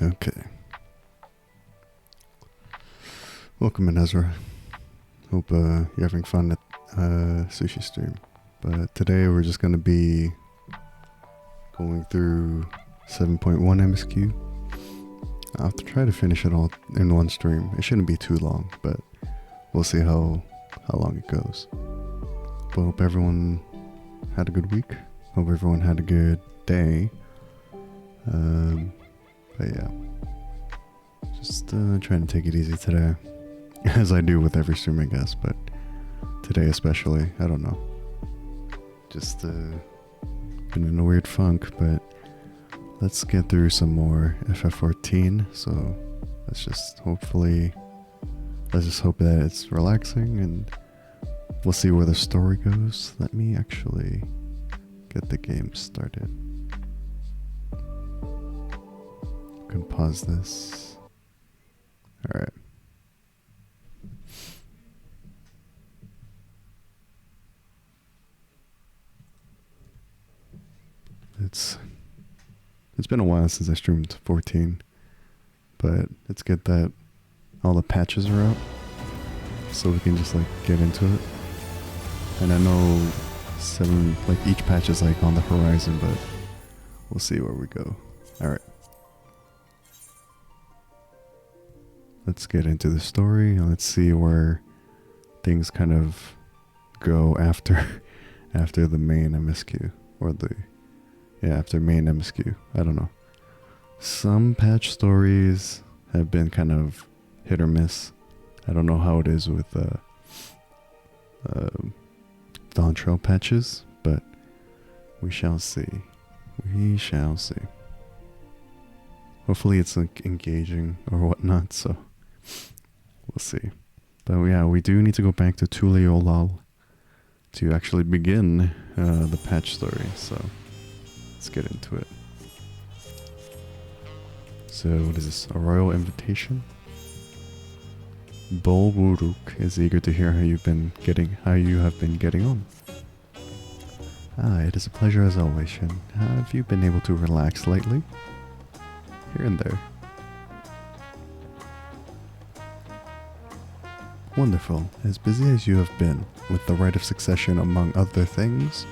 Okay. Welcome in, Ezra. Hope you're having fun at sushi stream. But today we're just going to be going through 7.1 MSQ. I'll have to try to finish it all in one stream. It shouldn't be too long, but we'll see how long it goes. But hope everyone had a good week. Hope everyone had a good day. But yeah, just trying to take it easy today, as I do with every stream, I guess, but today especially, I don't know. Just been in a weird funk, but let's get through some more FF14, so let's just hope that it's relaxing, and we'll see where the story goes. Let me actually get the game started. Can pause this. Alright. It's been a while since I streamed 14, but it's good that all the patches are out, so we can just like get into it. And I know each patch is like on the horizon, but we'll see where we go. Alright. Let's get into the story. Let's see where things kind of go after the main MSQ, or after main MSQ. I don't know. Some patch stories have been kind of hit or miss. I don't know how it is with Dawntrail patches, but we shall see. We shall see. Hopefully it's like engaging or whatnot, so we'll see. But yeah, we do need to go back to Tuliolal to actually begin the patch story, so let's get into it. So what is this? A royal invitation? Bol Wuruk is eager to hear how you have been getting on. It is a pleasure as always, Shin. Have you been able to relax lately? Here and there. Wonderful. As busy as you have been, with the rite of succession among other things,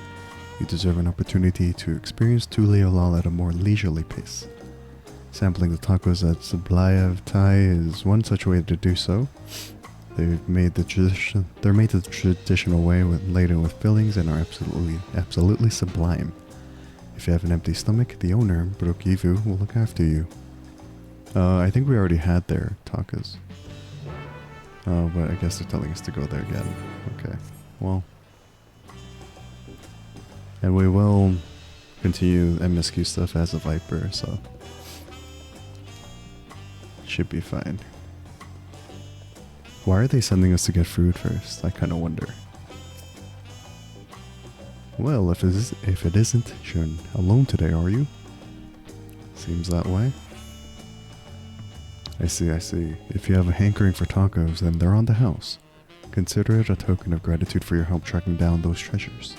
you deserve an opportunity to experience Tuliolal at a more leisurely pace. Sampling the tacos at Sablayev Thai is one such way to do so. They're made the traditional way, laden with fillings, and are absolutely sublime. If you have an empty stomach, the owner, Brokivu, will look after you. I think we already had their tacos. But I guess they're telling us to go there again. Okay, well. And we will continue MSQ stuff as a Viper, so should be fine. Why are they sending us to get food first? I kind of wonder. Well, if it isn't, Shin, alone today, are you? Seems that way. I see. If you have a hankering for tacos, then they're on the house. Consider it a token of gratitude for your help tracking down those treasures.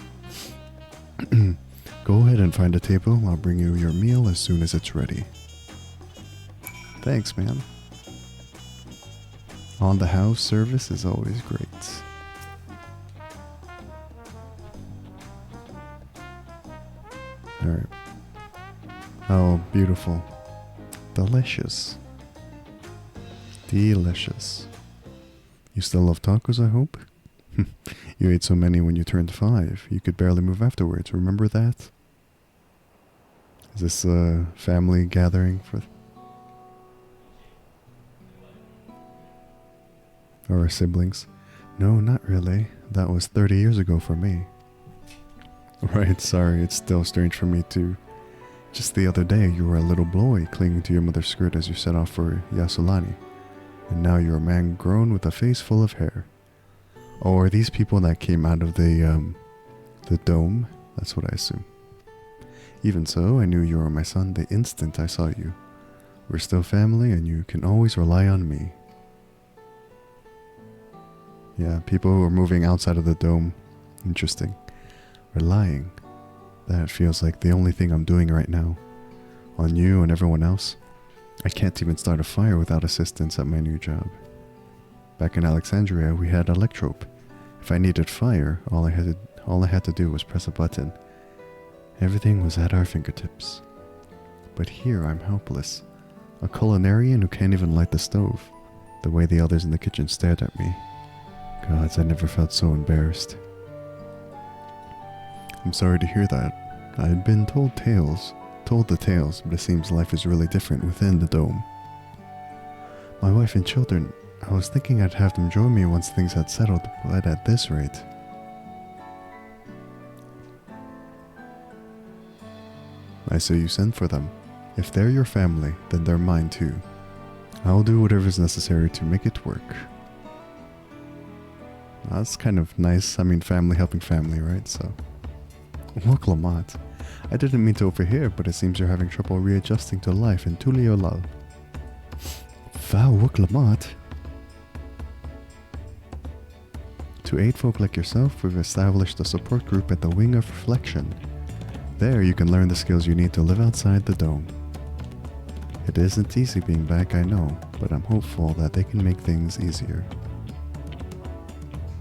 Go ahead and find a table. I'll bring you your meal as soon as it's ready. Thanks, man. On the house service is always great. Alright. Oh, beautiful. Delicious. Delicious. You still love tacos, I hope? You ate so many when you turned 5. You could barely move afterwards. Remember that? Is this a family gathering for... or siblings? No, not really. That was 30 years ago for me. Right, sorry. It's still strange for me too. Just the other day, you were a little boy clinging to your mother's skirt as you set off for Yasulani. And now you're a man grown with a face full of hair. Oh, are these people that came out of the dome? That's what I assume. Even so, I knew you were my son the instant I saw you. We're still family, and you can always rely on me. Yeah, people who are moving outside of the dome. Interesting. Relying. That feels like the only thing I'm doing right now. On you and everyone else. I can't even start a fire without assistance at my new job. Back in Alexandria, we had Electrope. If I needed fire, all I had to do was press a button. Everything was at our fingertips. But here I'm helpless. A culinarian who can't even light the stove. The way the others in the kitchen stared at me. Gods, I never felt so embarrassed. I'm sorry to hear that. I had been told the tales, but it seems life is really different within the dome. My wife and children, I was thinking I'd have them join me once things had settled, but at this rate... I say you send for them. If they're your family, then they're mine too. I'll do whatever's necessary to make it work. That's kind of nice. I mean, family helping family, right? So... Look, Lamont. I didn't mean to overhear, but it seems you're having trouble readjusting to life in Tuliolal. Vow Wook Lamont. To aid folk like yourself, we've established a support group at the Wing of Reflection. There you can learn the skills you need to live outside the dome. It isn't easy being back, I know, but I'm hopeful that they can make things easier.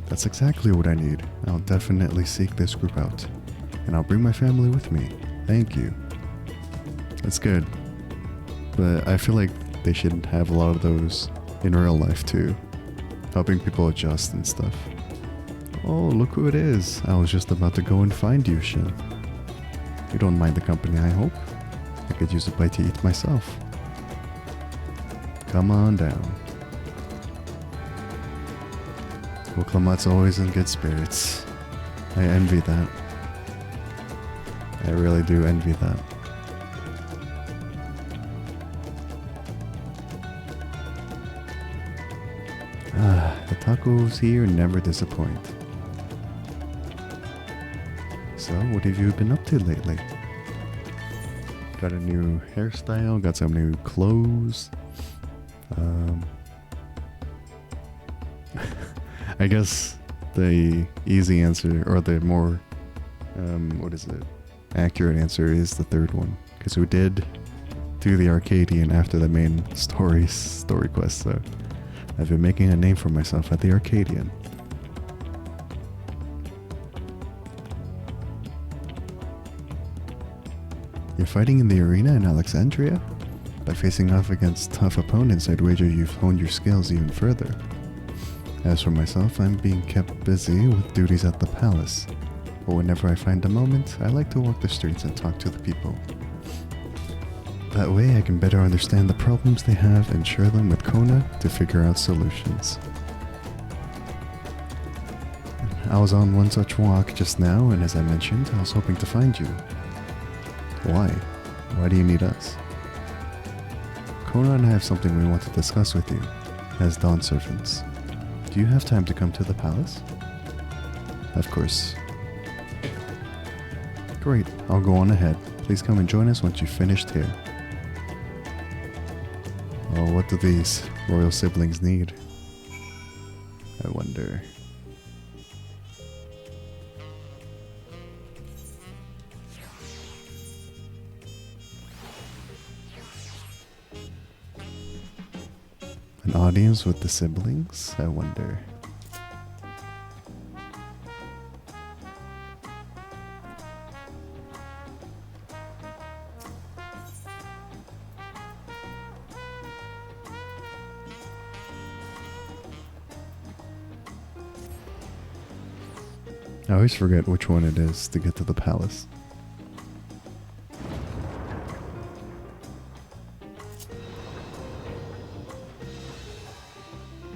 That's exactly what I need. I'll definitely seek this group out. And I'll bring my family with me. Thank you. That's good. But I feel like they should have a lot of those in real life too. Helping people adjust and stuff. Oh, look who it is. I was just about to go and find you, Shin. You don't mind the company, I hope? I could use a bite to eat myself. Come on down. Woklamat's always in good spirits. I envy that. I really do envy that. The tacos here never disappoint. So, what have you been up to lately? Got a new hairstyle, got some new clothes. I guess the easy answer, or the more, accurate answer is the third one. Because we did do the Arcadian after the main story quest, so I've been making a name for myself at the Arcadian. You're fighting in the arena in Alexandria? By facing off against tough opponents, I'd wager you've honed your skills even further. As for myself, I'm being kept busy with duties at the palace. But whenever I find a moment, I like to walk the streets and talk to the people. That way I can better understand the problems they have and share them with Kona to figure out solutions. I was on one such walk just now, and as I mentioned, I was hoping to find you. Why? Why do you need us? Kona and I have something we want to discuss with you, as Dawn servants. Do you have time to come to the palace? Of course. Great, I'll go on ahead. Please come and join us once you've finished here. Oh, what do these royal siblings need? I wonder. An audience with the siblings? I wonder. I always forget which one it is to get to the palace.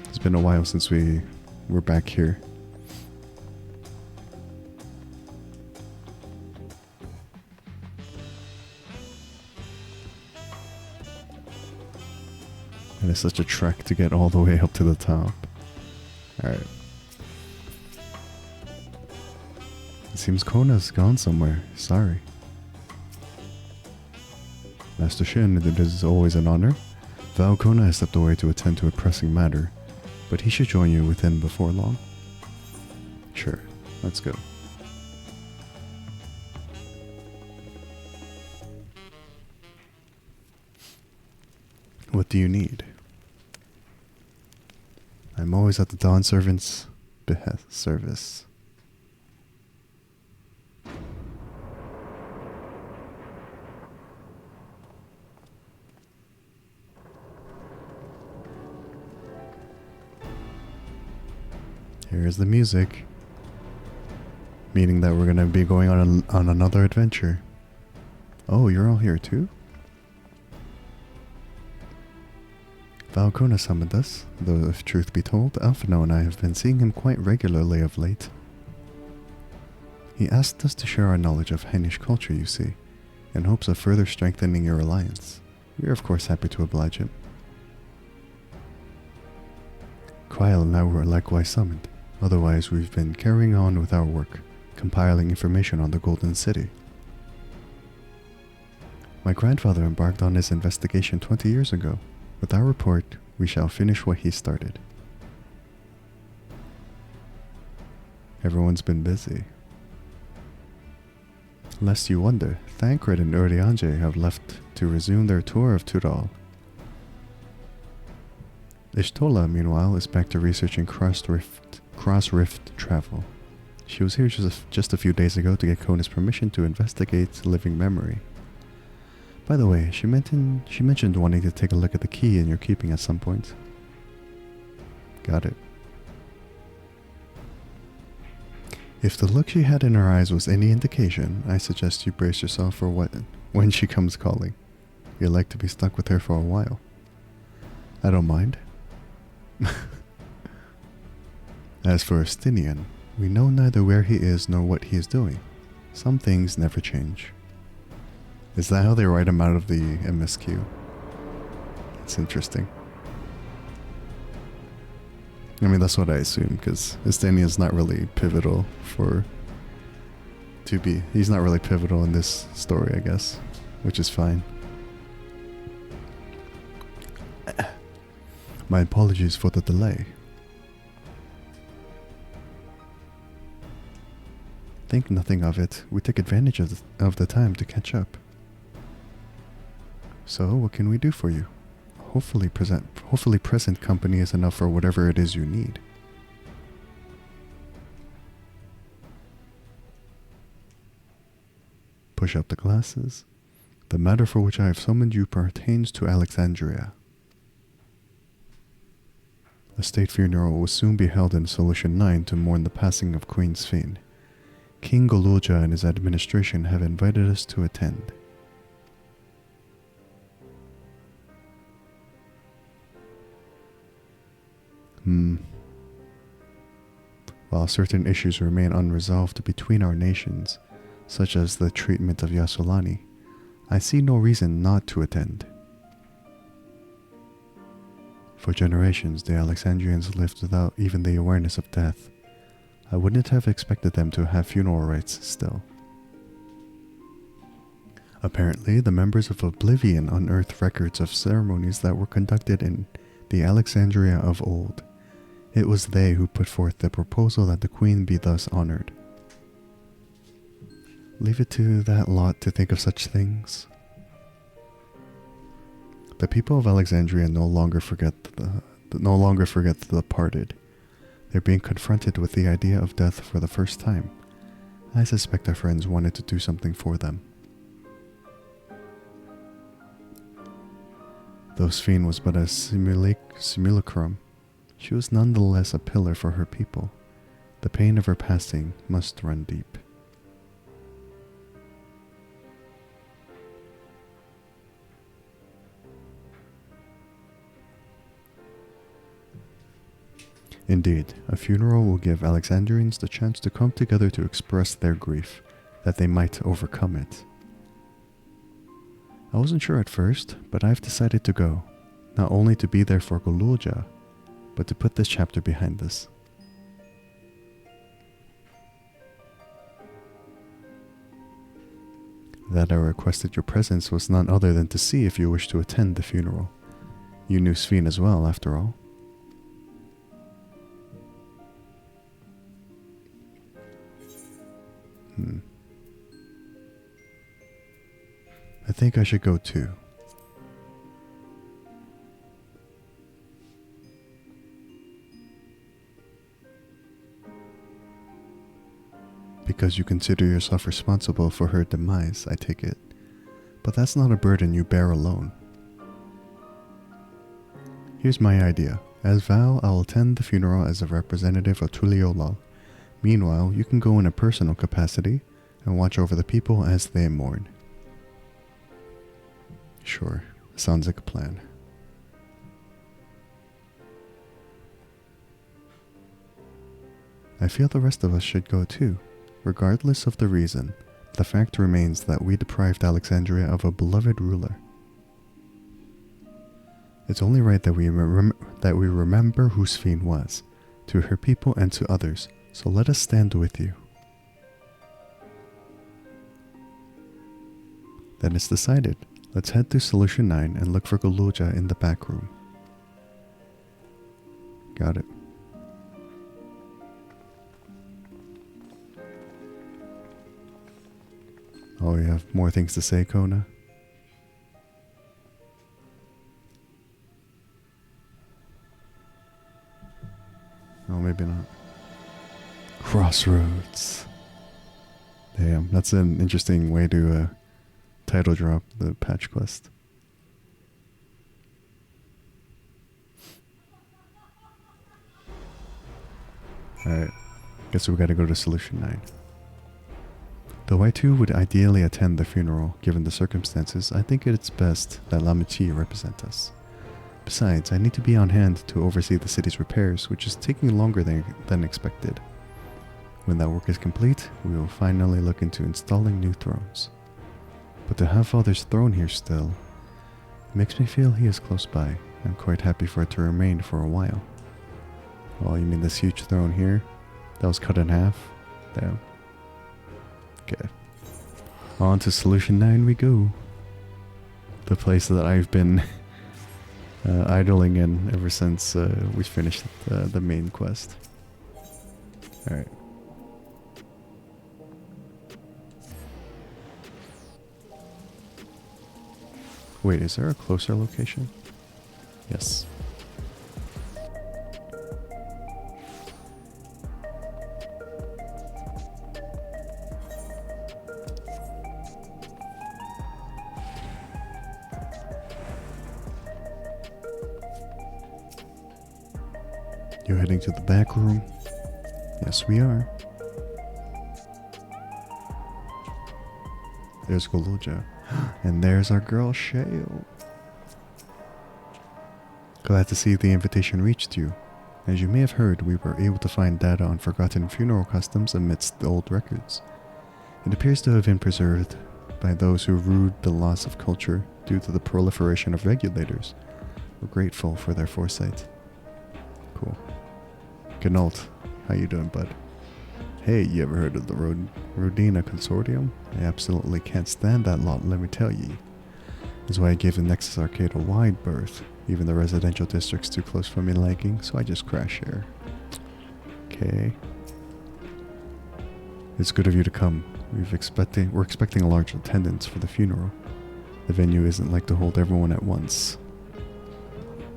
It's been a while since we were back here. And it's such a trek to get all the way up to the top. Alright. It seems Kona's gone somewhere. Sorry. Master Shin, it is always an honor. Val Kona has stepped away to attend to a pressing matter, but he should join you within before long. Sure, let's go. What do you need? I'm always at the Dawn Servant's behest service. Here's the music, meaning that we're going to be going on another adventure. Oh, you're all here too? Valkona summoned us, though if truth be told, Alphino and I have been seeing him quite regularly of late. He asked us to share our knowledge of Hainish culture, you see, in hopes of further strengthening your alliance. We are of course happy to oblige him. Quail and I were likewise summoned. Otherwise, we've been carrying on with our work, compiling information on the Golden City. My grandfather embarked on his investigation 20 years ago. With our report, we shall finish what he started. Everyone's been busy. Lest you wonder, Thancred and Urianger have left to resume their tour of Tudal. Ishtola, meanwhile, is back to researching cross-rift travel. She was here just a few days ago to get Kona's permission to investigate living memory. By the way, she mentioned wanting to take a look at the key in your keeping at some point. Got it. If the look she had in her eyes was any indication, I suggest you brace yourself for when she comes calling. You'd like to be stuck with her for a while. I don't mind. As for Estinian, we know neither where he is nor what he is doing. Some things never change. Is that how they write him out of the MSQ? It's interesting. I mean, that's what I assume, because Estinian's not really pivotal he's not really pivotal in this story, I guess, which is fine. My apologies for the delay. Think nothing of it. We took advantage of the time to catch up. So, what can we do for you? Hopefully present company is enough for whatever it is you need. Push up the glasses. The matter for which I have summoned you pertains to Alexandria. A state funeral will soon be held in Solution 9 to mourn the passing of Queen Shin. King Golulja and his administration have invited us to attend. While certain issues remain unresolved between our nations, such as the treatment of Yasolani, I see no reason not to attend. For generations, the Alexandrians lived without even the awareness of death. I wouldn't have expected them to have funeral rites still. Apparently, the members of Oblivion unearthed records of ceremonies that were conducted in the Alexandria of old. It was they who put forth the proposal that the queen be thus honored. Leave it to that lot to think of such things. The people of Alexandria no longer forget the departed. They're being confronted with the idea of death for the first time. I suspect our friends wanted to do something for them. Though Shin was but a simulacrum, she was nonetheless a pillar for her people. The pain of her passing must run deep. Indeed, a funeral will give Alexandrians the chance to come together to express their grief, that they might overcome it. I wasn't sure at first, but I've decided to go, not only to be there for Golulja, but to put this chapter behind us. That I requested your presence was none other than to see if you wished to attend the funeral. You knew Shin as well, after all. I think I should go too. because you consider yourself responsible for her demise, I take it. But that's not a burden you bear alone. Here's my idea. As Val, I'll attend the funeral as a representative of Tuliolal. Meanwhile, you can go in a personal capacity and watch over the people as they mourn. Sure, sounds like a plan. I feel the rest of us should go too. Regardless of the reason, the fact remains that we deprived Alexandria of a beloved ruler. It's only right that we remember who Shin was, to her people and to others, so let us stand with you. Then it's decided. Let's head to Solution 9 and look for Guluja in the back room. Got it. Oh, you have more things to say, Kona? Oh, maybe not. Crossroads. Damn, that's an interesting way to title drop the patch quest. Alright, guess we gotta go to Solution 9. Though I too would ideally attend the funeral, given the circumstances, I think it's best that Lamichi represent us. Besides, I need to be on hand to oversee the city's repairs, which is taking longer than expected. When that work is complete, we will finally look into installing new thrones. But to have Father's throne here still, it makes me feel he is close by. I'm quite happy for it to remain for a while. Oh, you mean this huge throne here? That was cut in half? Damn. Okay. On to Solution 9 we go. The place that I've been idling in ever since we finished the main quest. Alright. Wait, is there a closer location? Yes. You're heading to the back room? Yes, we are. There's Guluja. And there's our girl, Shale. Glad to see the invitation reached you. As you may have heard, we were able to find data on forgotten funeral customs amidst the old records. It appears to have been preserved by those who rued the loss of culture due to the proliferation of regulators. We're grateful for their foresight. Cool. Gnault, how you doing, bud? Hey, you ever heard of the Rodina Consortium? I absolutely can't stand that lot, let me tell ye. That's why I gave the Nexus Arcade a wide berth. Even the residential district's too close for me liking, so I just crash here. Okay. It's good of you to come. We're expecting a large attendance for the funeral. The venue isn't like to hold everyone at once.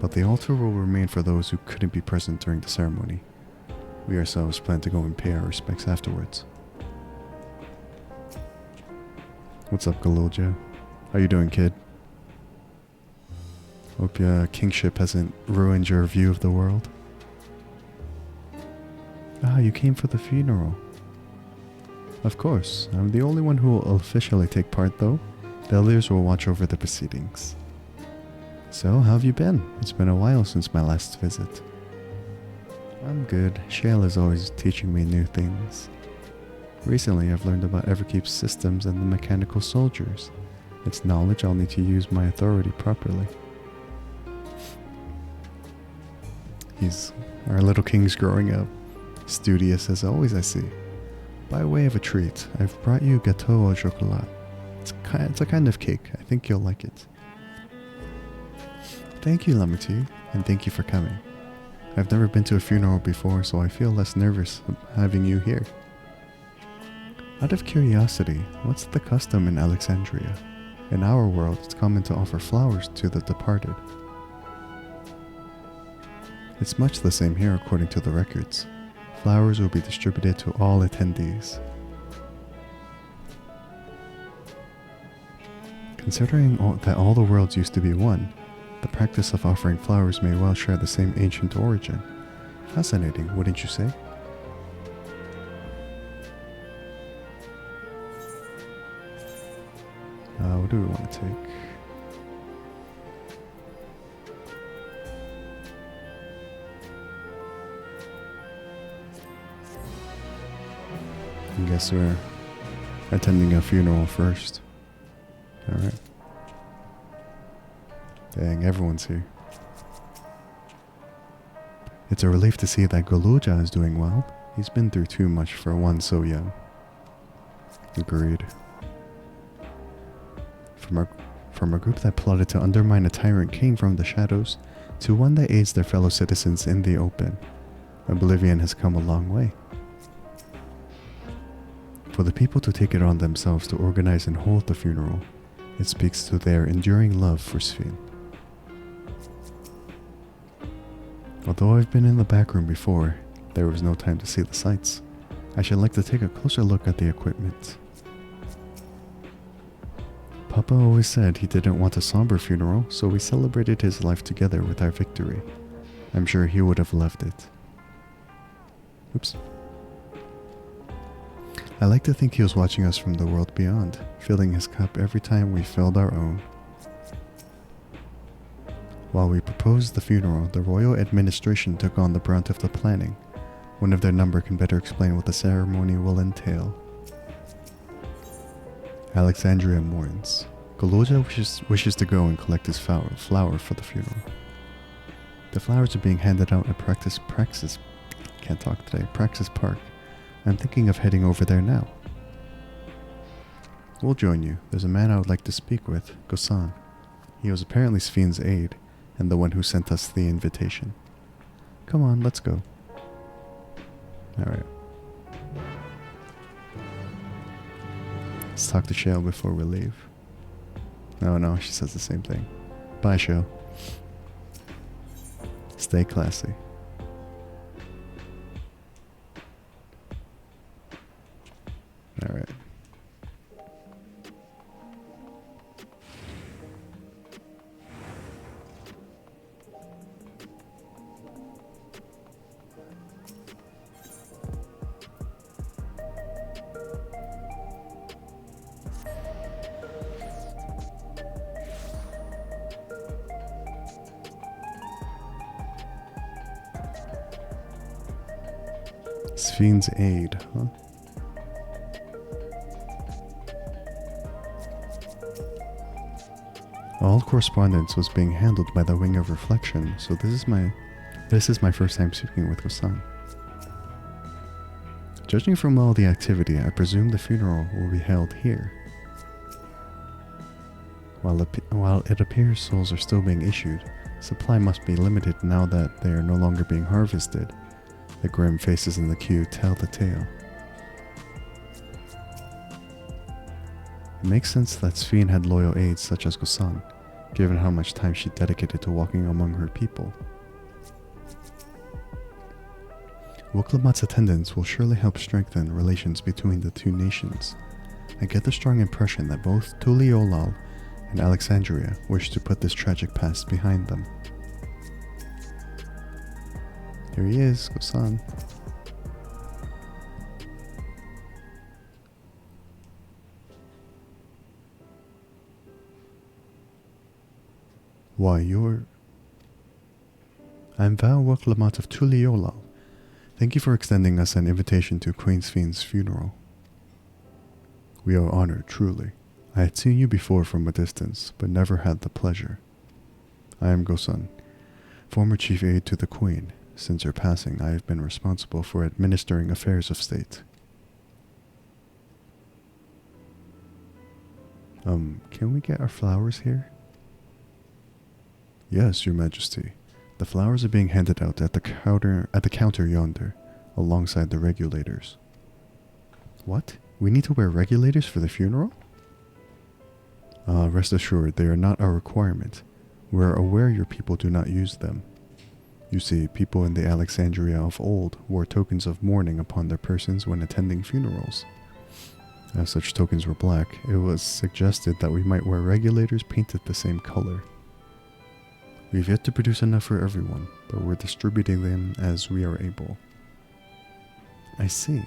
But the altar will remain for those who couldn't be present during the ceremony. We ourselves plan to go and pay our respects afterwards. What's up, Guluja? How you doing, kid? Hope your kingship hasn't ruined your view of the world. Ah, you came for the funeral. Of course, I'm the only one who will officially take part though. The others will watch over the proceedings. So, how have you been? It's been a while since my last visit. I'm good. Shale is always teaching me new things. Recently, I've learned about Everkeep's systems and the mechanical soldiers. It's knowledge I'll need to use my authority properly. Our little king's growing up. Studious as always, I see. By way of a treat, I've brought you gâteau au chocolat. It's a kind of cake. I think you'll like it. Thank you, Lamichi, and thank you for coming. I've never been to a funeral before, so I feel less nervous having you here. Out of curiosity, what's the custom in Alexandria? In our world, it's common to offer flowers to the departed. It's much the same here according to the records. Flowers will be distributed to all attendees. Considering that all the worlds used to be one, the practice of offering flowers may well share the same ancient origin. Fascinating, wouldn't you say? What do we want to take? I guess we're attending a funeral first. Alright. Dang, everyone's here. It's a relief to see that Goluja is doing well. He's been through too much for one so young. Agreed. From a group that plotted to undermine a tyrant king from the shadows, to one that aids their fellow citizens in the open, Oblivion has come a long way. For the people to take it on themselves to organize and hold the funeral, it speaks to their enduring love for Shin. Although I've been in the back room before, there was no time to see the sights. I should like to take a closer look at the equipment. Papa always said he didn't want a somber funeral, so we celebrated his life together with our victory. I'm sure he would have loved it. Oops. I like to think he was watching us from the world beyond, filling his cup every time we filled our own. While we proposed the funeral, the royal administration took on the brunt of the planning. One of their number can better explain what the ceremony will entail. Alexandria mourns. Goluja wishes to go and collect his flower for the funeral. The flowers are being handed out at Praxis Park. I'm thinking of heading over there now. We'll join you. There's a man I would like to speak with, Gosan. He was apparently Sfin's aide, and the one who sent us the invitation. Come on, let's go. Alright. Let's talk to Shale before we leave. No, she says the same thing. Bye, Shale. Stay classy. Alright. Sfin's aid, huh? All correspondence was being handled by the Wing of Reflection, so this is my first time speaking with Gosan. Judging from all the activity, I presume the funeral will be held here. While it appears souls are still being issued, supply must be limited now that they are no longer being harvested. The grim faces in the queue tell the tale. It makes sense that Sfin had loyal aides such as Gosan, given how much time she dedicated to walking among her people. Woklamat's attendance will surely help strengthen relations between the two nations. I get the strong impression that both Tuliolal and Alexandria wish to put this tragic past behind them. Here he is, Gosan. Why, I'm Val Woklamat of Tuliolal. Thank you for extending us an invitation to Queen Sfin's funeral. We are honored, truly. I had seen you before from a distance, but never had the pleasure. I am Gosan, former chief aide to the Queen. Since her passing, I have been responsible for administering affairs of state. Can we get our flowers here? Yes, Your Majesty. The flowers are being handed out at the counter yonder, alongside the regulators. What? We need to wear regulators for the funeral? Rest assured, they are not a requirement. We are aware your people do not use them. You see, people in the Alexandria of old wore tokens of mourning upon their persons when attending funerals. As such tokens were black, it was suggested that we might wear regulators painted the same color. We've yet to produce enough for everyone, but we're distributing them as we are able. I see.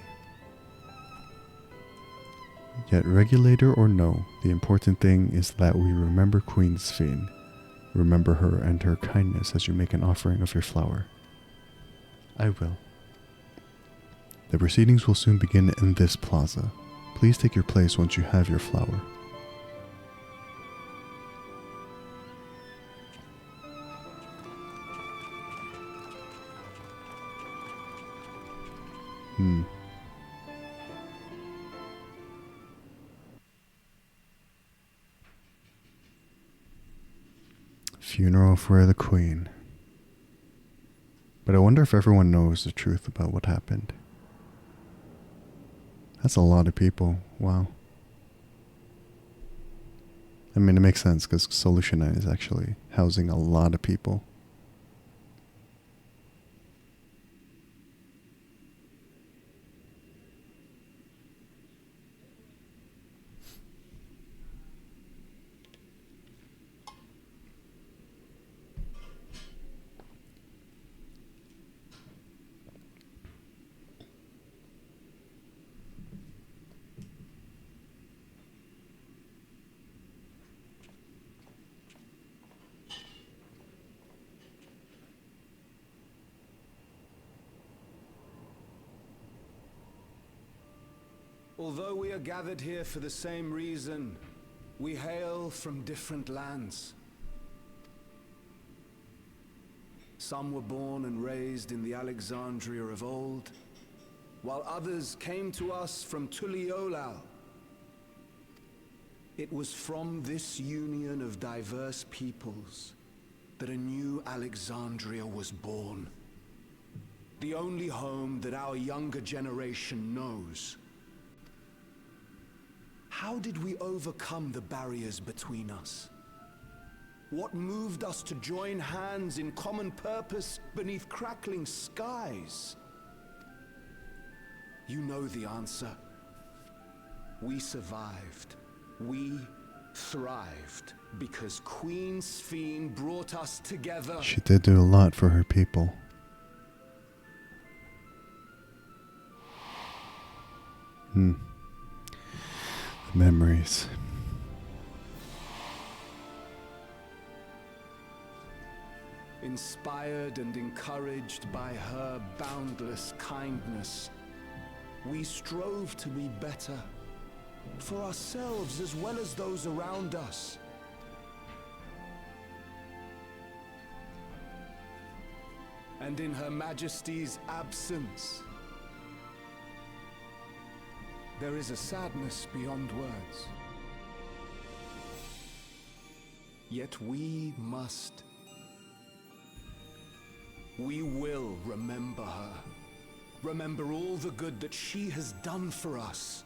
Yet regulator or no, the important thing is that we remember Queen Shin. Remember her and her kindness as you make an offering of your flower. I will. The proceedings will soon begin in this plaza. Please take your place once you have your flower. Funeral for the Queen. But I wonder if everyone knows the truth about what happened. That's a lot of people. Wow. I mean, it makes sense because Solution 9 is actually housing a lot of people. Although we are gathered here for the same reason, we hail from different lands. Some were born and raised in the Alexandria of old, while others came to us from Tuliolal. It was from this union of diverse peoples that a new Alexandria was born. The only home that our younger generation knows. How did we overcome the barriers between us? What moved us to join hands in common purpose beneath crackling skies? You know the answer. We survived. We thrived because Queen Shin brought us together. She did do a lot for her people. Memories. Inspired and encouraged by her boundless kindness, we strove to be better, for ourselves as well as those around us. And in Her Majesty's absence, there is a sadness beyond words. Yet we must. We will remember her. Remember all the good that she has done for us.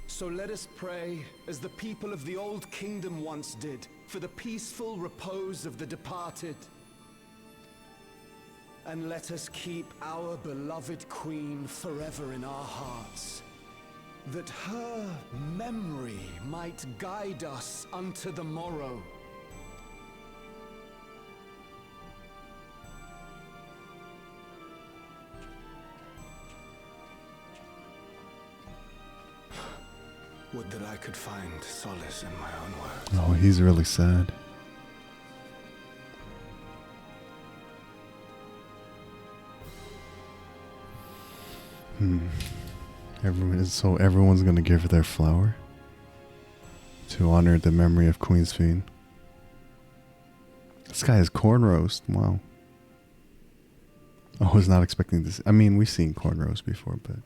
So let us pray, as the people of the Old Kingdom once did, for the peaceful repose of the departed. And let us keep our beloved Queen forever in our hearts, that her memory might guide us unto the morrow. Would that I could find solace in my own words. Oh, he's really sad. Everyone's gonna give their flower to honor the memory of Queen Shin. This guy has corn roast. Wow. I was not expecting this. I mean, we've seen corn roast before, but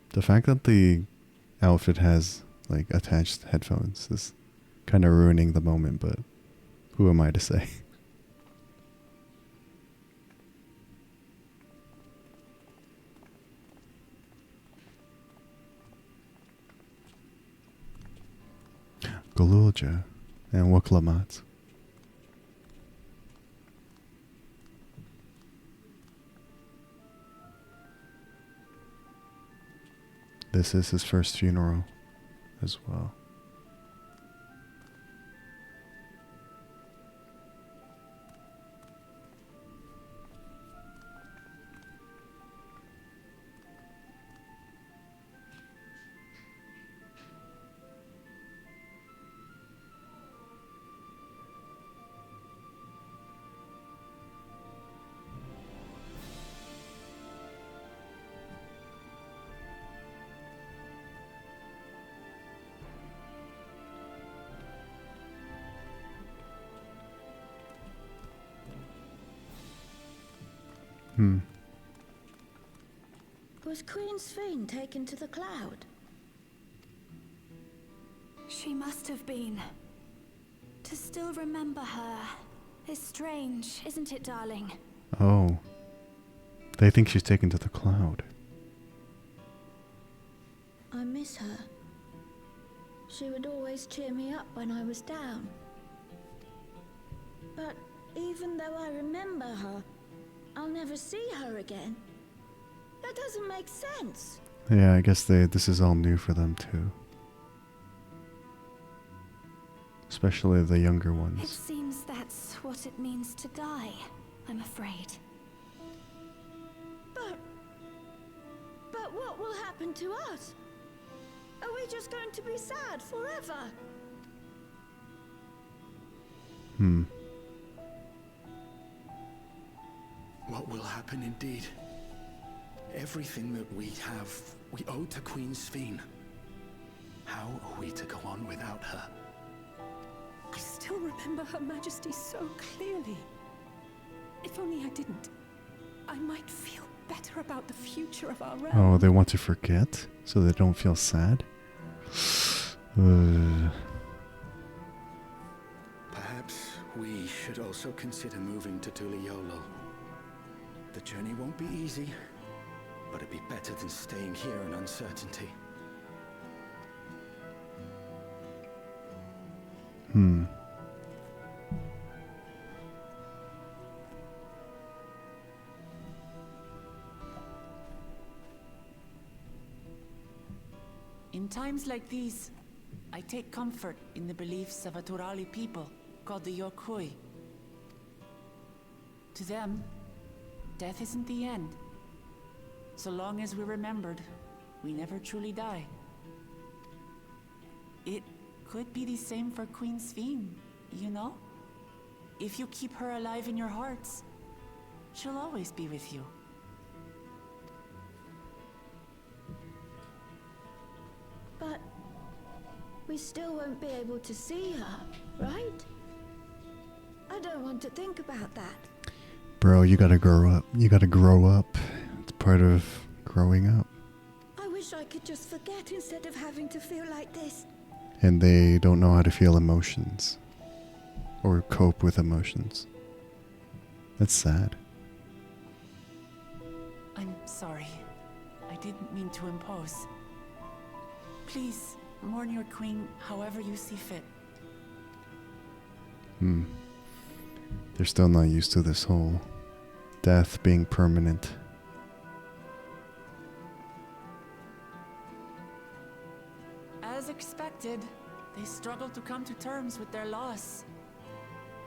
the fact that the outfit has like attached headphones is kind of ruining the moment, but who am I to say? Galulja and Waklamat. this is his first funeral as well. Was Queen Shin taken to the cloud? She must have been. To still remember her is strange, isn't it, darling? Oh. They think she's taken to the cloud. I miss her. She would always cheer me up when I was down. But even though I remember her, I'll never see her again. That doesn't make sense. Yeah, I guess this is all new for them too. Especially the younger It ones. seems that's what it means to die, I'm afraid. But what will happen to us? Are we just going to be sad forever? What will happen indeed? Everything that we have, we owe to Queen Shin. How are we to go on without her? I still remember Her Majesty so clearly. If only I didn't, I might feel better about the future of our realm. Oh, they want to forget so they don't feel sad? Perhaps we should also consider moving to Tuliolo. The journey won't be easy, but it'd be better than staying here in uncertainty. In times like these, I take comfort in the beliefs of a Turali people called the Yokui. To them, death isn't the end. So long as we're remembered, we never truly die. It could be the same for Queen Shin, you know? If you keep her alive in your hearts, she'll always be with you. But we still won't be able to see her, right? I don't want to think about that. Bro, you gotta grow up. You gotta grow up. It's part of growing up. I wish I could just forget instead of having to feel like this. And they don't know how to feel emotions. Or cope with emotions. That's sad. I'm sorry. I didn't mean to impose. Please, mourn your queen however you see fit. They're still not used to this whole death being permanent. As expected, they struggle to come to terms with their loss.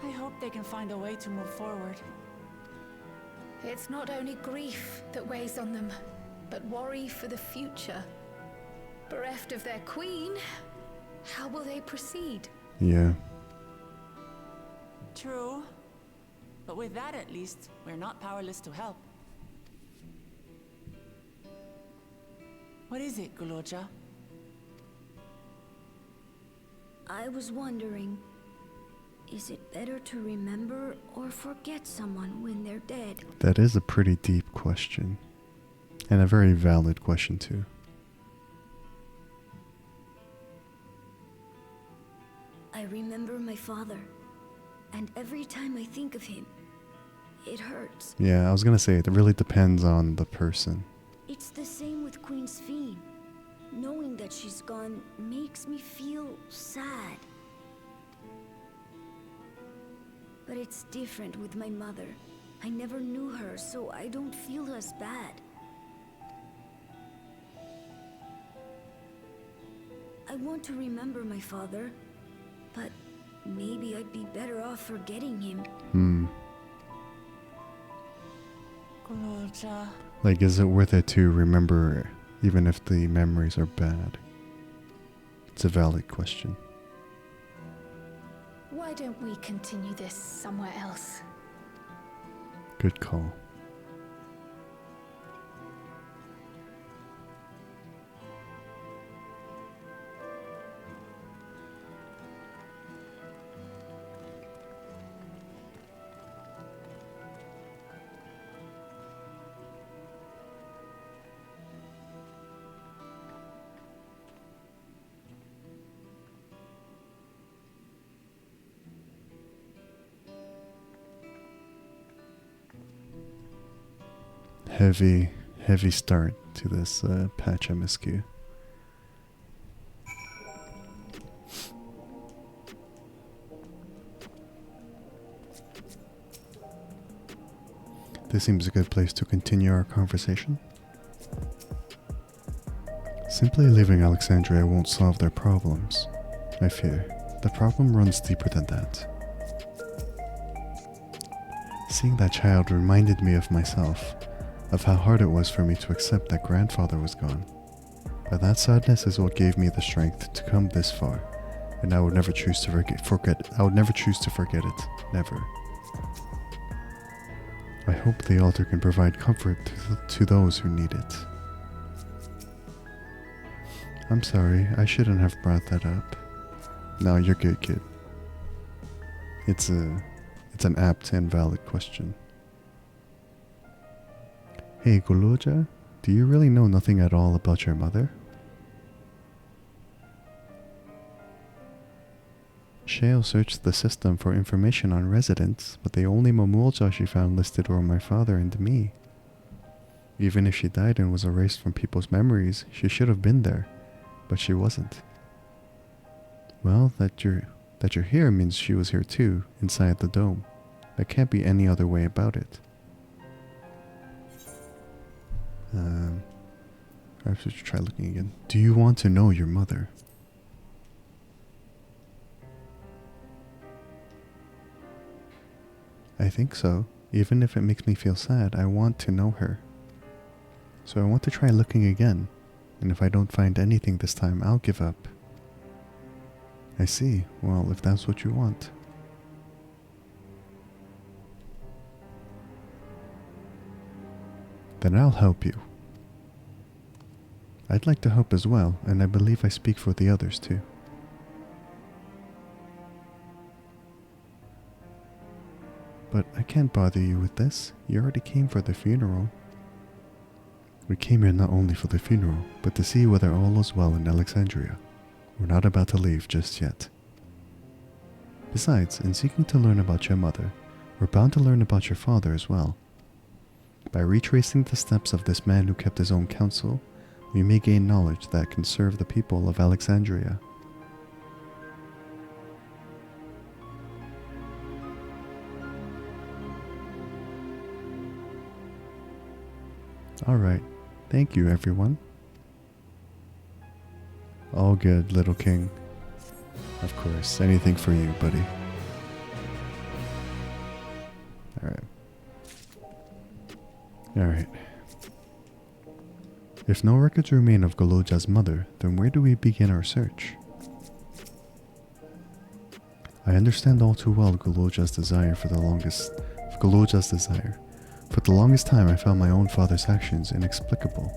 I hope they can find a way to move forward. It's not only grief that weighs on them, but worry for the future. Bereft of their queen, how will they proceed? Yeah. True. But with that at least, we're not powerless to help. What is it, Guloja? I was wondering, is it better to remember or forget someone when they're dead? That is a pretty deep question. And a very valid question too. I remember my father, and every time I think of him, it hurts. Yeah, I was gonna say, it really depends on the person. It's the same with Queen Shin. Knowing that she's gone makes me feel sad. But it's different with my mother. I never knew her, so I don't feel as bad. want to remember my father, but maybe I'd be better off forgetting him. Guluja. Like, is it worth it to remember even if the memories are bad? It's a valid question. Why don't we continue this somewhere else? Good call. Heavy start to this patch MSQ. This seems a good place to continue our conversation. Simply leaving Alexandria won't solve their problems. I fear the problem runs deeper than that. Seeing that child reminded me of myself, of how hard it was for me to accept that grandfather was gone. But that sadness is what gave me the strength to come this far, and I would never choose to forget. I would never choose to forget it. Never. I hope the altar can provide comfort to those who need it. I'm sorry, I shouldn't have brought that up. No, you're good, kid. It's an apt and valid question. Hey, Guluja, do you really know nothing at all about your mother? Shale searched the system for information on residents, but the only Momulja she found listed were my father and me. Even if she died and was erased from people's memories, she should have been there, but she wasn't. Well, that you're here means she was here too, inside the dome. There can't be any other way about it. I should try looking again. Do you want to know your mother? I think so. Even if it makes me feel sad, I want to know her. So I want to try looking again, and if I don't find anything this time, I'll give up. I see. Well, if that's what you want. Then I'll help you. I'd like to help as well, and I believe I speak for the others too. But I can't bother you with this. You already came for the funeral. We came here not only for the funeral, but to see whether all is well in Alexandria. We're not about to leave just yet. Besides, in seeking to learn about your mother, we're bound to learn about your father as well. By retracing the steps of this man who kept his own counsel, we may gain knowledge that can serve the people of Alexandria. Alright, thank you everyone. All good, little king. Of course, anything for you, buddy. Alright. If no records remain of Guluja's mother, then where do we begin our search? I understand all too well Guluja's desire. For the longest time I found my own father's actions inexplicable.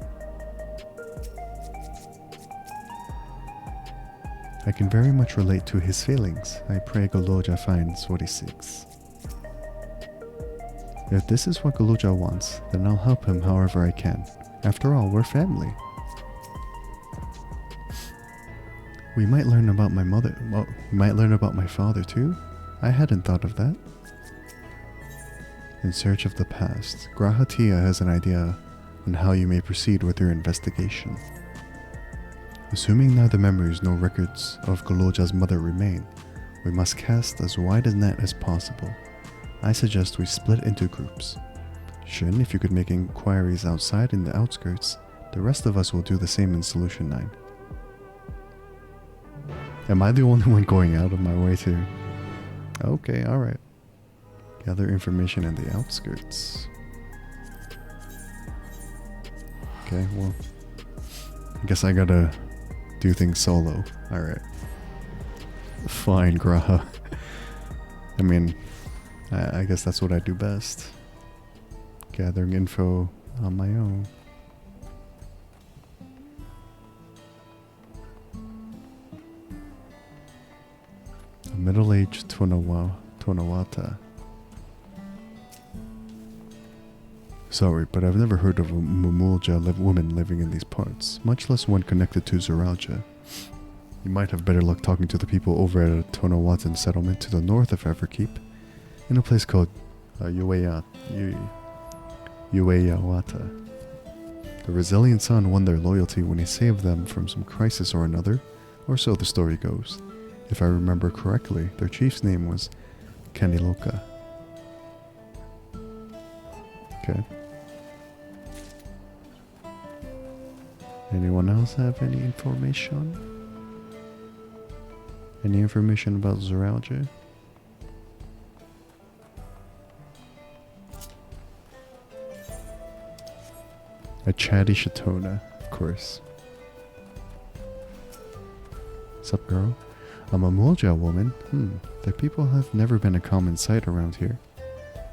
I can very much relate to his feelings. I pray Guluja finds what he seeks. If this is what Guluja wants, then I'll help him however I can. After all, we're family. We might learn about my mother. Well, we might learn about my father too? I hadn't thought of that. In search of the past, Grahatia has an idea on how you may proceed with your investigation. Assuming neither memories nor records of Guluja's mother remain, we must cast as wide a net as possible. I suggest we split into groups. Shin, if you could make inquiries outside in the outskirts, the rest of us will do the same in Solution 9. Am I the only one going out of my way to... Okay, alright. Gather information in the outskirts. Okay, well... I guess I gotta do things solo. Alright. Fine, Graha. I mean, I guess that's what I do best. Gathering info on my own. A middle-aged Tonawata. Sorry, but I've never heard of a Mumulja woman living in these parts, much less one connected to Zuralja. You might have better luck talking to the people over at a Tonawatan settlement to the north of Everkeep, in a place called Ueyawata. The resilient son won their loyalty when he saved them from some crisis or another, or so the story goes. If I remember correctly, their chief's name was Kaniloka. Okay. Anyone else have any information? Any information about Zuralja? A chatty Shatona, of course. Sup, girl? I'm a Mulja woman. Their people have never been a common sight around here.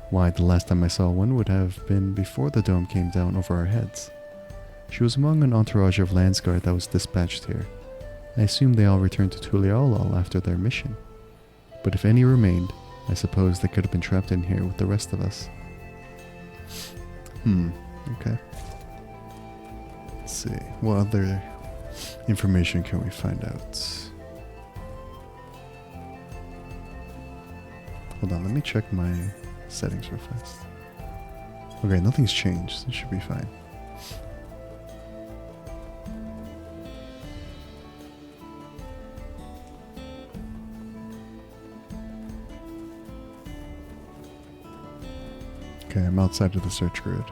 Why, the last time I saw one would have been before the dome came down over our heads. She was among an entourage of Landsguard that was dispatched here. I assume they all returned to Tuliaolol after their mission. But if any remained, I suppose they could have been trapped in here with the rest of us. Okay. Let's see. What other information can we find out? Hold on, let me check my settings real fast. Okay, nothing's changed. It should be fine. Okay, I'm outside of the search grid.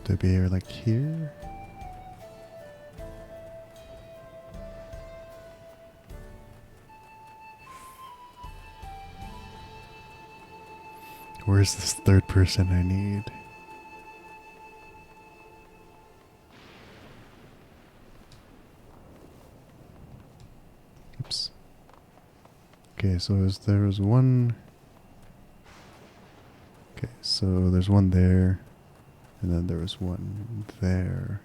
To be here, like here? Where's this third person I need? Oops. Okay, so there was one... Okay, so there's one there. And then there was one there.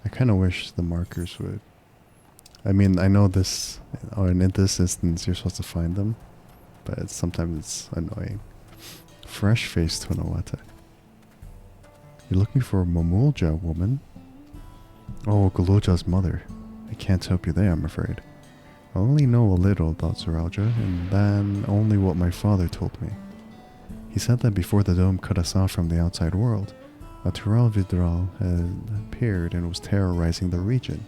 I kind of wish the markers would. I mean, I know this, or in this instance, you're supposed to find them, but sometimes it's annoying. Fresh-faced Tonawata. You're looking for a Momulja woman? Oh, Galoja's mother. I can't help you there, I'm afraid. I only know a little about Zuralja, and then only what my father told me. He said that before the dome cut us off from the outside world, a Tural Vidral had appeared and was terrorizing the region.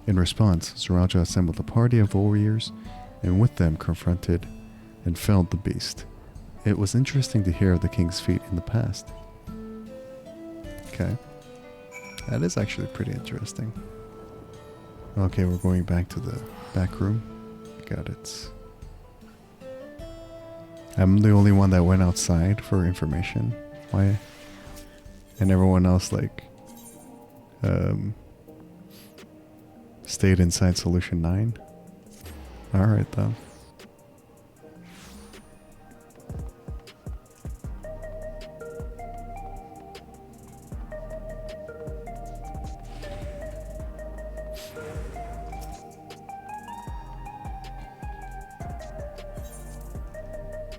In response, Zuralja assembled a party of warriors, and with them confronted and felled the beast. It was interesting to hear of the king's feat in the past. Okay. That is actually pretty interesting. Okay, we're going back to the back room. Got it. I'm the only one that went outside for information. Why? And everyone else, like, stayed inside Solution 9? Alright, though.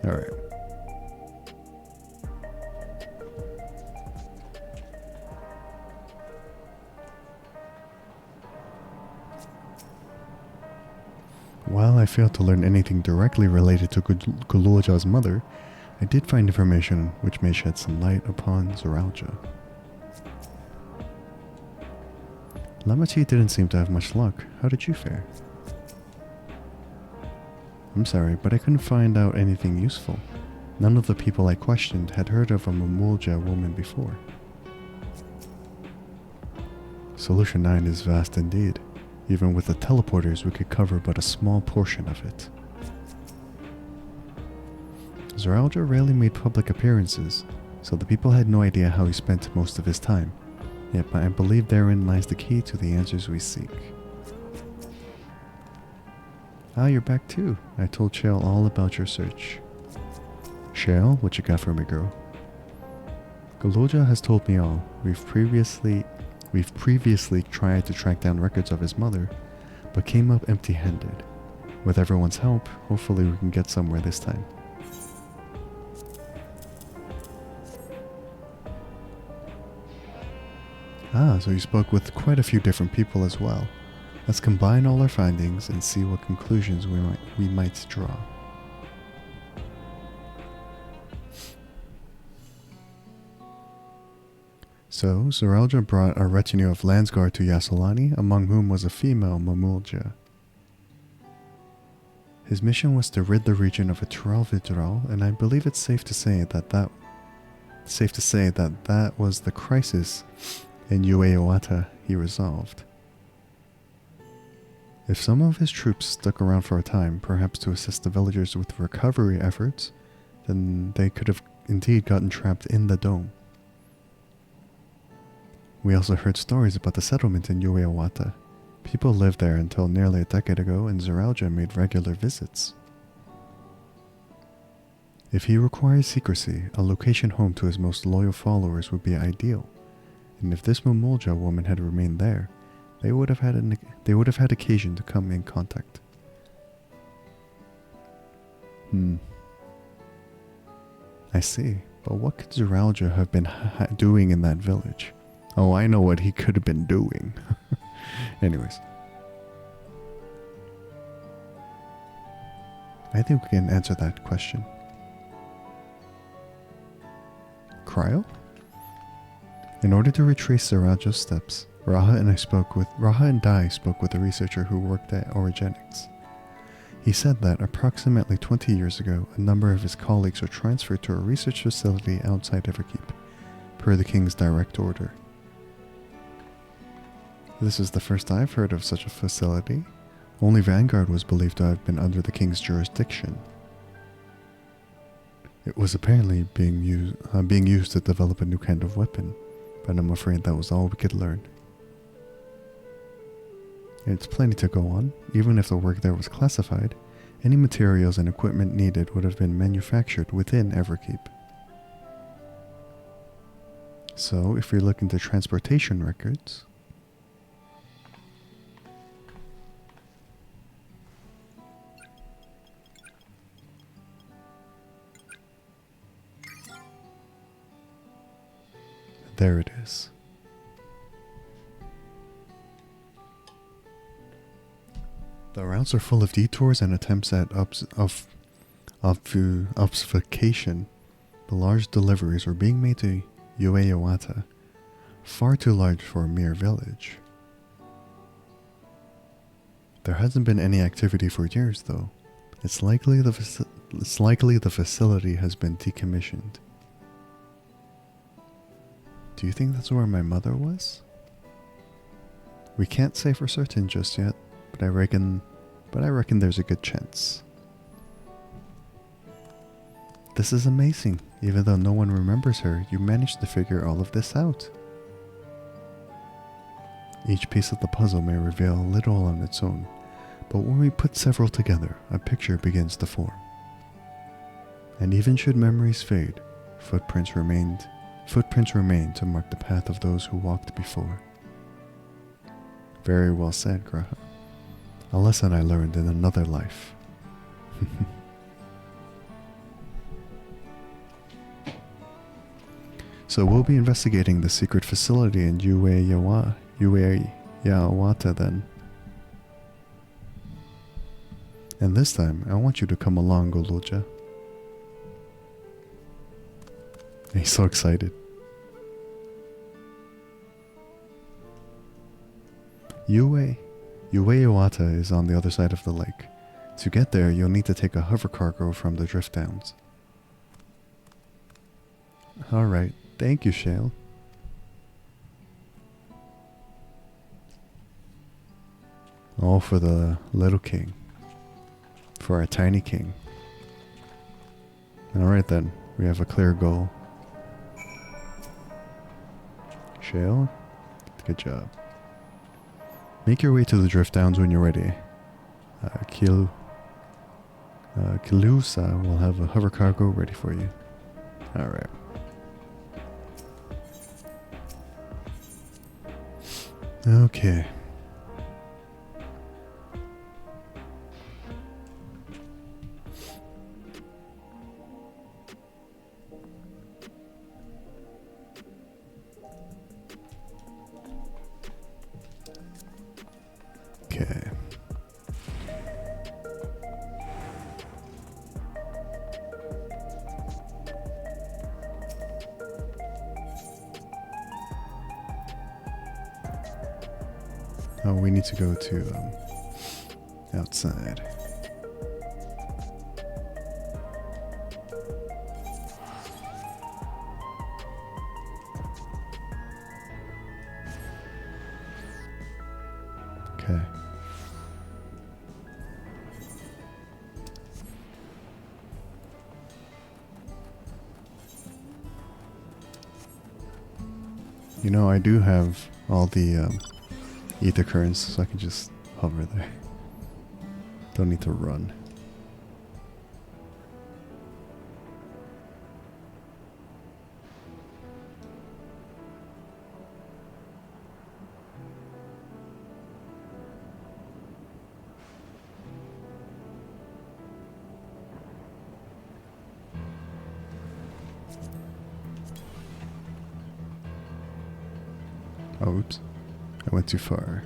Alright. While I failed to learn anything directly related to Gululja's mother, I did find information which may shed some light upon Zoralja. Lamachi didn't seem to have much luck. How did you fare? I'm sorry, but I couldn't find out anything useful. None of the people I questioned had heard of a Mamulja woman before. Solution 9 is vast indeed. Even with the teleporters, we could cover but a small portion of it. Zoralja rarely made public appearances, so the people had no idea how he spent most of his time. Yet I believe therein lies the key to the answers we seek. Ah, you're back too. I told Shale all about your search. Shale, what you got for me, girl? Gululja has told me all. We've previously tried to track down records of his mother, but came up empty-handed. With everyone's help, hopefully we can get somewhere this time. Ah, so you spoke with quite a few different people as well. Let's combine all our findings and see what conclusions we might draw. So, Zoralja brought a retinue of Landsguard to Yasolani, among whom was a female Mamulja. His mission was to rid the region of a Vidral, and I believe it's safe to say that was the crisis in Ueoata he resolved. If some of his troops stuck around for a time, perhaps to assist the villagers with recovery efforts, then they could have indeed gotten trapped in the dome. We also heard stories about the settlement in Ueoata. People lived there until nearly a decade ago, and Zoralja made regular visits. If he requires secrecy, a location home to his most loyal followers would be ideal. And if this Mamulja woman had remained there, they would have had occasion to come in contact. I see, but what could Zoralja have been doing in that village? Oh, I know what he could have been doing. Anyways. I think we can answer that question. Cryo? In order to retrace Zoralja's steps, Raha and Dai spoke with a researcher who worked at Origenics. He said that approximately 20 years ago, a number of his colleagues were transferred to a research facility outside Everkeep, per the king's direct order. This is the first I've heard of such a facility. Only Vanguard was believed to have been under the king's jurisdiction. It was apparently being used to develop a new kind of weapon, but I'm afraid that was all we could learn. It's plenty to go on. Even if the work there was classified, any materials and equipment needed would have been manufactured within Everkeep. So, if we look into transportation records, there it is. The routes are full of detours and attempts at obfuscation. The large deliveries were being made to Ueoata, far too large for a mere village. There hasn't been any activity for years, though. It's likely the facility has been decommissioned. Do you think that's where my mother was? We can't say for certain just yet, but I reckon there's a good chance. This is amazing. Even though no one remembers her, you managed to figure all of this out. Each piece of the puzzle may reveal little on its own, but when we put several together, a picture begins to form. And even should memories fade, footprints remain to mark the path of those who walked before. Very well said, Graha. A lesson I learned in another life. So we'll be investigating the secret facility in Yawata then. And this time, I want you to come along, Goluja. He's so excited. Yawata is on the other side of the lake. To get there, you'll need to take a hover cargo from the drift downs. Alright, thank you, Shale. All for the little king. For our tiny king. Alright then, we have a clear goal. Shale, good job. Make your way to the drift downs when you're ready. Kilusa will have a hover cargo ready for you. Alright. Okay. Okay. Oh, we need to go to outside. Okay. You know, I do have all the ether currents, so I can just hover there. Don't need to run. Oh, oops. I went too far.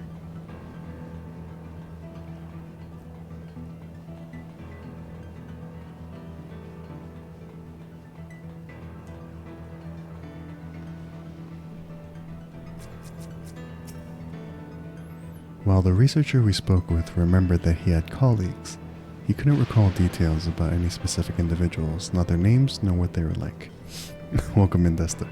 While the researcher we spoke with remembered that he had colleagues, he couldn't recall details about any specific individuals, not their names, nor what they were like. Welcome in, Desta.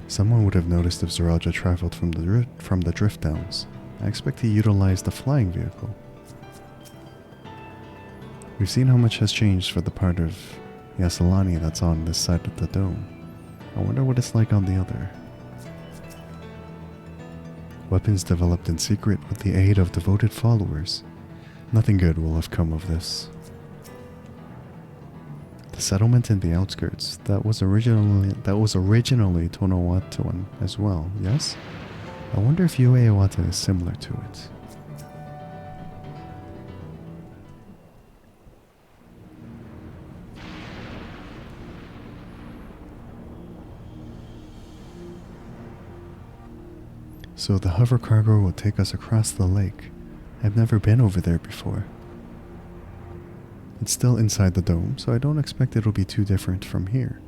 Someone would have noticed if Zaraja traveled from the drift downs. I expect he utilized the flying vehicle. We've seen how much has changed for the part of Yasalani that's on this side of the dome. I wonder what it's like on the other. Weapons developed in secret with the aid of devoted followers. Nothing good will have come of this. The settlement in the outskirts, that was originally Tonawatuan as well, yes? I wonder if Yawata is similar to it. So the hover cargo will take us across the lake. I've never been over there before. It's still inside the dome, so I don't expect it'll be too different from here.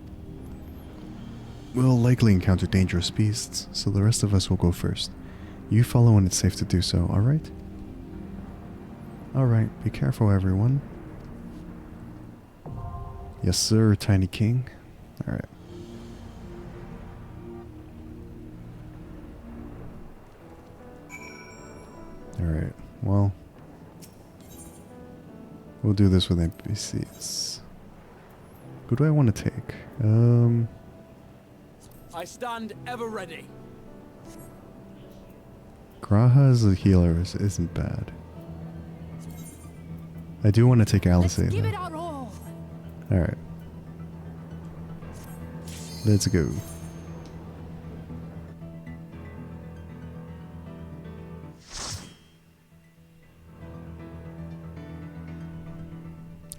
We'll likely encounter dangerous beasts, so the rest of us will go first. You follow when it's safe to do so, alright? Alright, be careful everyone. Yes sir, Tiny King. Alright. Alright, well, we'll do this with NPCs. Who do I want to take? I stand ever ready. Graha as a healer isn't bad. I do want to take Alice though. Give it our all. Alright. Let's go.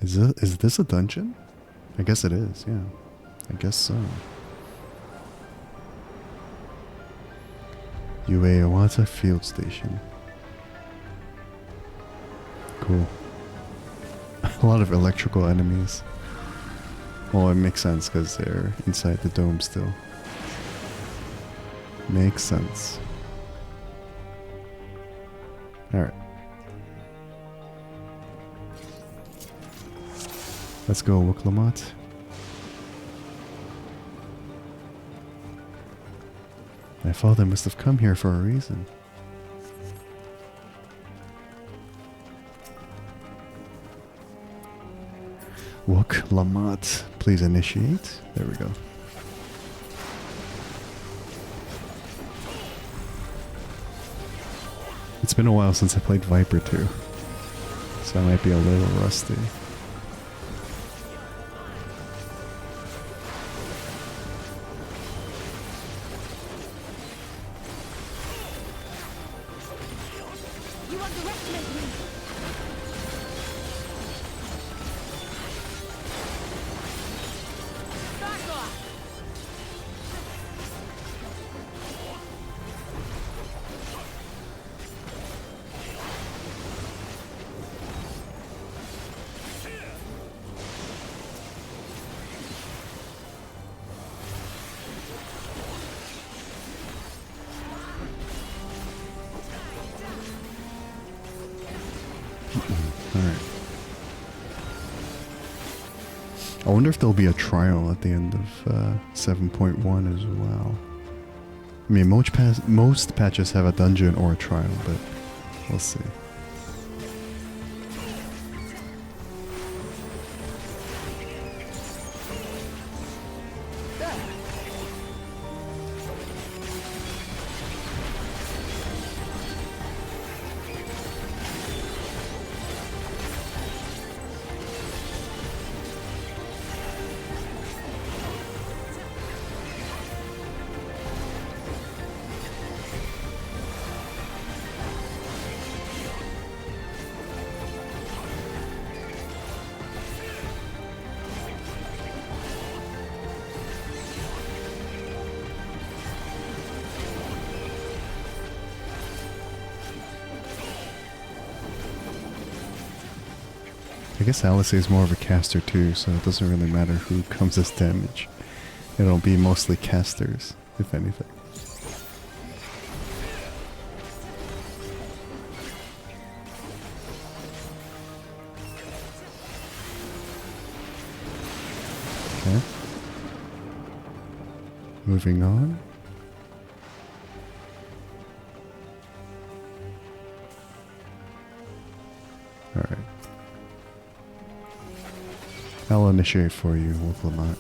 Is this a dungeon? I guess it is, yeah. I guess so. Ueawata Field Station. Cool. A lot of electrical enemies. Well, it makes sense because they're inside the dome still. Makes sense. Alright. Let's go, Wuklamot. My father must have come here for a reason. Wuklamot, please initiate. There we go. It's been a while since I played Viper 2, so I might be a little rusty. I wonder if there'll be a trial at the end of 7.1 as well. I mean, most patches have a dungeon or a trial, but we'll see. I guess Alice is more of a caster too, so it doesn't really matter who comes as damage. It'll be mostly casters, if anything. Okay. Moving on. Alright. I'll initiate for you, Wolflamont.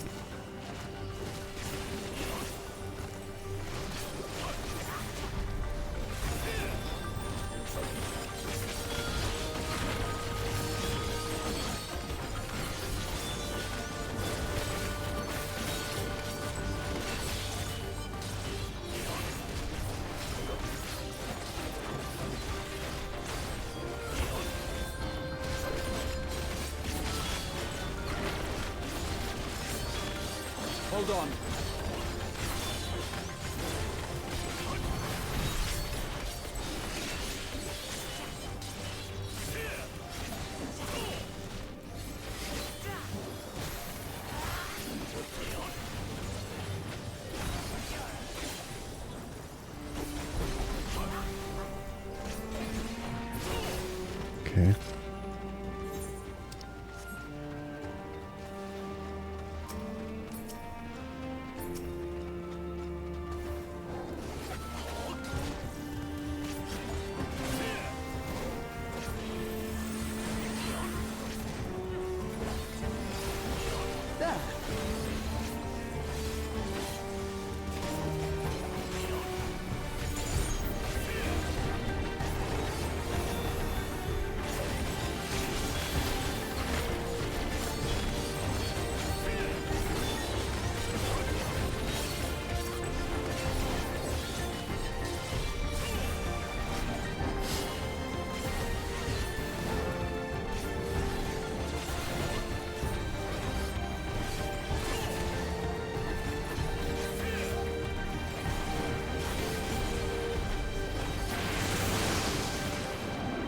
Hold on. Okay.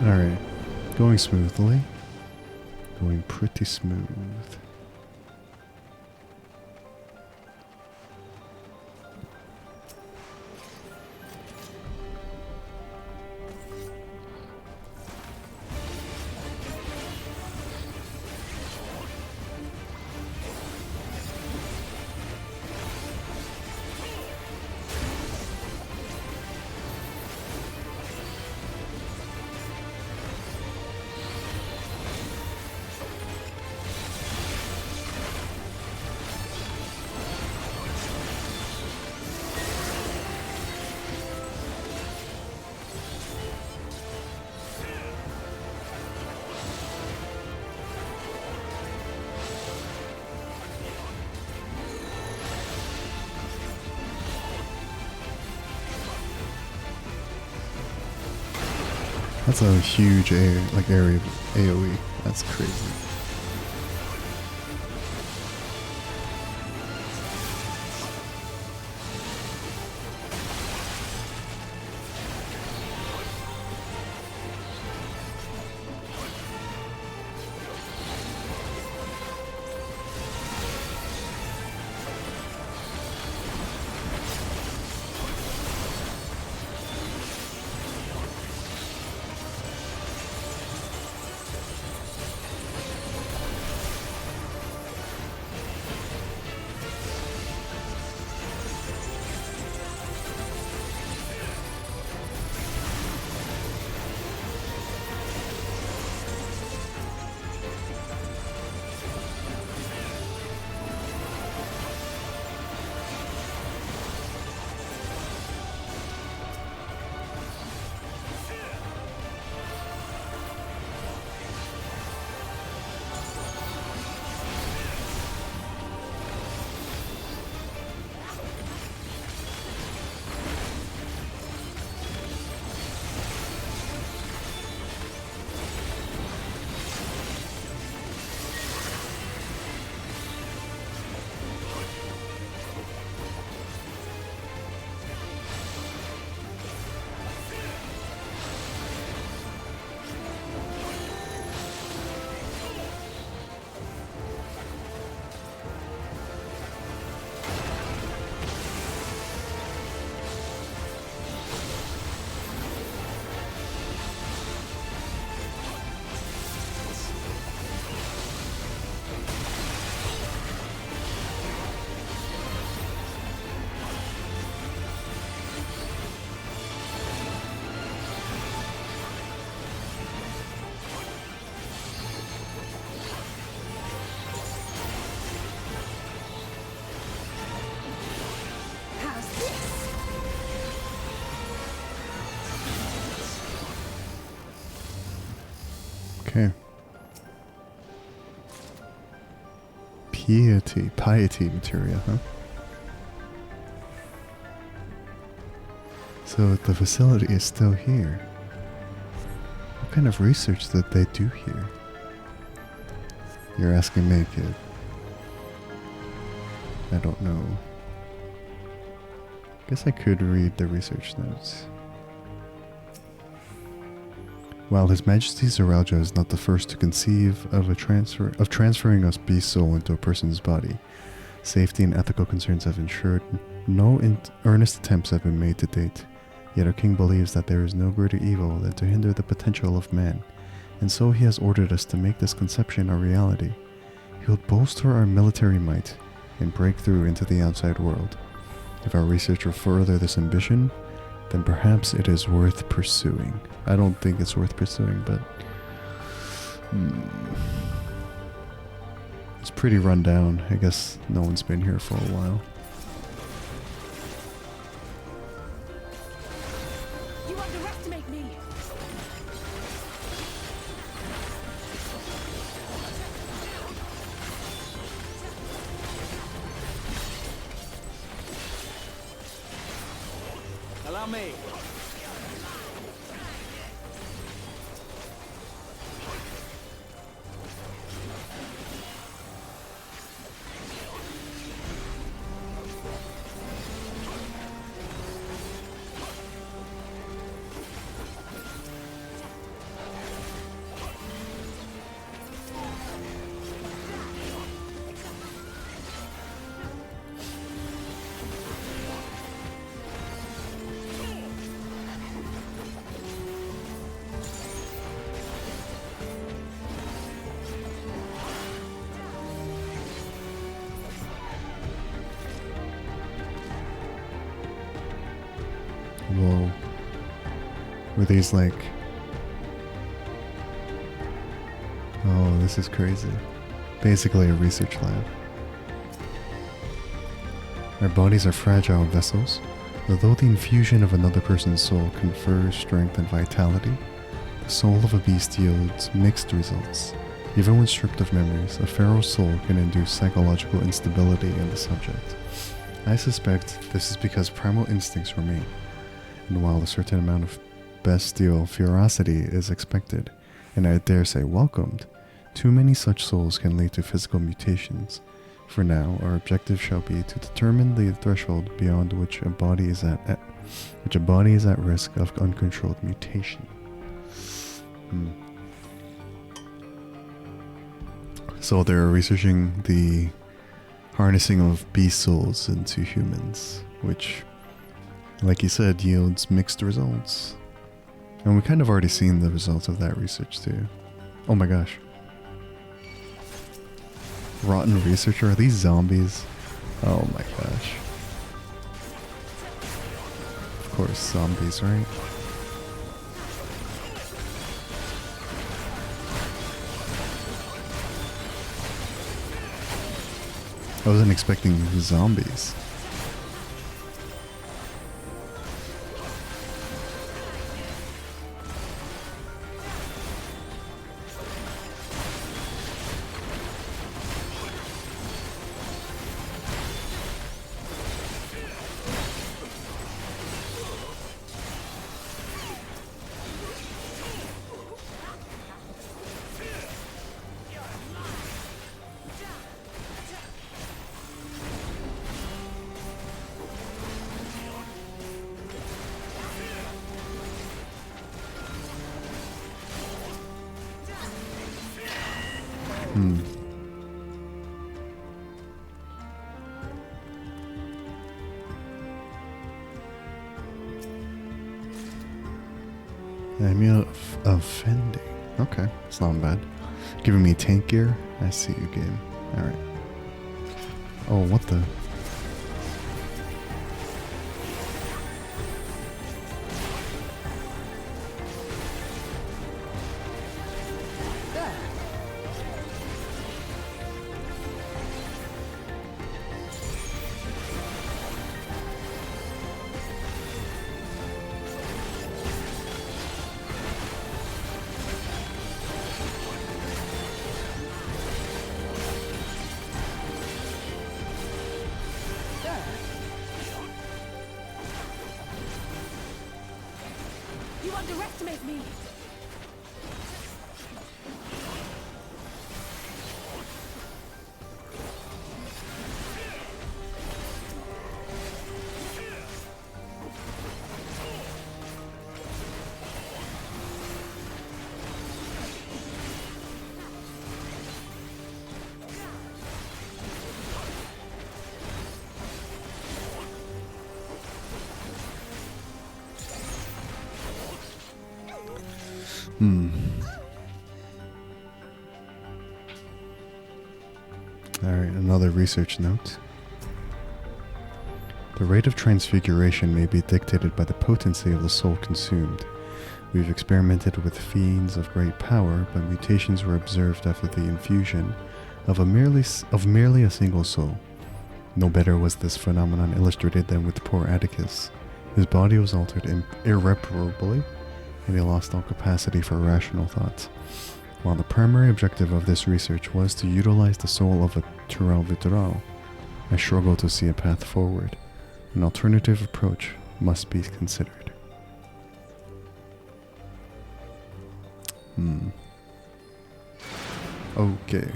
Alright. Going smoothly. Going pretty smooth. That's a huge area of AoE. That's crazy. Okay. Piety materia, huh? So the facility is still here. What kind of research did they do here? You're asking me, kid. I don't know. Guess I could read the research notes. While His Majesty Zeralja is not the first to conceive of transferring a beast soul into a person's body, safety and ethical concerns have ensured no earnest attempts have been made to date. Yet our king believes that there is no greater evil than to hinder the potential of man, and so he has ordered us to make this conception a reality. He will bolster our military might and break through into the outside world. If our research will further this ambition, then perhaps it is worth pursuing. I don't think it's worth pursuing, but it's pretty run down. I guess no one's been here for a while. You underestimate me. Allow me. Were these like... Oh, this is crazy. Basically a research lab. Our bodies are fragile vessels. Although the infusion of another person's soul confers strength and vitality, the soul of a beast yields mixed results. Even when stripped of memories, a feral soul can induce psychological instability in the subject. I suspect this is because primal instincts remain, and while a certain amount of bestial ferocity is expected, and I dare say welcomed, too many such souls can lead to physical mutations. For now, our objective shall be to determine the threshold beyond which a body is at risk of uncontrolled mutation. So they're researching the harnessing of beast souls into humans, which, like you said, yields mixed results. And we kind of already seen the results of that research too. Oh my gosh. Rotten researcher, are these zombies? Oh my gosh. Of course, zombies, right? I wasn't expecting zombies. Amulet of Fendi. Okay, it's not bad. Giving me tank gear? I see you, game. Alright. Oh, what the? You underestimate me! Alright, another research note. The rate of transfiguration may be dictated by the potency of the soul consumed. We've experimented with fiends of great power, but mutations were observed after the infusion of merely a single soul. No better was this phenomenon illustrated than with poor Atticus. His body was altered irreparably, and he lost all capacity for rational thought. While the primary objective of this research was to utilize the soul of a Tural Vitral, I struggle to see a path forward. An alternative approach must be considered. Okay.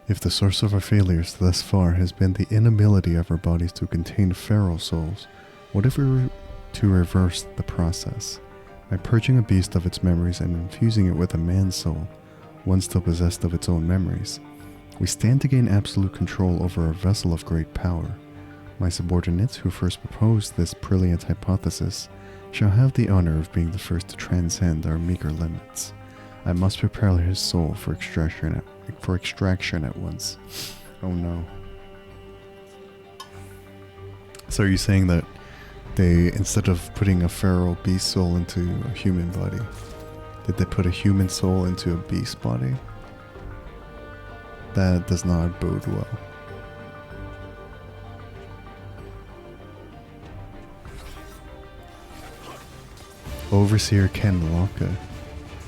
If the source of our failures thus far has been the inability of our bodies to contain feral souls, what if we were to reverse the process? By purging a beast of its memories and infusing it with a man's soul, one still possessed of its own memories, we stand to gain absolute control over a vessel of great power. My subordinates who first proposed this brilliant hypothesis shall have the honor of being the first to transcend our meager limits. I must prepare his soul for extraction at once. Oh no. So are you saying that they, instead of putting a feral beast soul into a human body, did they put a human soul into a beast body? That does not bode well. Overseer Ken Locke.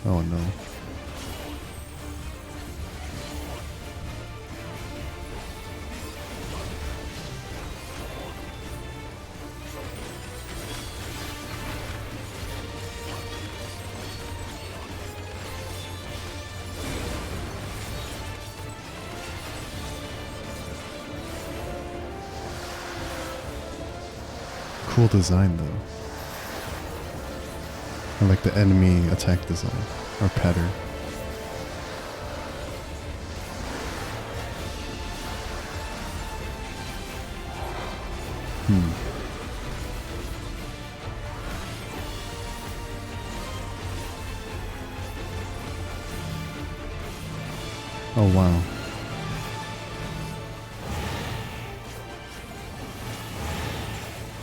Oh no. Cool design though. I like the enemy attack design, or pattern. Oh wow.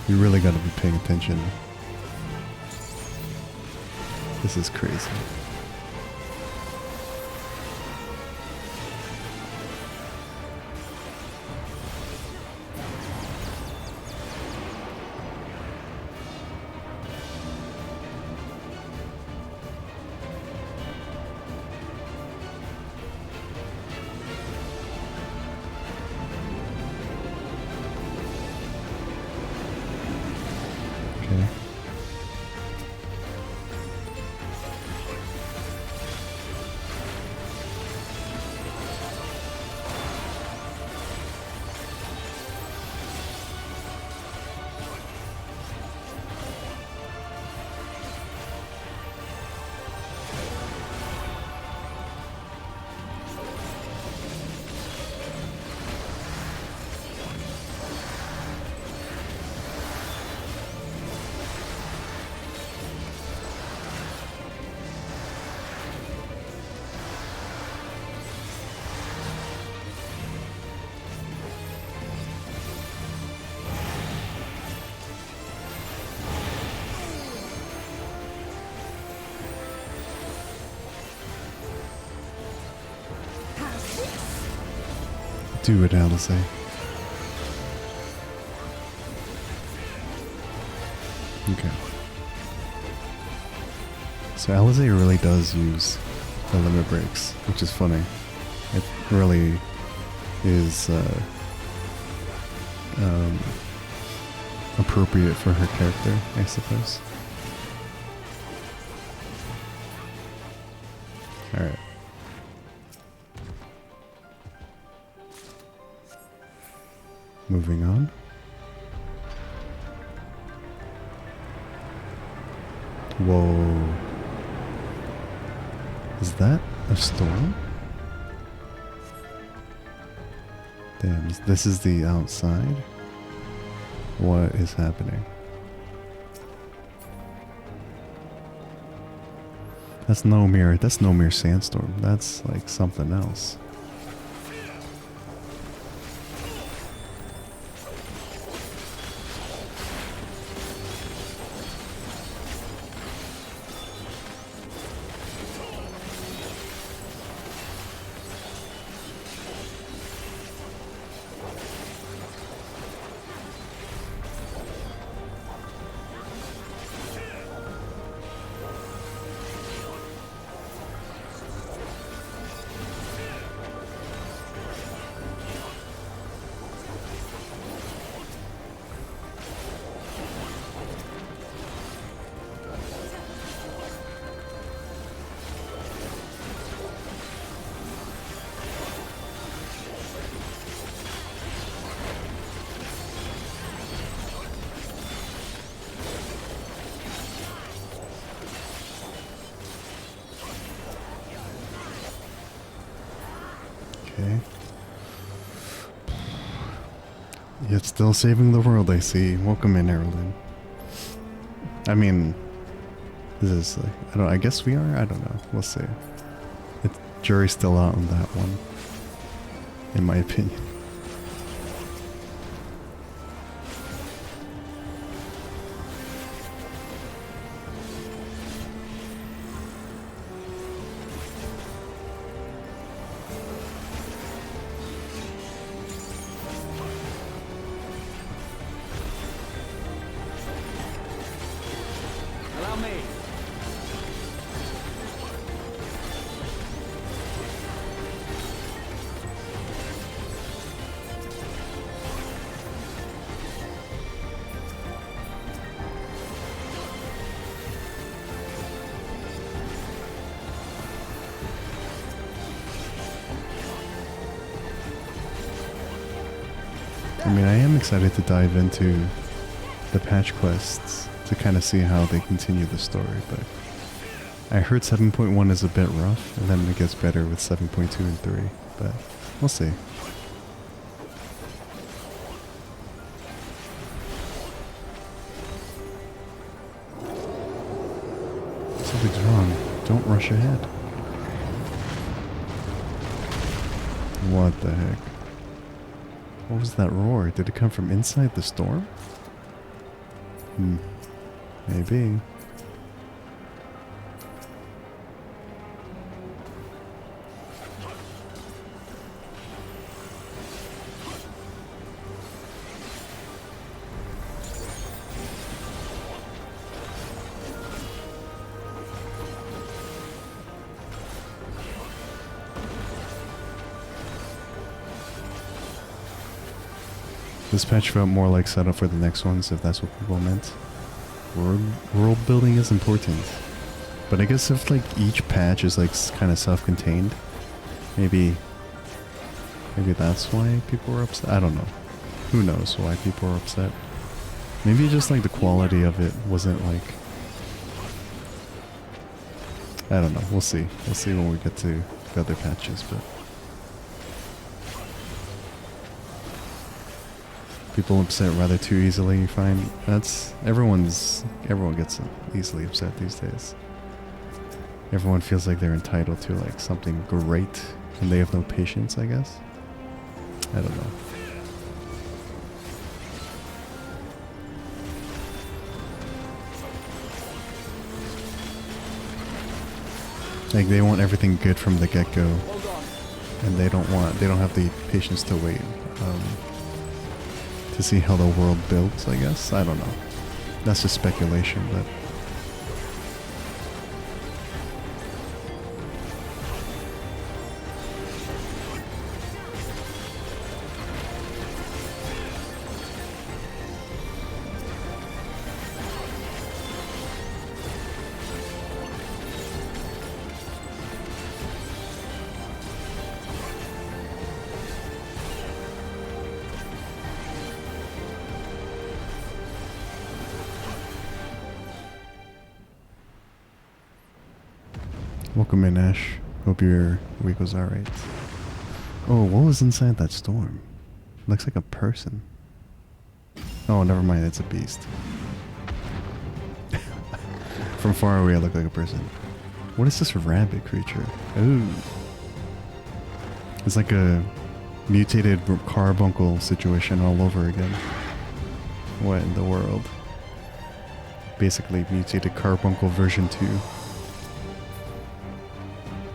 You really gotta be paying attention. This is crazy. Okay. Do it, Alice. Okay. So Alice really does use the limit breaks, which is funny. It really is appropriate for her character, I suppose. Alright. Moving on. Whoa. Is that a storm? Damn, this is the outside? What is happening? That's no mere sandstorm. That's like something else. Okay. Yet still saving the world, I see. Welcome in, Erlen. I mean, this is like, I guess we are? I don't know. We'll see. Jury's still out on that one, in my opinion. Allow me. I mean, I am excited to dive into the patch quests to kind of see how they continue the story, but I heard 7.1 is a bit rough, and then it gets better with 7.2 and 3, but we'll see. Something's wrong. Don't rush ahead. What the heck? What was that roar? Did it come from inside the storm? Maybe. This patch felt more like setup for the next ones, if that's what people meant. World building is important, but I guess if like each patch is like kind of self-contained, maybe that's why people were upset. I don't know. Who knows why people were upset? Maybe just like the quality of it wasn't like. I don't know. We'll see. We'll see when we get to the other patches, but. People upset rather too easily, you find? That's everyone gets easily upset these days. Everyone feels like they're entitled to like something great and they have no patience, I guess. I don't know. Like they want everything good from the get-go, and they don't have the patience to wait. To see how the world builds, I guess. I don't know. That's just speculation, but. Welcome in, Ash. Hope your week was alright. Oh, what was inside that storm? Looks like a person. Oh, never mind, it's a beast. From far away, it looked like a person. What is this rabbit creature? Ooh. It's like a mutated carbuncle situation all over again. What in the world? Basically, mutated carbuncle version 2.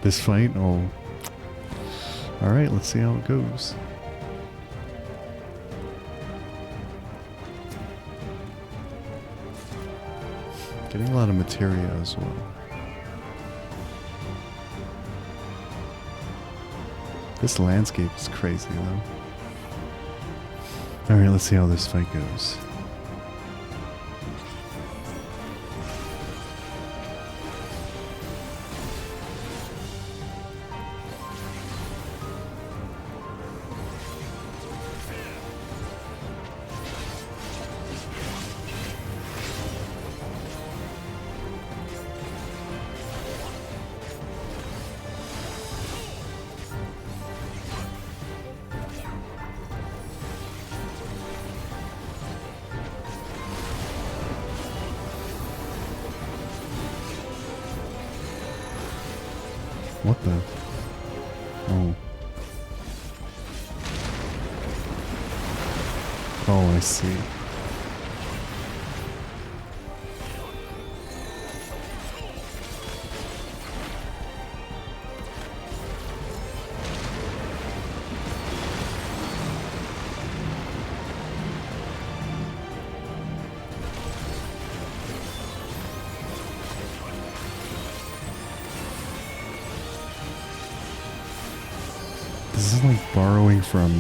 This fight? Oh. Alright, let's see how it goes. Getting a lot of materia as well. This landscape is crazy though. Alright, let's see how this fight goes. What the? Oh. Oh, I see. This is like borrowing from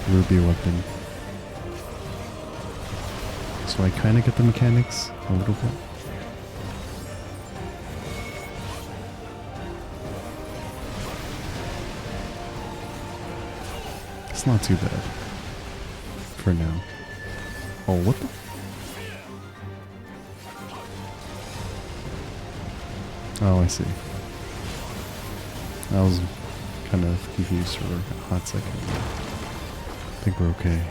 Ruby Weapon. So I kind of get the mechanics a little bit. It's not too bad. For now. Oh, what the? Oh, I see. I was kind of confused for a hot second. I think we're okay.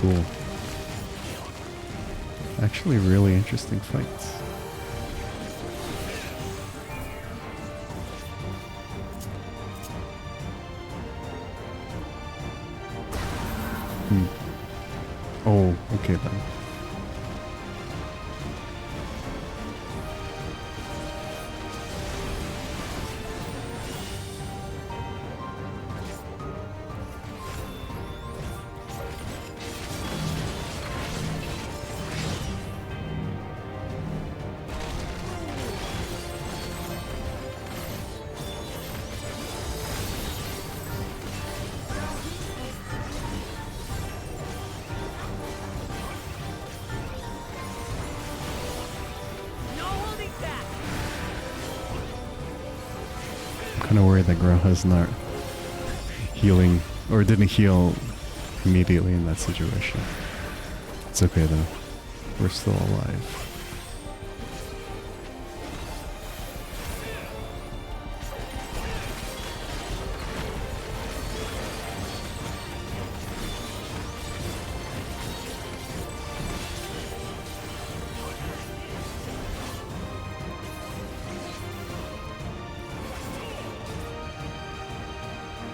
Cool. Actually, really interesting fights. Oh, okay then. Kind of worried that Graha's not healing, or didn't heal immediately in that situation. It's okay though. We're still alive.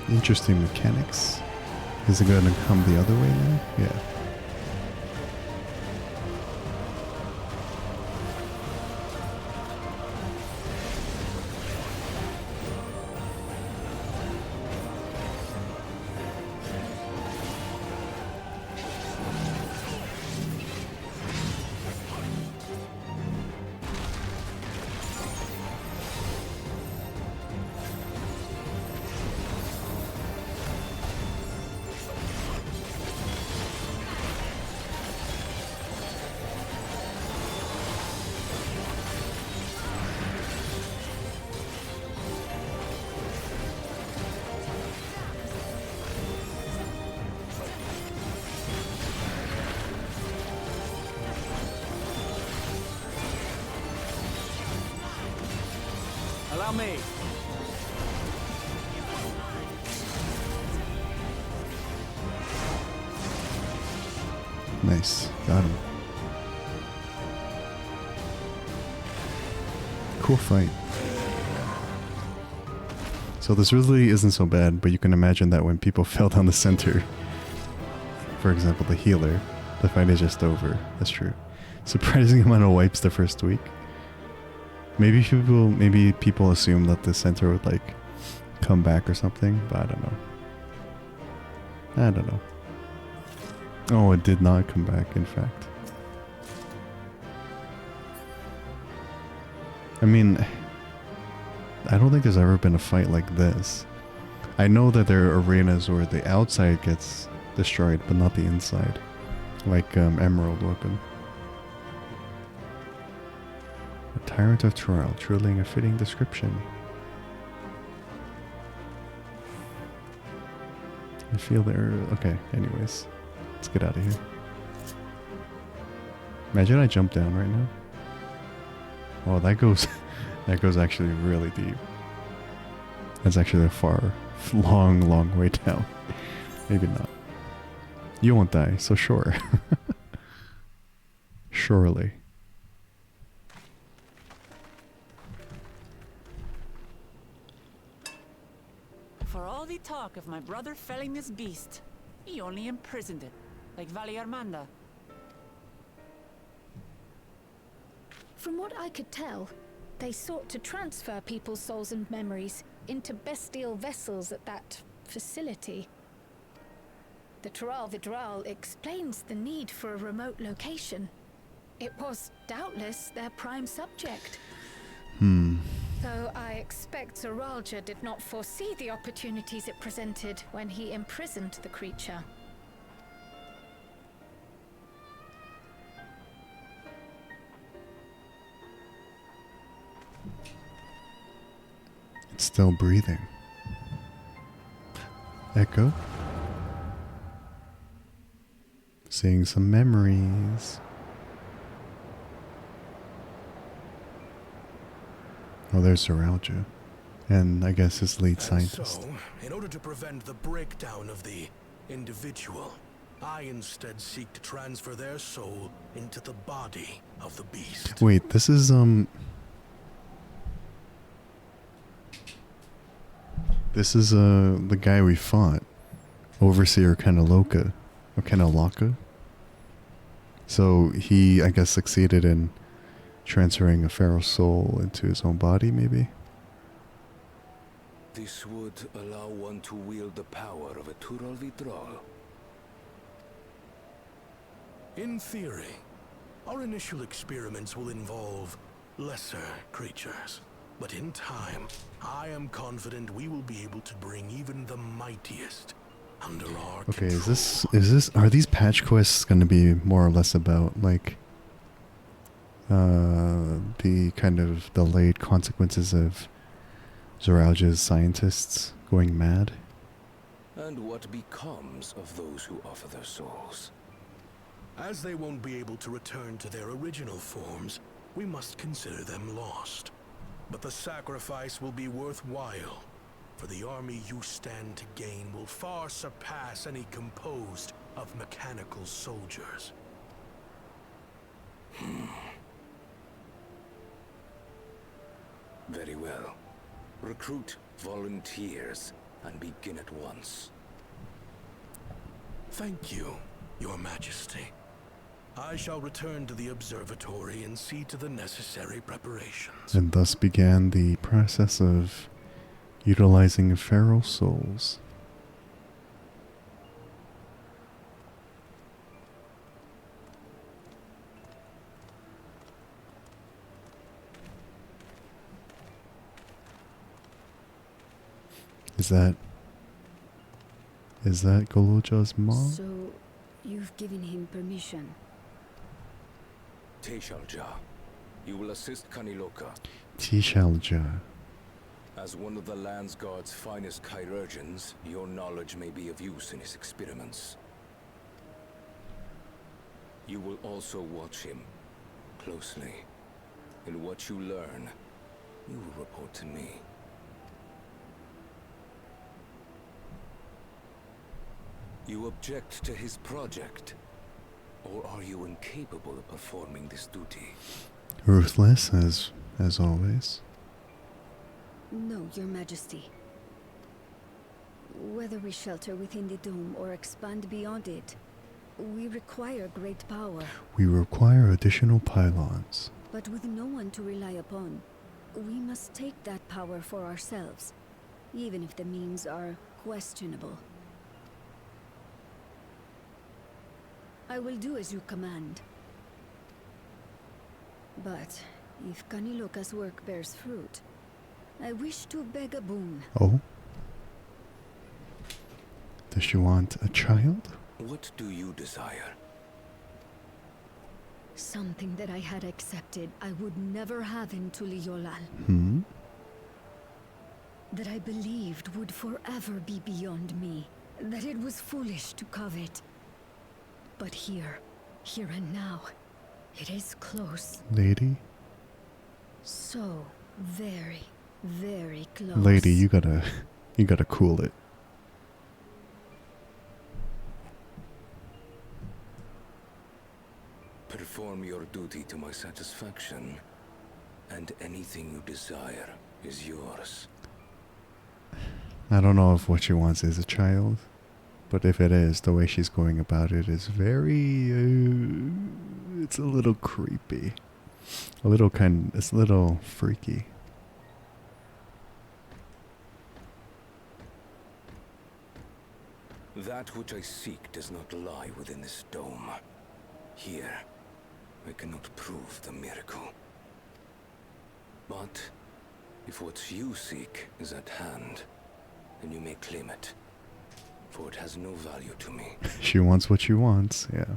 Interesting mechanics. Is it going to come the other way now? Yeah. Allow me. Nice. Got him. Cool fight. So this really isn't so bad, but you can imagine that when people fell down the center, for example the healer, the fight is just over. That's true. Surprising amount of wipes the first week. Maybe people assume that the center would like come back or something, but I don't know. I don't know. Oh, it did not come back, in fact. I mean, I don't think there's ever been a fight like this. I know that there are arenas where the outside gets destroyed, but not the inside. Like Emerald Weapon. A Tyrant of Trial, truly a fitting description. I feel there... Okay, anyways. Let's get out of here. Imagine I jump down right now. Oh, that goes... that goes actually really deep. That's actually a long way down. Maybe not. You won't die, so sure. Surely. For all the talk of my brother felling this beast, he only imprisoned it, like Valiarmanda. From what I could tell, they sought to transfer people's souls and memories into bestial vessels at that facility. The Tural Vidral explains the need for a remote location. It was doubtless their prime subject. Though I expect Zoralja did not foresee the opportunities it presented when he imprisoned the creature. It's still breathing. Echo. Seeing some memories. Oh, there's Zoralja. And I guess his lead scientist. So, in order to prevent the breakdown of the individual, I instead seek to transfer their soul into the body of the beast. Wait, this is the guy we fought. Overseer Kenaloka. Or Kenalaka. So he, I guess, succeeded in transferring a pharaoh's soul into his own body, maybe? This would allow one to wield the power of a Tural Vidral. In theory, our initial experiments will involve lesser creatures. But in time, I am confident we will be able to bring even the mightiest under our Okay, control. are these patch quests going to be more or less about, like, the kind of delayed consequences of Zoralja's scientists going mad? And what becomes of those who offer their souls? As they won't be able to return to their original forms, we must consider them lost. But the sacrifice will be worthwhile, for the army you stand to gain will far surpass any composed of mechanical soldiers. Very well. Recruit volunteers and begin at once. Thank you, Your Majesty. I shall return to the observatory and see to the necessary preparations. And thus began the process of utilizing feral souls. Is that Goloja's mom? So, you've given him permission? Teshalja, you will assist Kaniloka. Tishalja. As one of the Land's Guard's finest chirurgeons, your knowledge may be of use in his experiments. You will also watch him closely. In what you learn, you will report to me. You object to his project, or are you incapable of performing this duty? Ruthless, as always. No, Your Majesty. Whether we shelter within the dome or expand beyond it, we require great power. We require additional pylons. But with no one to rely upon, we must take that power for ourselves, even if the means are questionable. I will do as you command. But if Kaniloka's work bears fruit, I wish to beg a boon. Oh? Does she want a child? What do you desire? Something that I had accepted I would never have in Tuliyollal. That I believed would forever be beyond me. That it was foolish to covet. But here and now, it is close. Lady? So very, very close. Lady, you gotta cool it. Perform your duty to my satisfaction, and anything you desire is yours. I don't know if what she wants is a child, but if it is, the way she's going about it is very, it's a little creepy. It's a little freaky. That which I seek does not lie within this dome. Here, I cannot prove the miracle. But if what you seek is at hand, then you may claim it, for it has no value to me. She wants what she wants, yeah.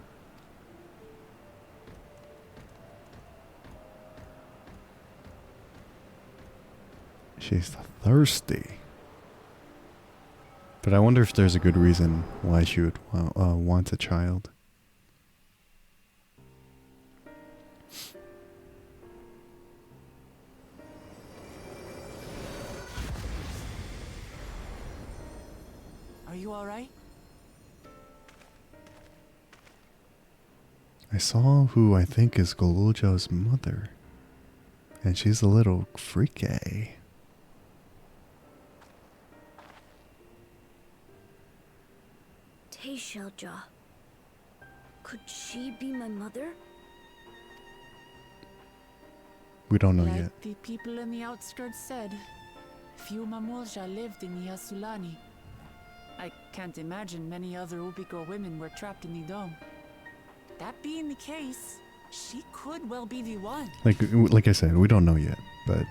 She's thirsty. But I wonder if there's a good reason why she would want a child. Are you alright? I saw who I think is Goluljo's mother. And she's a little freaky. Teishelja. Could she be my mother? We don't know Like yet. the people in the outskirts said, few Mamulja lived in the Yasulani. I can't imagine many other Ubico women were trapped in the dome. That being the case, she could well be the one. Like I said, we don't know yet, but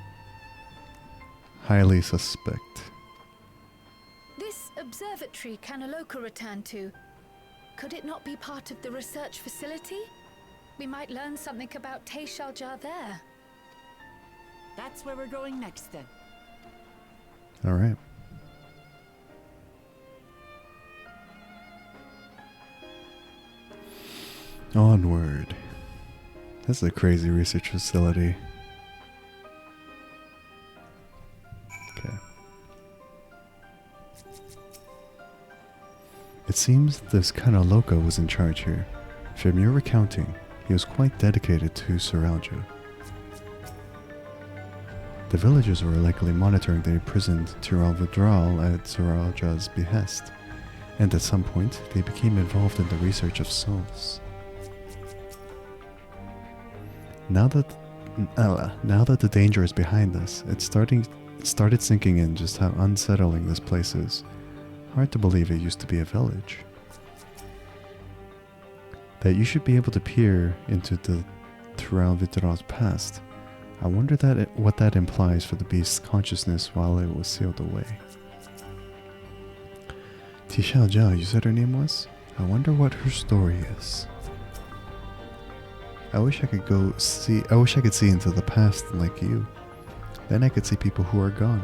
highly suspect. This observatory Kanaloka returned to, could it not be part of the research facility? We might learn something about Teishelja there. That's where we're going next then. Alright. Onward. That's a crazy research facility. Okay. It seems this Kanaloka was in charge here. From your recounting, he was quite dedicated to Suralja. The villagers were likely monitoring the imprisoned Tiral Vidral at Suralja's behest, and at some point they became involved in the research of souls. Now that the danger is behind us, it started sinking in just how unsettling this place is. Hard to believe it used to be a village. That you should be able to peer into the Tiral Vidral's past. I wonder what that implies for the beast's consciousness while it was sealed away. Teishelja, you said her name was? I wonder what her story is. I wish I could see into the past like you. Then I could see people who are gone.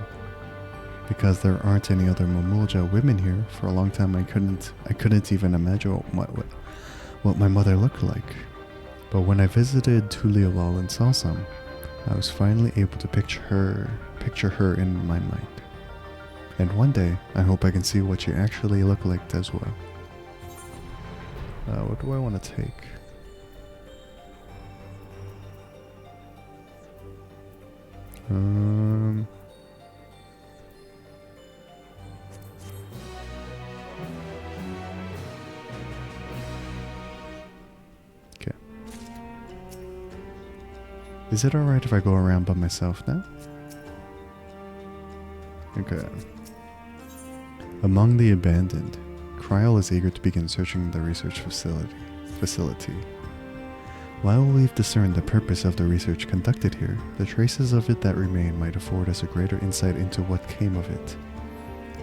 Because there aren't any other Mamulja women here, for a long time I couldn't even imagine what my mother looked like. But when I visited Tuliolal and saw some, I was finally able to picture her in my mind. And one day, I hope I can see what she actually looked like as well. What do I want to take? Okay. Is it alright if I go around by myself now? Okay. Among the abandoned, Kryl is eager to begin searching the research facility. While we've discerned the purpose of the research conducted here, the traces of it that remain might afford us a greater insight into what came of it.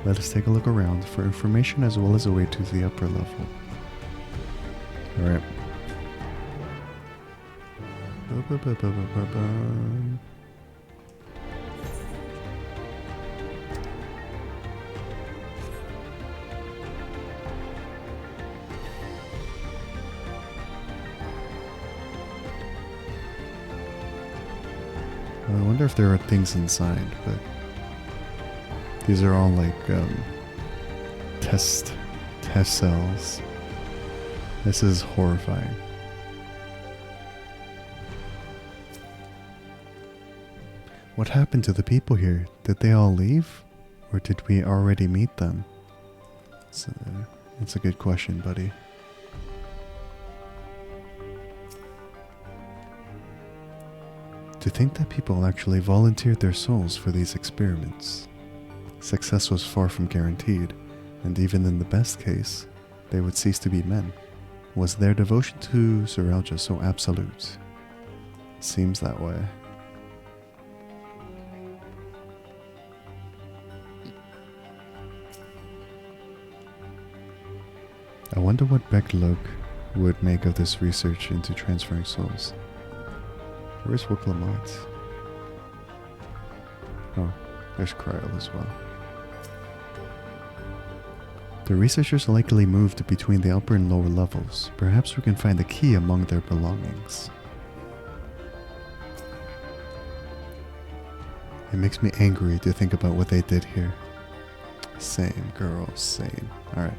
Let us take a look around for information as well as a way to the upper level. Alright. I wonder if there are things inside, but these are all like test cells. This is horrifying. What happened to the people here? Did they all leave? Or did we already meet them? It's a good question, buddy. To think that people actually volunteered their souls for these experiments. Success was far from guaranteed, and even in the best case, they would cease to be men. Was their devotion to Zoraija so absolute? Seems that way. I wonder what Beklug would make of this research into transferring souls. Where's Wuklamot? Oh, there's Kryl as well. The researchers likely moved between the upper and lower levels. Perhaps we can find a key among their belongings. It makes me angry to think about what they did here. Same, girl, same. Alright.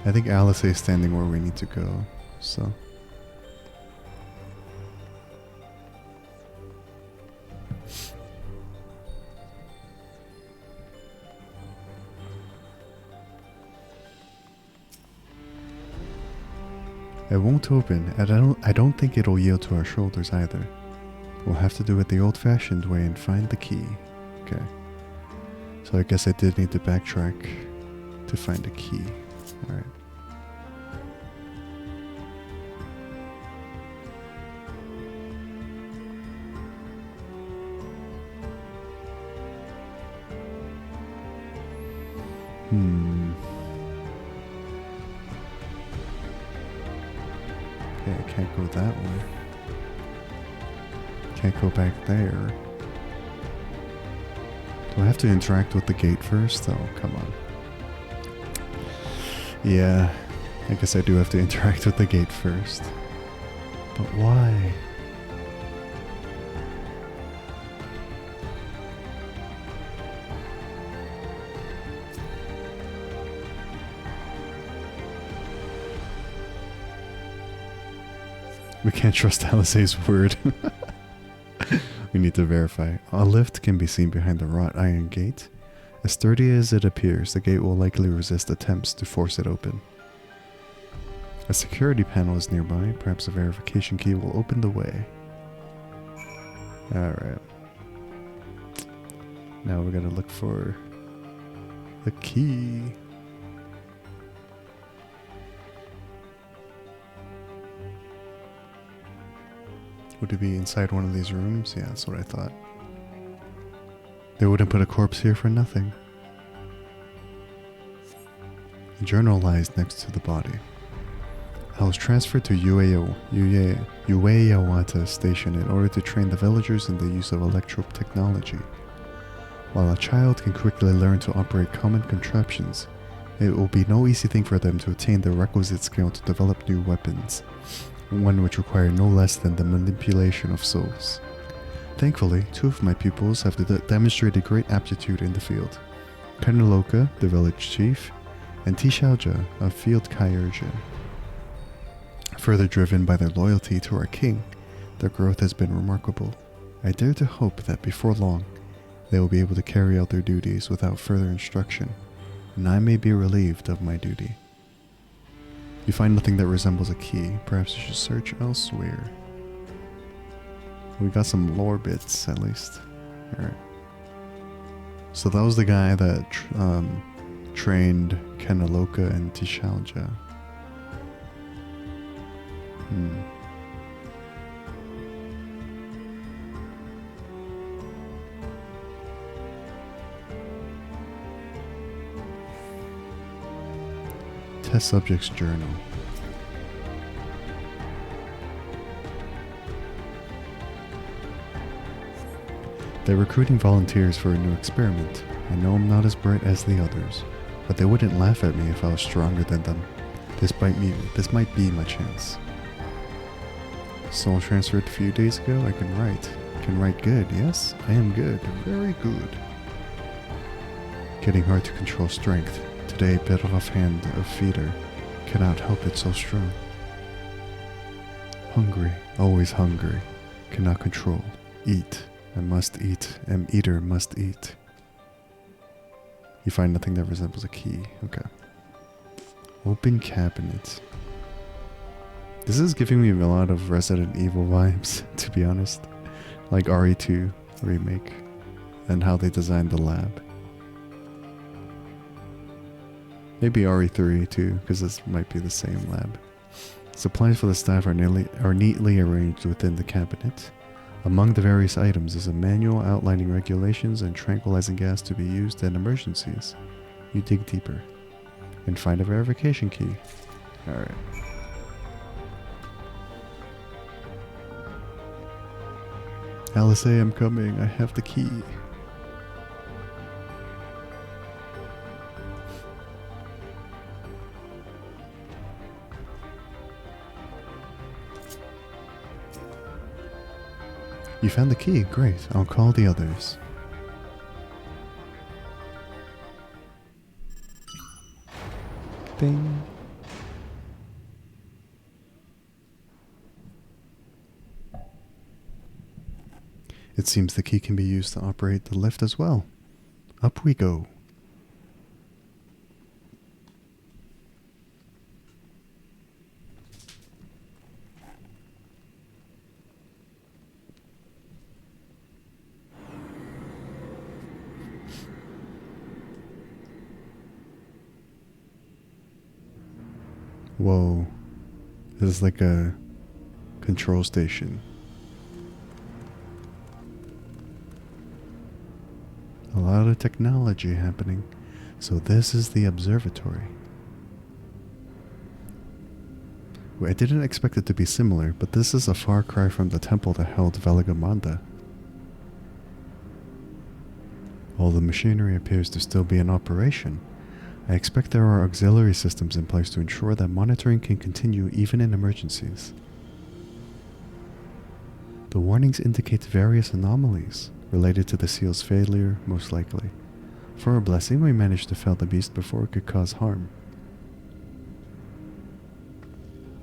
I think Alice is standing where we need to go, so... It won't open, and I don't think it'll yield to our shoulders either. We'll have to do it the old-fashioned way and find the key. Okay. So I guess I did need to backtrack to find a key. Alright. Okay, I can't go that way. Can't go back there. Do I have to interact with the gate first? Oh, come on. Yeah, I guess I do have to interact with the gate first. But why? We can't trust Alice's word. We need to verify. A lift can be seen behind the wrought iron gate. As sturdy as it appears, the gate will likely resist attempts to force it open. A security panel is nearby. Perhaps a verification key will open the way. Alright. Now we gotta look for the key. Would it be inside one of these rooms? Yeah, that's what I thought. They wouldn't put a corpse here for nothing. The journal lies next to the body. I was transferred to Ueyawata Station in order to train the villagers in the use of electro technology. While a child can quickly learn to operate common contraptions, it will be no easy thing for them to attain the requisite skill to develop new weapons, one which require no less than the manipulation of souls. Thankfully, two of my pupils have demonstrated great aptitude in the field. Penaloka, the village chief, and Tishalja, a field Kyurja. Further driven by their loyalty to our king, their growth has been remarkable. I dare to hope that before long, they will be able to carry out their duties without further instruction, and I may be relieved of my duty. You find nothing that resembles a key. Perhaps you should search elsewhere. We got some lore bits, at least. Alright. So that was the guy that trained Kenaloka and Tishalja. Test subject's journal. They're recruiting volunteers for a new experiment. I know I'm not as bright as the others, but they wouldn't laugh at me if I was stronger than them. This might be my chance. Soul transferred a few days ago. I can write. Can write good, yes? I am good. Very good. Getting hard to control strength. Today, bit off hand of feeder. Cannot help it so strong. Hungry. Always hungry. Cannot control. Eat. I must eat. Eater must eat. You find nothing that resembles a key. Okay. Open cabinet. This is giving me a lot of Resident Evil vibes, to be honest. Like RE2 remake. And how they designed the lab. Maybe RE3 too, because this might be the same lab. Supplies for the staff are neatly arranged within the cabinet. Among the various items is a manual outlining regulations and tranquilizing gas to be used in emergencies. You dig deeper and find a verification key. Alright. Alice, I'm coming. I have the key. You found the key. Great. I'll call the others. Ding. It seems the key can be used to operate the lift as well. Up we go. Whoa. This is like a control station. A lot of technology happening. So this is the observatory. I didn't expect it to be similar, but this is a far cry from the temple that held Velagamanda. All the machinery appears to still be in operation. I expect there are auxiliary systems in place to ensure that monitoring can continue even in emergencies. The warnings indicate various anomalies related to the seal's failure, most likely. For a blessing, we managed to fell the beast before it could cause harm.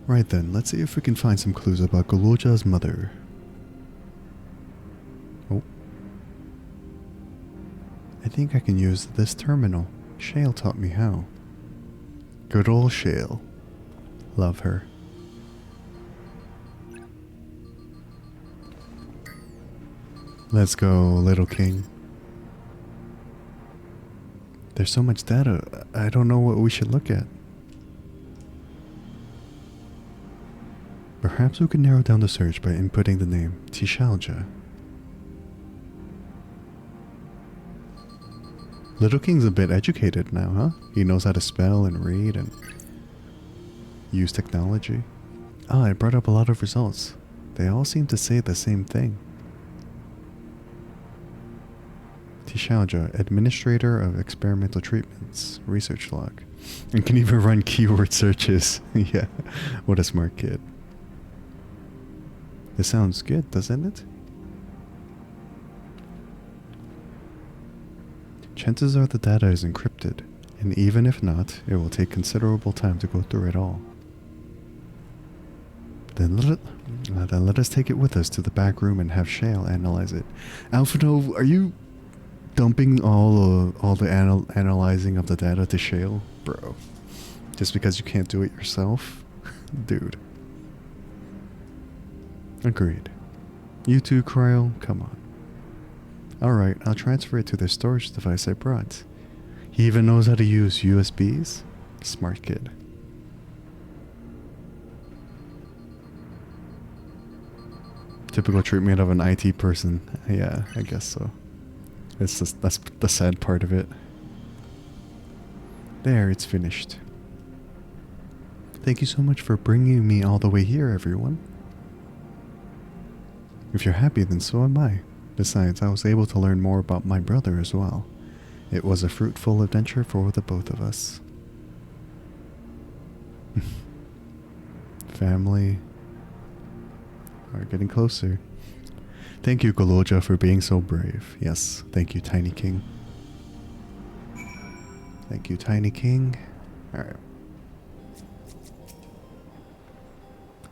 Right then, let's see if we can find some clues about Gululja's mother. Oh. I think I can use this terminal. Shale taught me how. Good old Shale. Love her. Let's go, little king. There's so much data, I don't know what we should look at. Perhaps we could narrow down the search by inputting the name Tishalja. Little King's a bit educated now, huh? He knows how to spell and read and use technology. Ah, I brought up a lot of results. They all seem to say the same thing. Tishalja, Administrator of Experimental Treatments, Research Log. And can even run keyword searches. Yeah, what a smart kid. This sounds good, doesn't it? Chances are the data is encrypted, and even if not, it will take considerable time to go through it all. Then let us take it with us to the back room and have Shale analyze it. Alphino, are you dumping all the analyzing of the data to Shale? Bro, just because you can't do it yourself? Dude. Agreed. You too, Cryo? Come on. Alright, I'll transfer it to the storage device I brought. He even knows how to use USBs? Smart kid. Typical treatment of an IT person. Yeah, I guess so. It's just, that's the sad part of it. There, it's finished. Thank you so much for bringing me all the way here, everyone. If you're happy, then so am I. Besides, I was able to learn more about my brother as well. It was a fruitful adventure for the both of us. Family are getting closer. Thank you, Gululja, for being so brave. Yes, thank you, Tiny King. Thank you, Tiny King. Alright.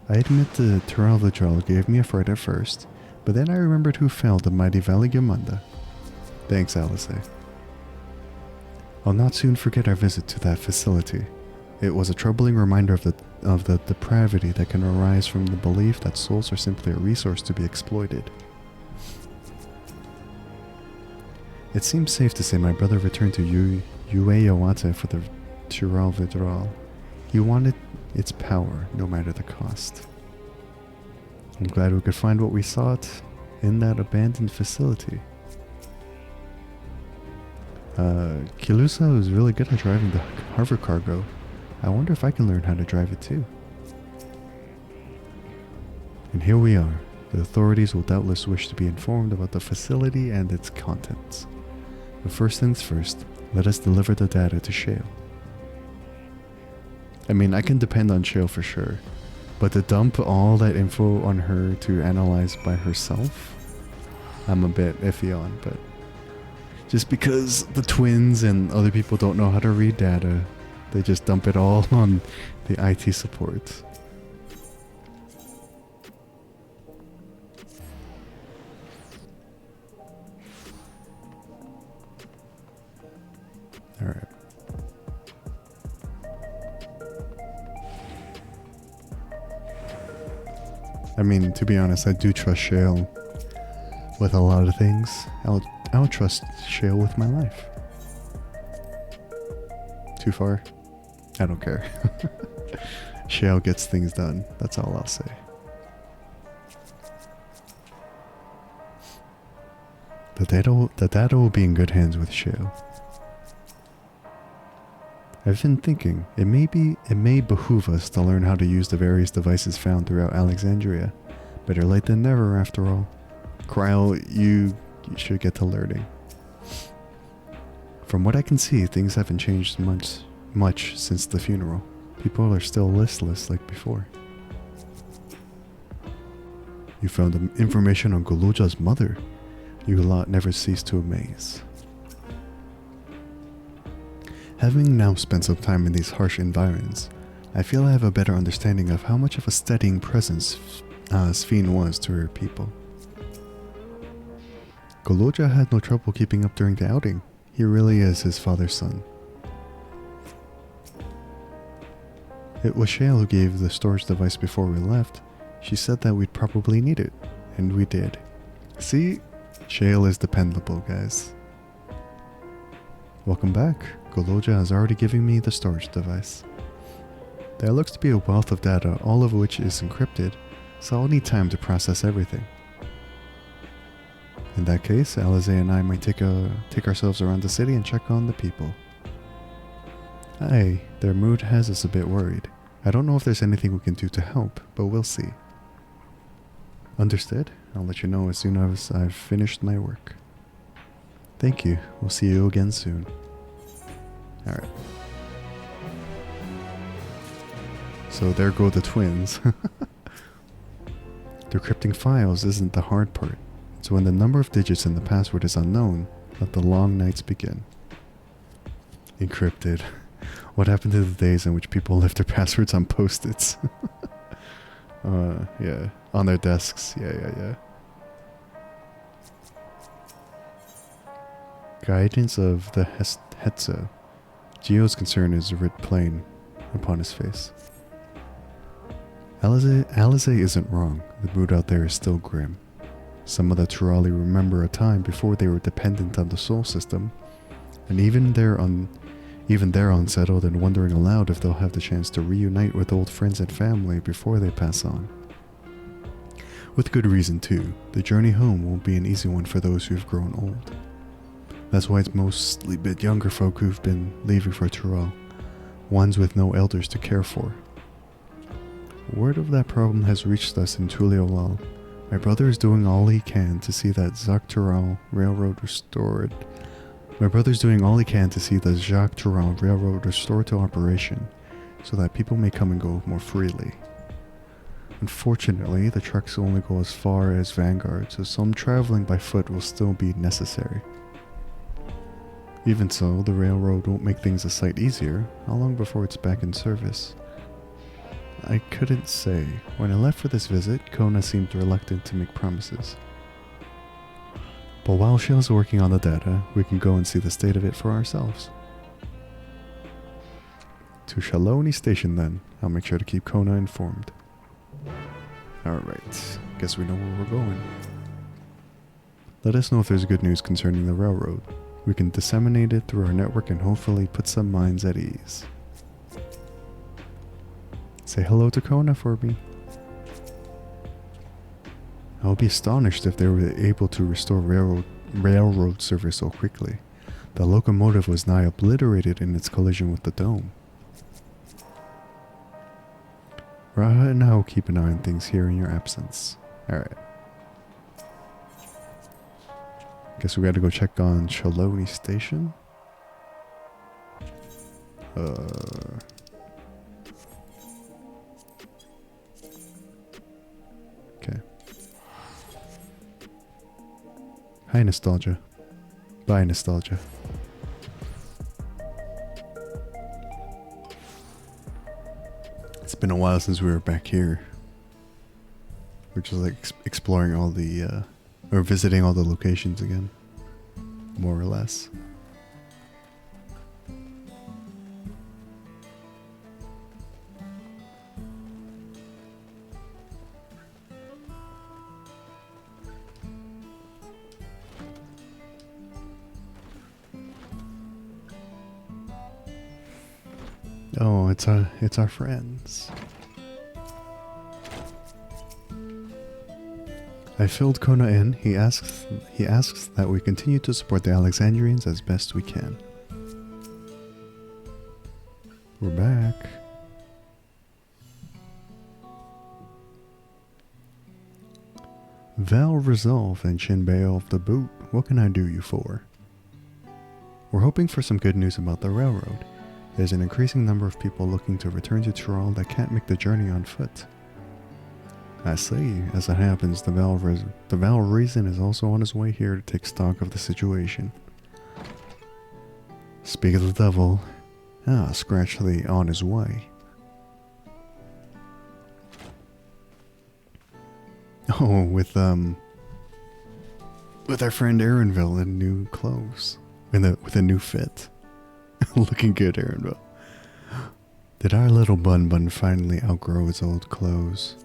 I admit the Dawntrail gave me a fright at first. But then I remembered who fell the mighty Valley Yamanda. Thanks, Alice. I'll not soon forget our visit to that facility. It was a troubling reminder of the depravity that can arise from the belief that souls are simply a resource to be exploited. It seems safe to say my brother returned to Ueyawate for the Tyrell withdrawal. He wanted its power, no matter the cost. I'm glad we could find what we sought in that abandoned facility. Kilusa is really good at driving the hover cargo. I wonder if I can learn how to drive it too. And here we are. The authorities will doubtless wish to be informed about the facility and its contents. But first things first, let us deliver the data to Shale. I mean, I can depend on Shale for sure, but to dump all that info on her to analyze by herself, I'm a bit iffy on, but just because the twins and other people don't know how to read data, they just dump it all on the IT support. Alright. I mean, to be honest, I do trust Shale with a lot of things. I'll trust Shale with my life. Too far? I don't care. Shale gets things done. That's all I'll say. The data will be in good hands with Shale. I've been thinking, it may behoove us to learn how to use the various devices found throughout Alexandria. Better late than never, after all. Cryle, you should get to learning. From what I can see, things haven't changed much since the funeral. People are still listless like before. You found information on Guluja's mother. You lot never cease to amaze. Having now spent some time in these harsh environs, I feel I have a better understanding of how much of a steadying presence Shin was to her people. Guluja had no trouble keeping up during the outing. He really is his father's son. It was Shale who gave the storage device before we left. She said that we'd probably need it, and we did. See? Shale is dependable, guys. Welcome back. Guluja has already given me the storage device. There looks to be a wealth of data, all of which is encrypted, so I'll need time to process everything. In that case, Alize and I might take ourselves around the city and check on the people. Aye, their mood has us a bit worried. I don't know if there's anything we can do to help, but we'll see. Understood? I'll let you know as soon as I've finished my work. Thank you. We'll see you again soon. Alright. So there go the twins. Decrypting files isn't the hard part. It's when the number of digits in the password is unknown that the long nights begin. Encrypted. What happened to the days in which people left their passwords on post-its? Yeah. On their desks. Yeah. Guidance of the Hetza. Gio's concern is writ plain upon his face. Alize isn't wrong. The mood out there is still grim. Some of the Turali remember a time before they were dependent on the soul system, and even they're unsettled and wondering aloud if they'll have the chance to reunite with old friends and family before they pass on. With good reason too. The journey home won't be an easy one for those who've grown old. That's why it's mostly bit younger folk who've been leaving for Tyrell, ones with no elders to care for. Word of that problem has reached us in Tuliolal. My brother is doing all he can to see that Jacques Tyrell Railroad restored. My brother's doing all he can to see the Jacques Tyrell Railroad restored to operation, so that people may come and go more freely. Unfortunately, the trucks only go as far as Vanguard, so some traveling by foot will still be necessary. Even so, the railroad won't make things a sight easier. How long before it's back in service? I couldn't say. When I left for this visit, Kona seemed reluctant to make promises. But while Shell's working on the data, we can go and see the state of it for ourselves. To Shaloni Station then. I'll make sure to keep Kona informed. Alright, guess we know where we're going. Let us know if there's good news concerning the railroad. We can disseminate it through our network and hopefully put some minds at ease. Say hello to Kona for me. I would be astonished if they were able to restore railroad service so quickly. The locomotive was nigh obliterated in its collision with the dome. Raha and I will keep an eye on things here in your absence. Alright. Guess we gotta go check on Shaloni Station. Okay. Hi, Nostalgia. Bye, Nostalgia. It's been a while since we were back here. We're just like exploring all the, or visiting all the locations again. More or less. Oh, it's our friends. I filled Kona in. He asks that we continue to support the Alexandrians as best we can. We're back. Val Resolve and Shin bail off the boot. What can I do you for? We're hoping for some good news about the railroad. There's an increasing number of people looking to return to Tyrol that can't make the journey on foot. I see. As it happens, the Val Reason is also on his way here to take stock of the situation. Speak of the devil. Scratch the on his way. Oh, with our friend Aaronville in new clothes. With a new fit. Looking good, Aaronville. Did our little Bun finally outgrow his old clothes?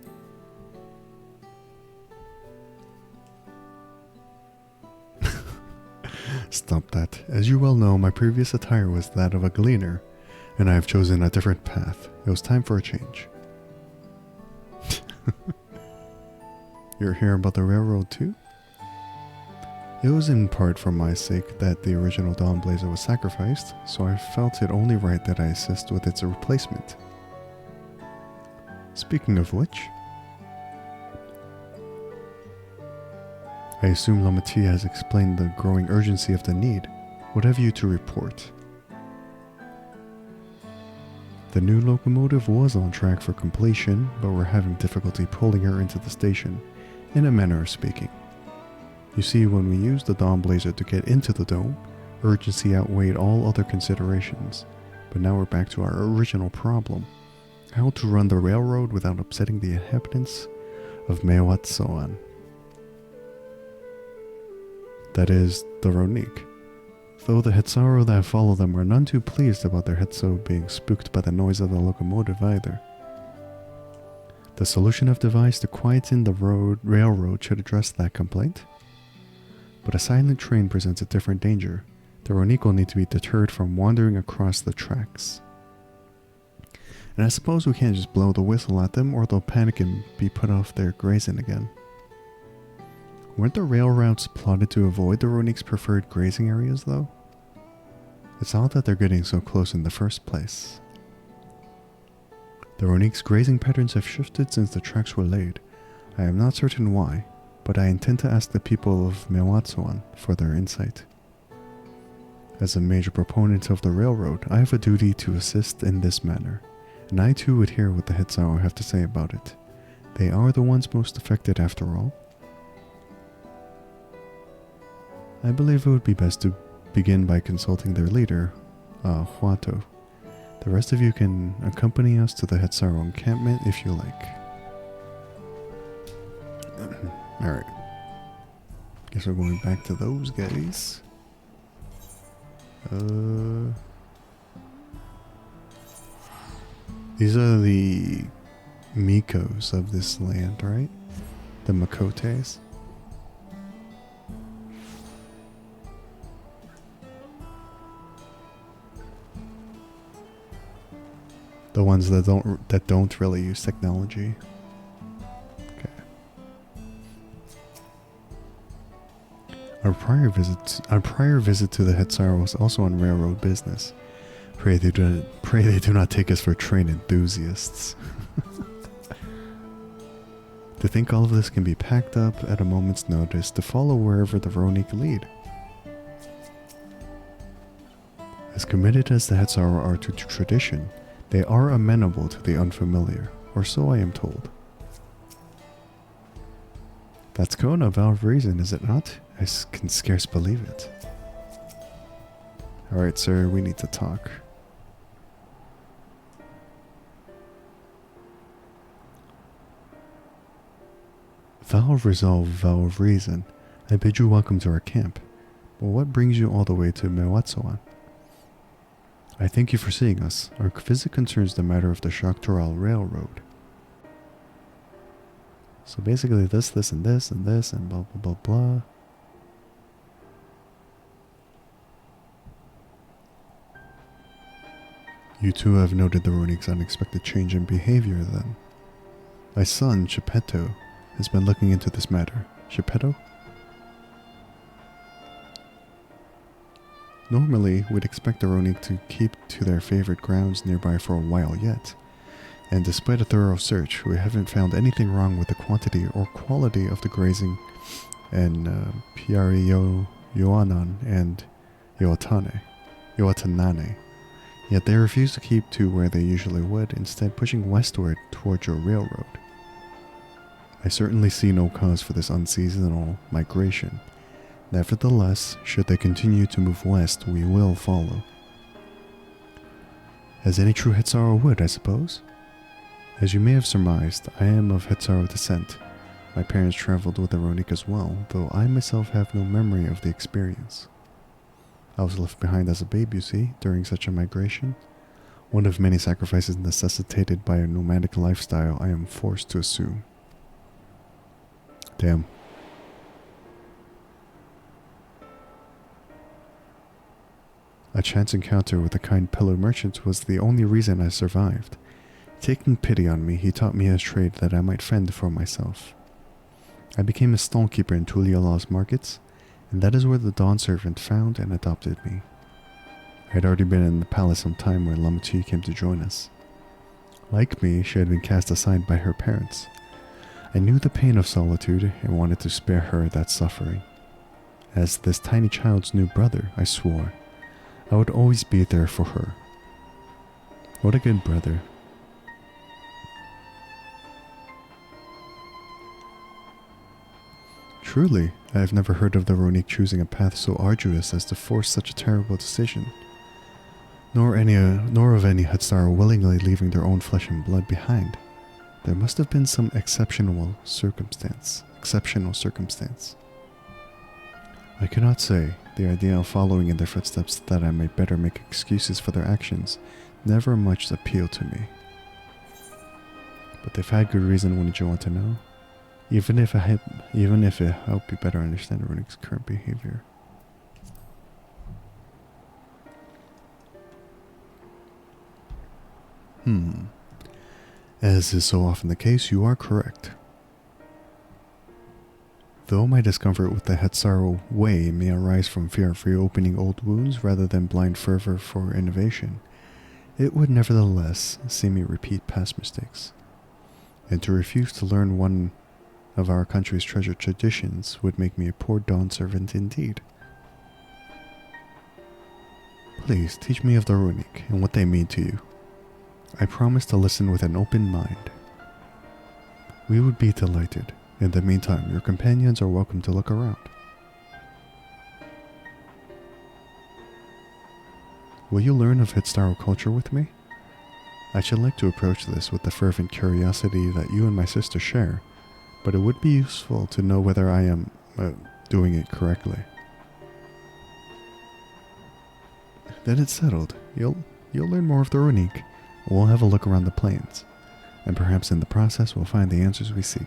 Stop that. As you well know, my previous attire was that of a gleaner, and I have chosen a different path. It was time for a change. You're here about the railroad too? It was in part for my sake that the original Dawnblazer was sacrificed, so I felt it only right that I assist with its replacement. Speaking of which, I assume Lamatia has explained the growing urgency of the need. What have you to report? The new locomotive was on track for completion, but we're having difficulty pulling her into the station, in a manner of speaking. You see, when we used the Dawnblazer to get into the dome, urgency outweighed all other considerations, but now we're back to our original problem. How to run the railroad without upsetting the inhabitants of Mewatsoan. That is, the Ronik. Though the Hetzaru that follow them are none too pleased about their Hetzo being spooked by the noise of the locomotive either. The solution I've devised to quieten the railroad should address that complaint. But a silent train presents a different danger. The Ronik will need to be deterred from wandering across the tracks. And I suppose we can't just blow the whistle at them or they'll panic and be put off their grazing again. Weren't the rail routes plotted to avoid the Ronik's preferred grazing areas though? It's odd that they're getting so close in the first place. The Ronik's grazing patterns have shifted since the tracks were laid. I am not certain why, but I intend to ask the people of Mewatsoan for their insight. As a major proponent of the railroad, I have a duty to assist in this manner, and I too would hear what the Hetzaru have to say about it. They are the ones most affected after all. I believe it would be best to begin by consulting their leader, Huato. The rest of you can accompany us to the Hetzaru encampment if you like. Alright. Guess we're going back to those guys. These are the Mikos of this land, right? The Makotes. The ones that don't really use technology. Okay. Our prior visit to the Hetzar was also on railroad business. Pray they do not take us for train enthusiasts. To think all of this can be packed up at a moment's notice to follow wherever the Ronik lead. As committed as the Hetzar are to tradition, they are amenable to the unfamiliar, or so I am told. That's Kona, Vow of Reason, is it not? I can scarce believe it. Alright, sir, we need to talk. Vow of Resolve, Vow of Reason, I bid you welcome to our camp. But what brings you all the way to Mewatsuan? I thank you for seeing us. Our visit concerns the matter of the Shaktoral Railroad. So basically this, and this, and this, and blah, blah, blah, blah. You two have noted the Ronik's unexpected change in behavior then. My son, Geppetto, has been looking into this matter. Geppetto? Normally, we'd expect the Ronik to keep to their favorite grounds nearby for a while yet, and despite a thorough search, we haven't found anything wrong with the quantity or quality of the grazing in Piari Yoanan and Yoatanane. Yet they refuse to keep to where they usually would, instead pushing westward towards your railroad. I certainly see no cause for this unseasonal migration. Nevertheless, should they continue to move west, we will follow. As any true Hetzaro would, I suppose? As you may have surmised, I am of Hetzaro descent. My parents traveled with the Ronik as well, though I myself have no memory of the experience. I was left behind as a babe, you see, during such a migration. One of many sacrifices necessitated by a nomadic lifestyle I am forced to assume. Damn. A chance encounter with the kind pillow merchant was the only reason I survived. Taking pity on me, he taught me his trade that I might fend for myself. I became a stallkeeper in Tuliola's markets, and that is where the Dawn servant found and adopted me. I had already been in the palace some time when Lamuchi came to join us. Like me, she had been cast aside by her parents. I knew the pain of solitude and wanted to spare her that suffering. As this tiny child's new brother, I swore I would always be there for her. What a good brother. Truly, I have never heard of the Ronik choosing a path so arduous as to force such a terrible decision, nor of any Hetzar willingly leaving their own flesh and blood behind. There must have been some exceptional circumstance. I cannot say. The idea of following in their footsteps that I might better make excuses for their actions never much appealed to me. But they've had good reason, wouldn't you want to know? Even if it helped you better understand Ronik's current behavior. As is so often the case, you are correct. Though my discomfort with the Hetzaro way may arise from fear of reopening old wounds rather than blind fervor for innovation, it would nevertheless see me repeat past mistakes. And to refuse to learn one of our country's treasured traditions would make me a poor Dawn servant indeed. Please teach me of the Ronik and what they mean to you. I promise to listen with an open mind. We would be delighted. In the meantime, your companions are welcome to look around. Will you learn of Hetzaro culture with me? I should like to approach this with the fervent curiosity that you and my sister share, but it would be useful to know whether I am doing it correctly. Then it's settled. You'll learn more of the Runique. We'll have a look around the plains, and perhaps in the process we'll find the answers we seek.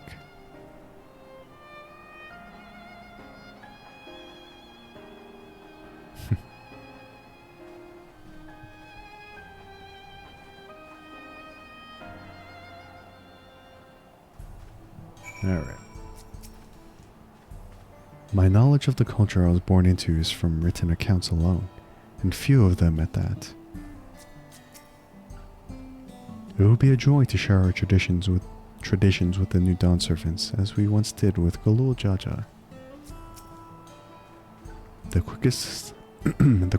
Alright. My knowledge of the culture I was born into is from written accounts alone, and few of them at that. It would be a joy to share our traditions with the new Dawn servants, as we once did with Galul Jaja. The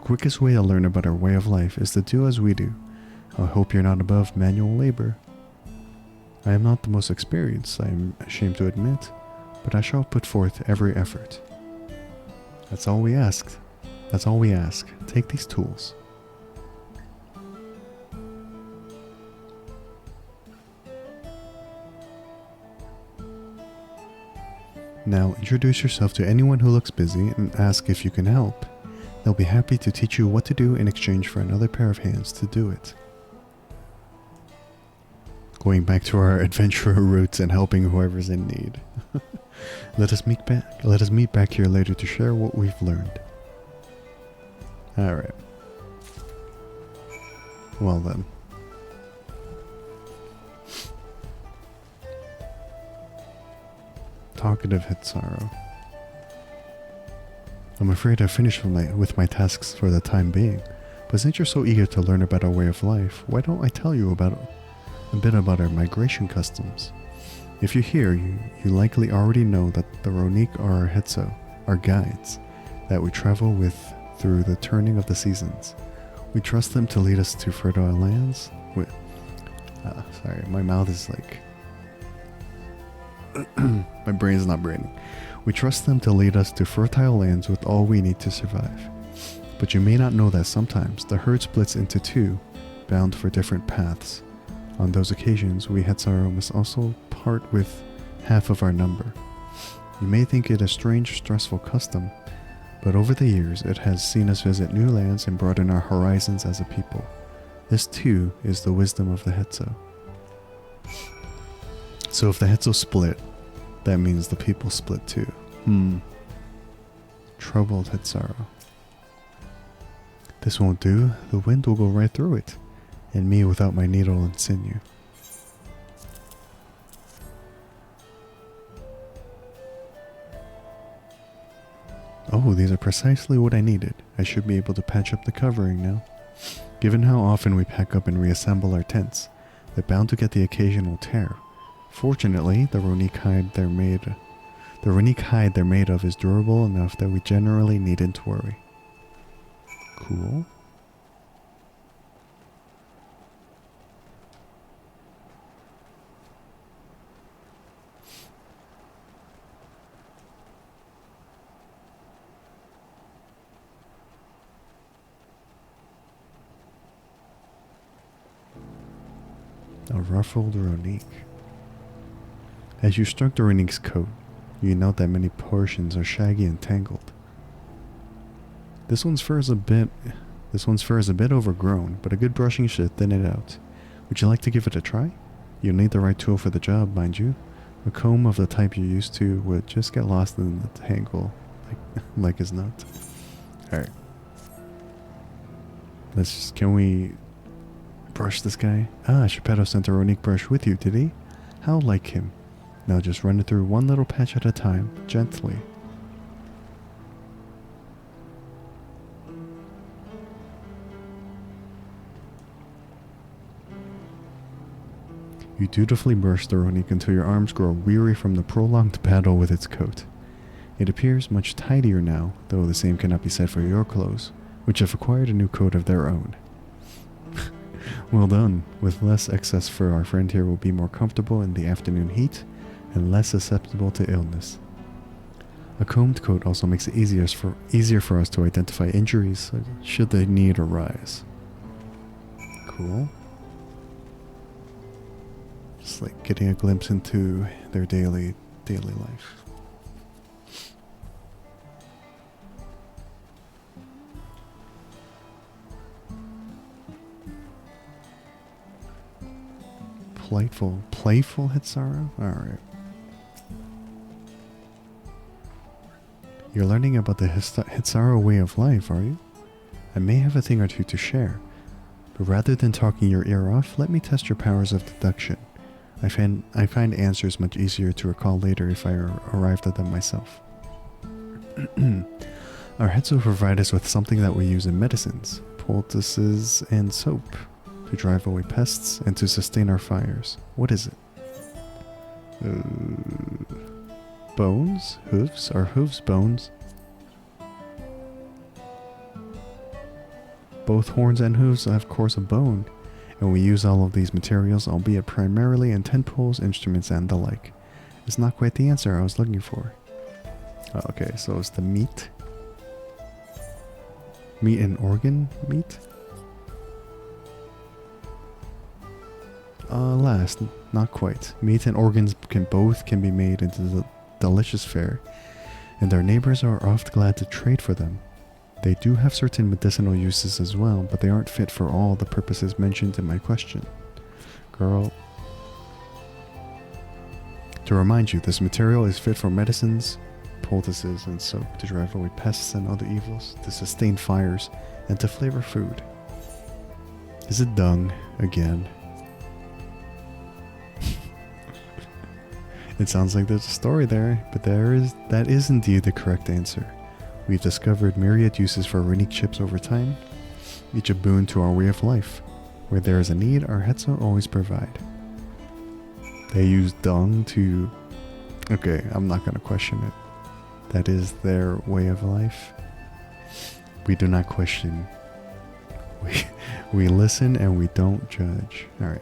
quickest way to learn about our way of life is to do as we do. I hope you're not above manual labor. I am not the most experienced, I am ashamed to admit, but I shall put forth every effort. That's all we ask. That's all we ask. Take these tools. Now introduce yourself to anyone who looks busy and ask if you can help. They'll be happy to teach you what to do in exchange for another pair of hands to do it. Going back to our adventurer roots and helping whoever's in need. Let us meet back here later to share what we've learned. Alright. Well then. Talkative Hitsaro. I'm afraid I've finished with my tasks for the time being, but since you're so eager to learn about our way of life, why don't I tell you a bit about our migration customs. If you're here, you likely already know that the Runique are our Hetso, our guides, that we travel with through the turning of the seasons. We trust them to lead us to fertile lands. Sorry, my mouth is like... my brain's not braining. We trust them to lead us to fertile lands with all we need to survive. But you may not know that sometimes the herd splits into two, bound for different paths. On those occasions, we Hetsaro must also part with half of our number. You may think it a strange, stressful custom, but over the years it has seen us visit new lands and broaden our horizons as a people. This too is the wisdom of the Hetso. So if the Hetso split, that means the people split too. Troubled Hetsaro. This won't do, the wind will go right through it, and me without my needle and sinew. Oh, these are precisely what I needed. I should be able to patch up the covering now. Given how often we pack up and reassemble our tents, they're bound to get the occasional tear. Fortunately, the Runique hide they're made of is durable enough that we generally needn't worry. Cool. A ruffled Runique. As you stroke the Runique's coat, you note that many portions are shaggy and tangled. This one's fur is a bit overgrown, but a good brushing should thin it out. Would you like to give it a try? You'll need the right tool for the job, mind you. A comb of the type you're used to would just get lost in the tangle, like his nut. Alright. Can we brush this guy? Ah, Geppetto sent a Runique brush with you, did he? How like him. Now just run it through one little patch at a time, gently. You dutifully brush the Runique until your arms grow weary from the prolonged battle with its coat. It appears much tidier now, though the same cannot be said for your clothes, which have acquired a new coat of their own. Well done. With less excess fur, our friend here will be more comfortable in the afternoon heat and less susceptible to illness. A combed coat also makes it easier for us to identify injuries should the need arise. Cool. Just like getting a glimpse into their daily life. Playful Hitsara? Alright. You're learning about the Hitsara way of life, are you? I may have a thing or two to share, but rather than talking your ear off, let me test your powers of deduction. I find answers much easier to recall later if I arrived at them myself. Our Hetsu provide us with something that we use in medicines, poultices and soap, to drive away pests and to sustain our fires. What is it? Bones? Hooves? Are hooves bones? Both horns and hooves have, of course, a bone, and we use all of these materials, albeit primarily in tent poles, instruments, and the like. It's not quite the answer I was looking for. Oh, okay, so it's the meat. Meat and organ meat? Last, not quite. Meat and organs can be made into the delicious fare, and our neighbors are oft glad to trade for them. They do have certain medicinal uses as well, but they aren't fit for all the purposes mentioned in my question. Girl. To remind you, this material is fit for medicines, poultices, and soap, to drive away pests and other evils, to sustain fires, and to flavor food. Is it dung again? It sounds like there's a story there, but that is indeed the correct answer. We've discovered myriad uses for runic chips over time, each a boon to our way of life. Where there is a need, our Hetsu always provide. They use dung to... Okay, I'm not gonna question it. That is their way of life. We do not question. We listen and we don't judge. Alright.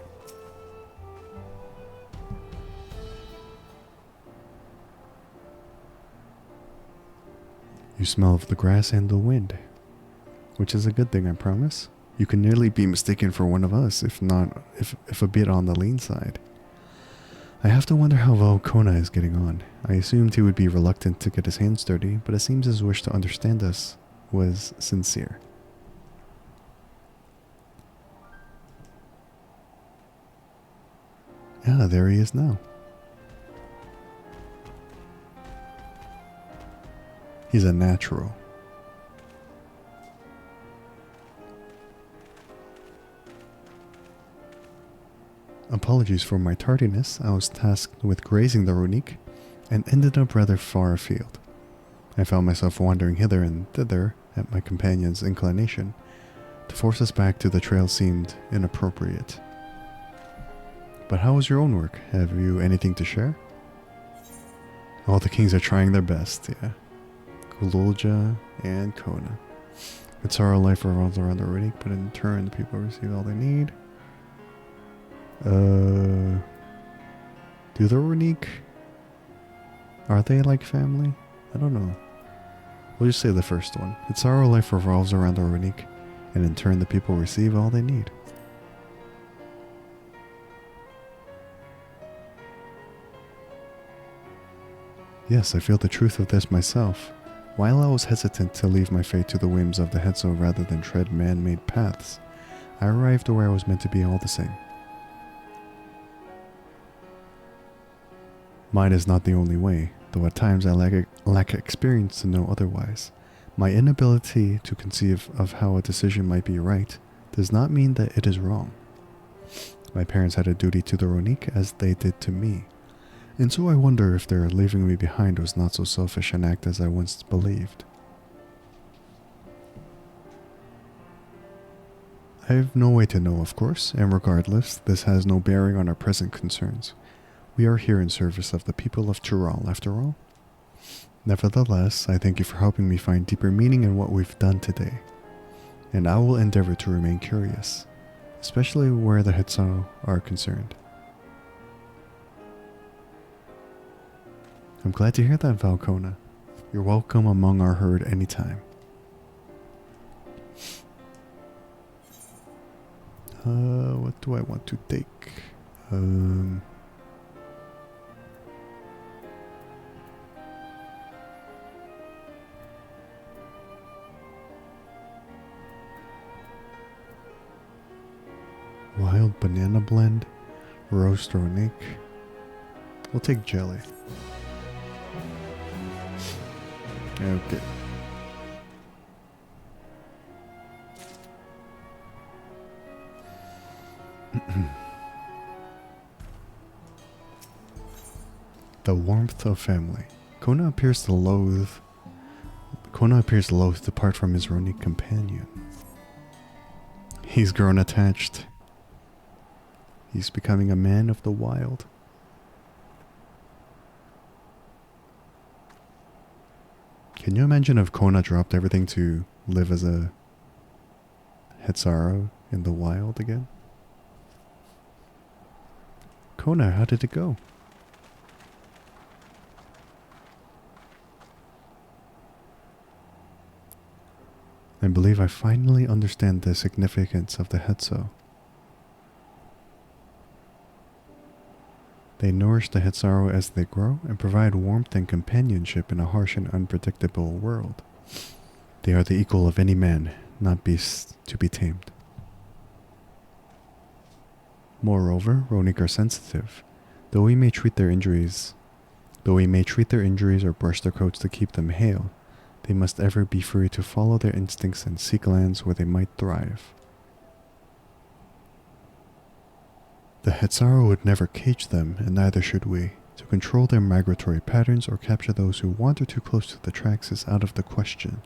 You smell of the grass and the wind, which is a good thing, I promise. You can nearly be mistaken for one of us, if a bit on the lean side. I have to wonder how Valkona is getting on. I assumed he would be reluctant to get his hands dirty, but it seems his wish to understand us was sincere. Yeah, there he is now. He's a natural. Apologies for my tardiness. I was tasked with grazing the runic and ended up rather far afield. I found myself wandering hither and thither at my companion's inclination. To force us back to the trail seemed inappropriate. But how was your own work? Have you anything to share? All the kings are trying their best, yeah. Kululja and Kona. It's our life revolves around the runic, but in turn the people receive all they need. Do the runic... Are they like family? I don't know. We'll just say the first one. It's our life revolves around the runic, and in turn the people receive all they need. Yes, I feel the truth of this myself. While I was hesitant to leave my fate to the whims of the Hetsu rather than tread man-made paths, I arrived where I was meant to be all the same. Mine is not the only way, though at times I lack experience to know otherwise. My inability to conceive of how a decision might be right does not mean that it is wrong. My parents had a duty to the runic as they did to me. And so I wonder if their leaving me behind was not so selfish an act as I once believed. I have no way to know, of course, and regardless, this has no bearing on our present concerns. We are here in service of the people of Tural, after all. Nevertheless, I thank you for helping me find deeper meaning in what we've done today. And I will endeavor to remain curious, especially where the Hetsu are concerned. I'm glad to hear that, Valkona. You're welcome among our herd anytime. What do I want to take? Wild banana blend, Roast Ronique. We'll take jelly. Okay. The warmth of family. Kona appears loath to part from his Ronique companion. He's grown attached. He's becoming a man of the wild. Can you imagine if Kona dropped everything to live as a Hetzaru in the wild again? Kona, how did it go? I believe I finally understand the significance of the Hetzo. They nourish the Hetzaru as they grow and provide warmth and companionship in a harsh and unpredictable world. They are the equal of any man, not beasts to be tamed. Moreover, Ronique are sensitive. Though we may treat their injuries or brush their coats to keep them hale, they must ever be free to follow their instincts and seek lands where they might thrive. The Hetzaru would never cage them, and neither should we. To control their migratory patterns or capture those who wander too close to the tracks is out of the question.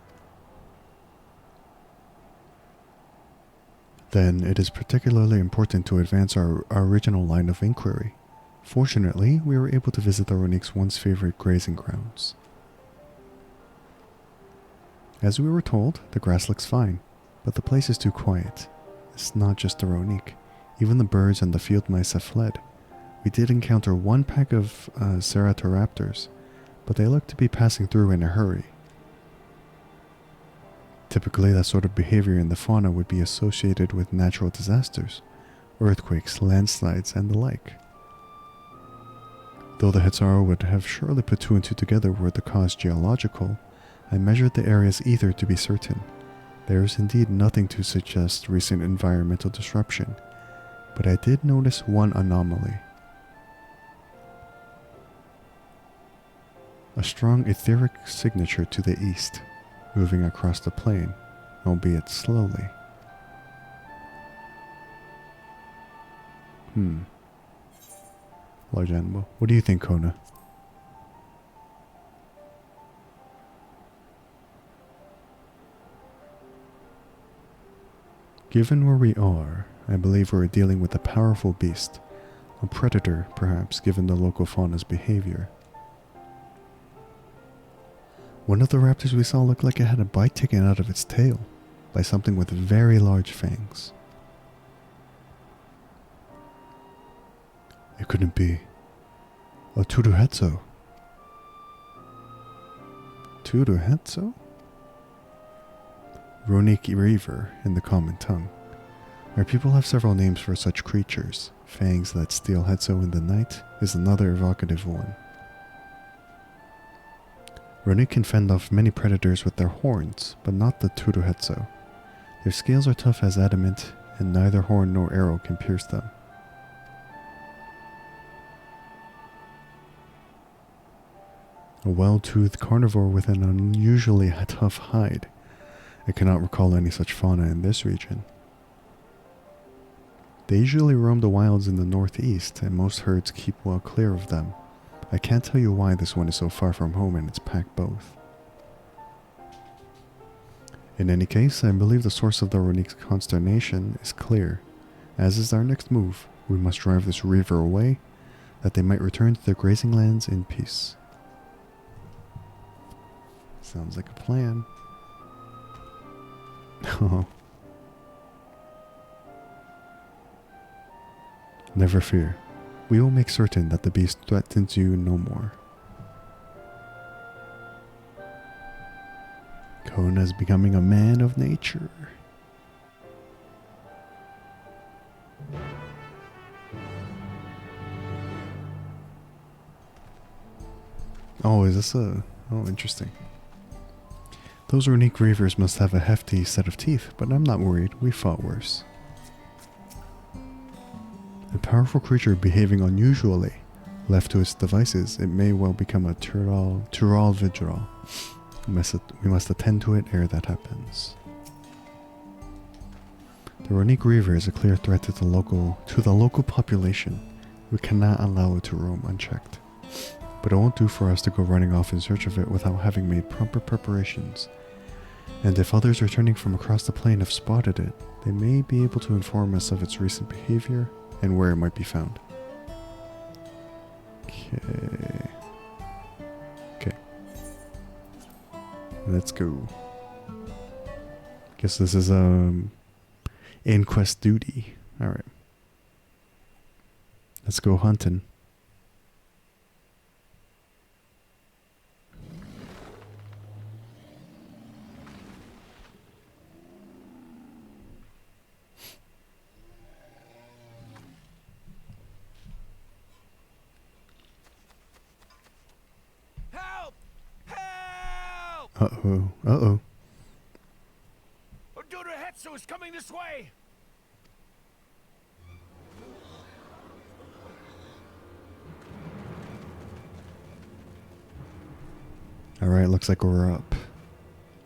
Then it is particularly important to advance our original line of inquiry. Fortunately, we were able to visit the Ronique's once favorite grazing grounds. As we were told, the grass looks fine, but the place is too quiet. It's not just the Ronique. Even the birds and the field mice have fled. We did encounter one pack of Ceratoraptors, but they looked to be passing through in a hurry. Typically, that sort of behavior in the fauna would be associated with natural disasters, earthquakes, landslides, and the like. Though the Hetzaru would have surely put two and two together were the cause geological, I measured the area's ether to be certain. There is indeed nothing to suggest recent environmental disruption, but I did notice one anomaly. A strong etheric signature to the east, moving across the plain, albeit slowly. Large animal. What do you think, Kona? Given where we are, I believe we're dealing with a powerful beast. A predator, perhaps, given the local fauna's behavior. One of the raptors we saw looked like it had a bite taken out of its tail by something with very large fangs. It couldn't be. A Turuhetso. Turuhetso? Ronique Reaver in the common tongue. Our people have several names for such creatures. Fangs that steal Hetso in the night is another evocative one. Ronique can fend off many predators with their horns, but not the Turuhetso. Their scales are tough as adamant, and neither horn nor arrow can pierce them. A well-toothed carnivore with an unusually tough hide. I cannot recall any such fauna in this region. They usually roam the wilds in the northeast, and most herds keep well clear of them. I can't tell you why this one is so far from home and it's packed both. In any case, I believe the source of the Ronique's consternation is clear. As is our next move, we must drive this reaver away, that they might return to their grazing lands in peace. Sounds like a plan. Never fear. We will make certain that the beast threatens you no more. Kona is becoming a man of nature. Oh, is this a... Oh, interesting. Those Ronique Reavers must have a hefty set of teeth, but I'm not worried. We fought worse. A powerful creature behaving unusually. Left to its devices, it may well become a Tural Vidral. We must attend to it ere that happens. The Ronique Reaver is a clear threat to the local population. We cannot allow it to roam unchecked. But it won't do for us to go running off in search of it without having made proper preparations. And if others returning from across the plain have spotted it, they may be able to inform us of its recent behavior and where it might be found. Okay. Let's go. Guess this is inquest duty. Alright. Let's go hunting. Help! Help! Uh-oh. Uh-oh. Hetsu is coming this way! Alright, looks like we're up.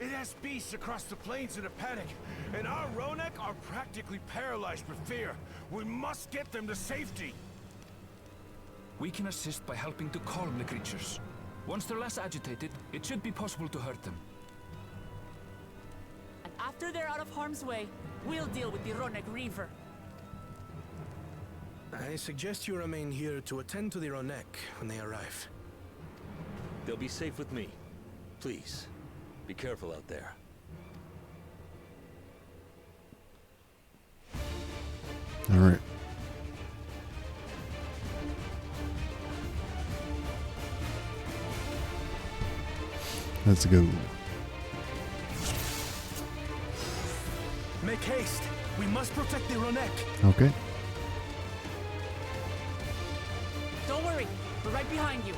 It has beasts across the plains in a panic, and our Ronek are practically paralyzed with fear. We must get them to safety. We can assist by helping to calm the creatures. Once they're less agitated, it should be possible to hurt them. And after they're out of harm's way, we'll deal with the Ronek Reaver. I suggest you remain here to attend to the Ronek when they arrive. They'll be safe with me. Please, be careful out there. Alright. Let's go. Make haste. We must protect the Ronek. Okay. Don't worry, we're right behind you.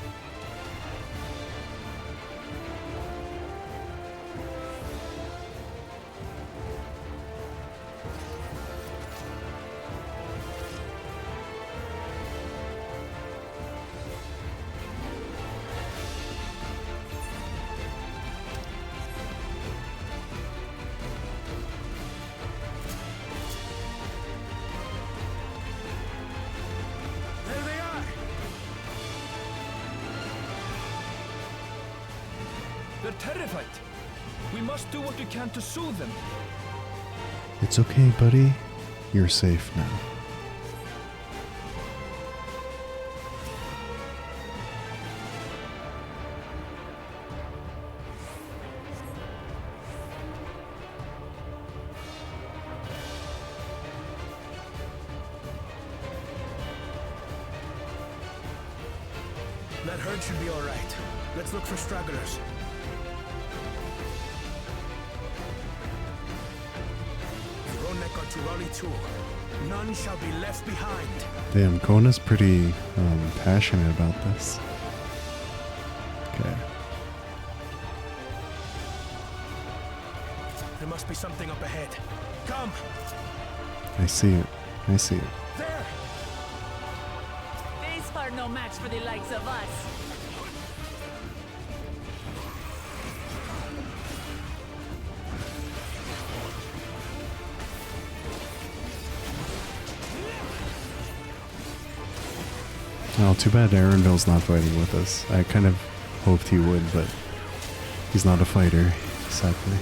They're terrified. We must do what we can to soothe them. It's okay, buddy. You're safe now. That herd should be all right. Let's look for stragglers. The Ronek are to rally too. None shall be left behind. Damn, Kona's pretty passionate about this. Okay. There must be something up ahead. Come! I see it. I see it. There! These are no match for the likes of us. Oh, too bad Arundel's not fighting with us. I kind of hoped he would, but he's not a fighter, sadly.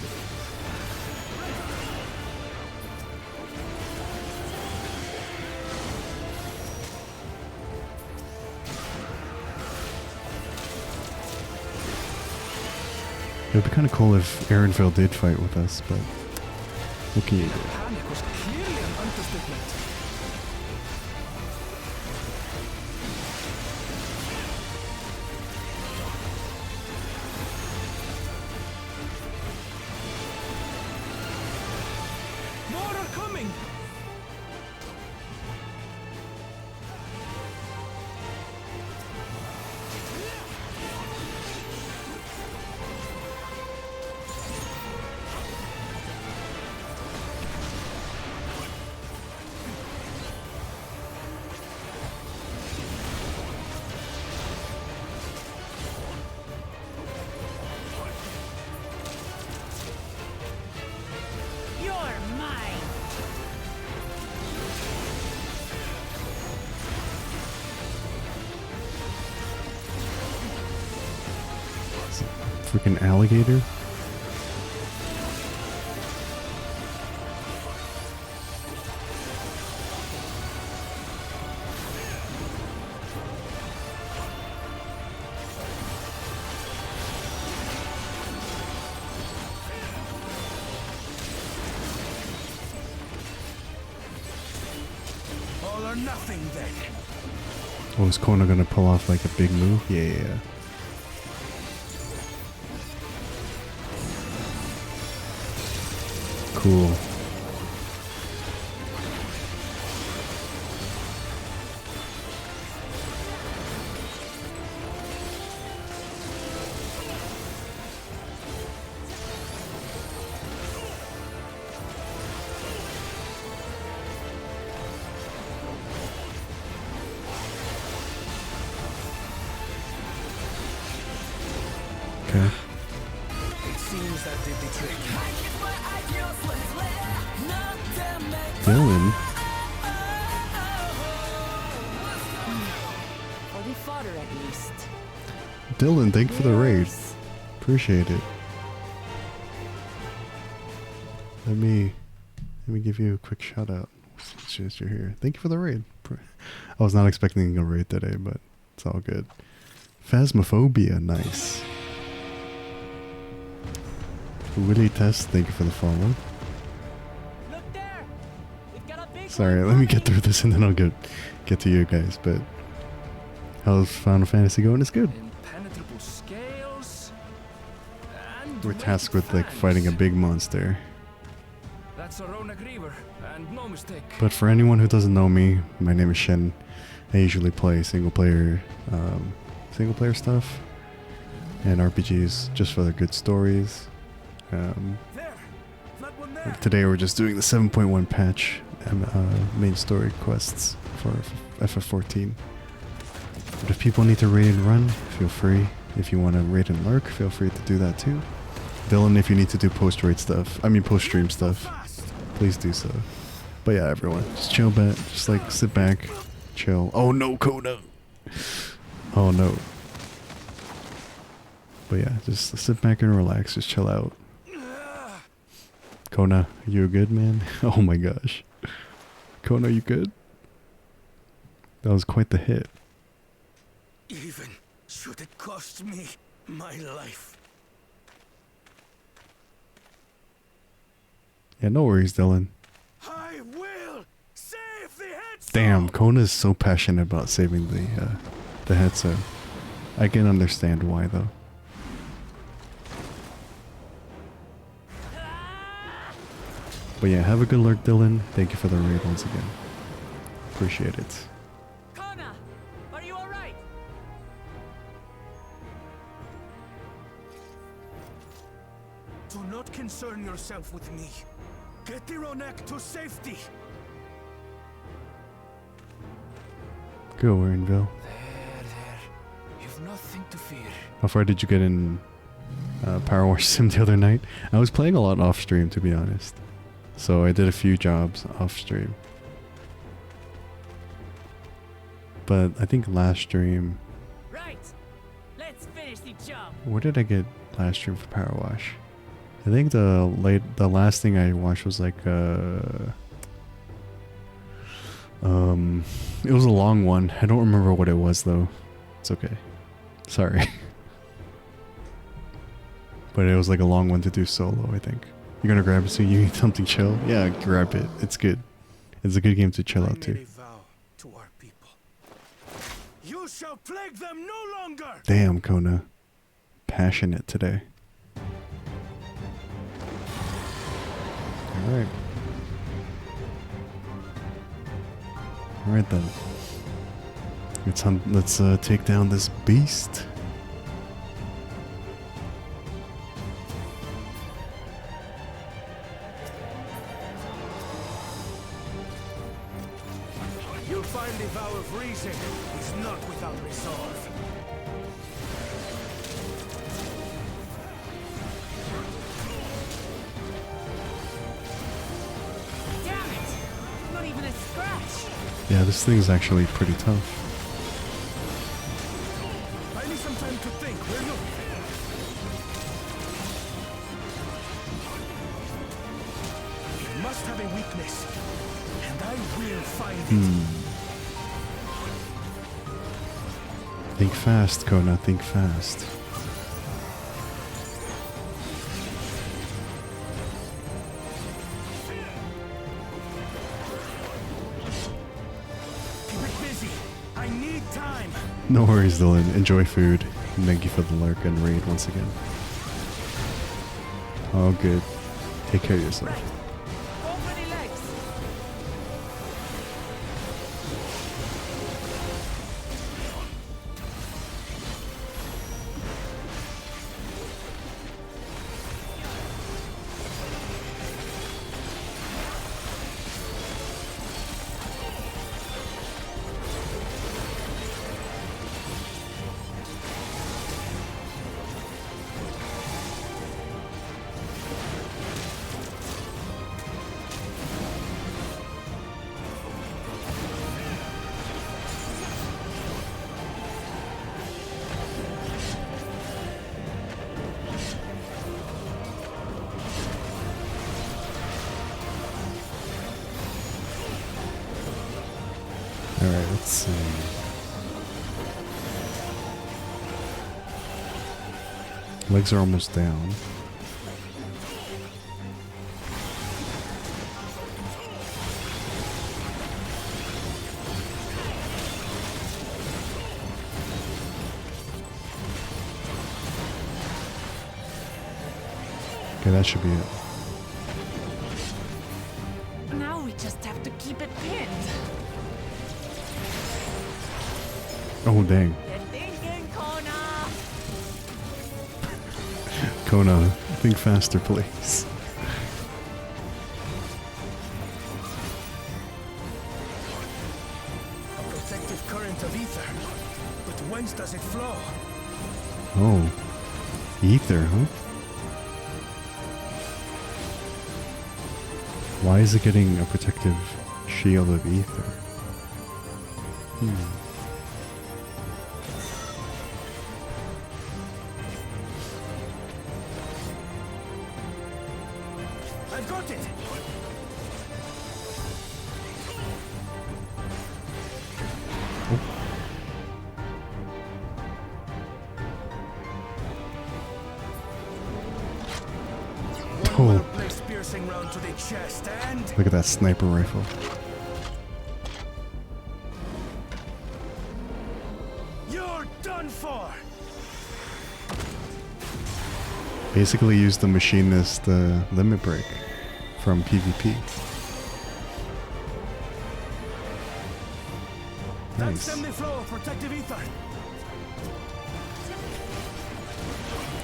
It would be kind of cool if Arenville did fight with us, but what can you do? Panic was clearly an understatement. More are coming! Freaking alligator. All or nothing then. Oh, is Kona gonna pull off like a big move? Yeah. Cool. Okay. It seems that did the trick. Dylan. For the fodder at least. Dylan, thank you for the raid. Appreciate it. Let me give you a quick shout out since you're here. Thank you for the raid. I was not expecting a raid today, but it's all good. Phasmophobia, nice. Willie Test, thank you for the follow. Look there! We've got a big Sorry, let me get through this and then I'll get to you guys, but how's Final Fantasy going? It's good. Impenetrable scales. And We're tasked with like fighting a big monster. That's a Rona Griever, and no mistake. But for anyone who doesn't know me, my name is Shin. I usually play single player stuff and RPGs just for the good stories. Today we're just doing the 7.1 patch main story quests for FF14. But if people need to raid and run, feel free. If you want to raid and lurk, feel free to do that too. Dylan, if you need to do post-stream stuff, please do so. But yeah, everyone, just chill back, just like sit back, chill. Oh no, Kona! Oh no. But yeah, just sit back and relax, just chill out. Kona, you good, man? Oh my gosh. Kona, you good? That was quite the hit. Even should it cost me my life. Yeah, no worries, Dylan. I will save the headstone. Damn, Kona is so passionate about saving the headset. I can understand why though. But yeah, have a good lurk, Dylan. Thank you for the raid once again. Appreciate it. Kona, are you alright? Do not concern yourself with me. Get the Ronek to safety. Go, Warrenville. There. You've nothing to fear. How far did you get in Power Wash Sim the other night? I was playing a lot off stream, to be honest. So I did a few jobs off stream. But I think last stream... Right. Let's finish the job. Where did I get last stream for Power Wash? I think the last thing I watched was like it was a long one. I don't remember what it was though. It's okay. Sorry. But it was like a long one to do solo, I think. You're gonna grab it so you need something chill? Yeah, grab it. It's good. It's a good game to chill out to. To our people. You shall plague them no longer. Damn, Kona. Passionate today. Alright. Alright then. Let's take down this beast. You'll find the vow of reason is not without resolve. Damn it! Not even a scratch. Yeah, this thing's actually pretty tough. I need some time to think, will you? a weakness, and I will find it. Think fast, Kona, think fast. Keep it busy. I need time. No worries, Dylan. Enjoy food. And thank you for the lurk and raid once again. Oh, good. Take care of yourself. Open the legs. Alright, let's see. Legs are almost down. Okay, that should be it. Now we just have to keep it pinned. Oh, dang. You're thinking, Kona. Kona, think faster, please. A protective current of ether. But whence does it flow? Oh. Ether, huh? Why is it getting a protective shield of ether? I've got it! Oh. One well-placed piercing round to the chest and... Look at that sniper rifle. You're done for! Basically use the machinist limit break from PvP. That's Nice. semi-flow of protective ether.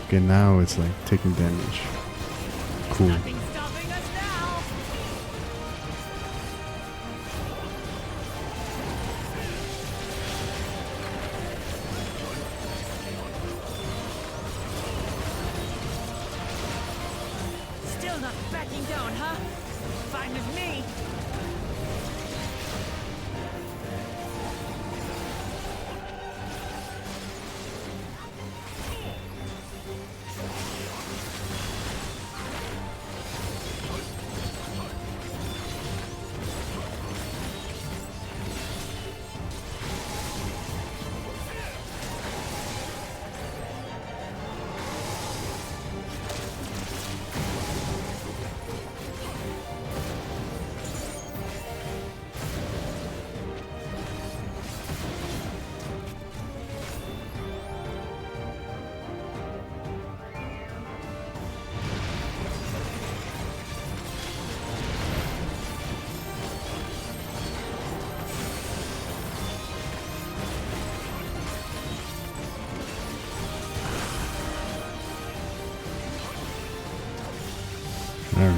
Okay, now it's like taking damage. Cool. Nothing's stopping us now. Still not backing down, huh? Fine with me. Alright.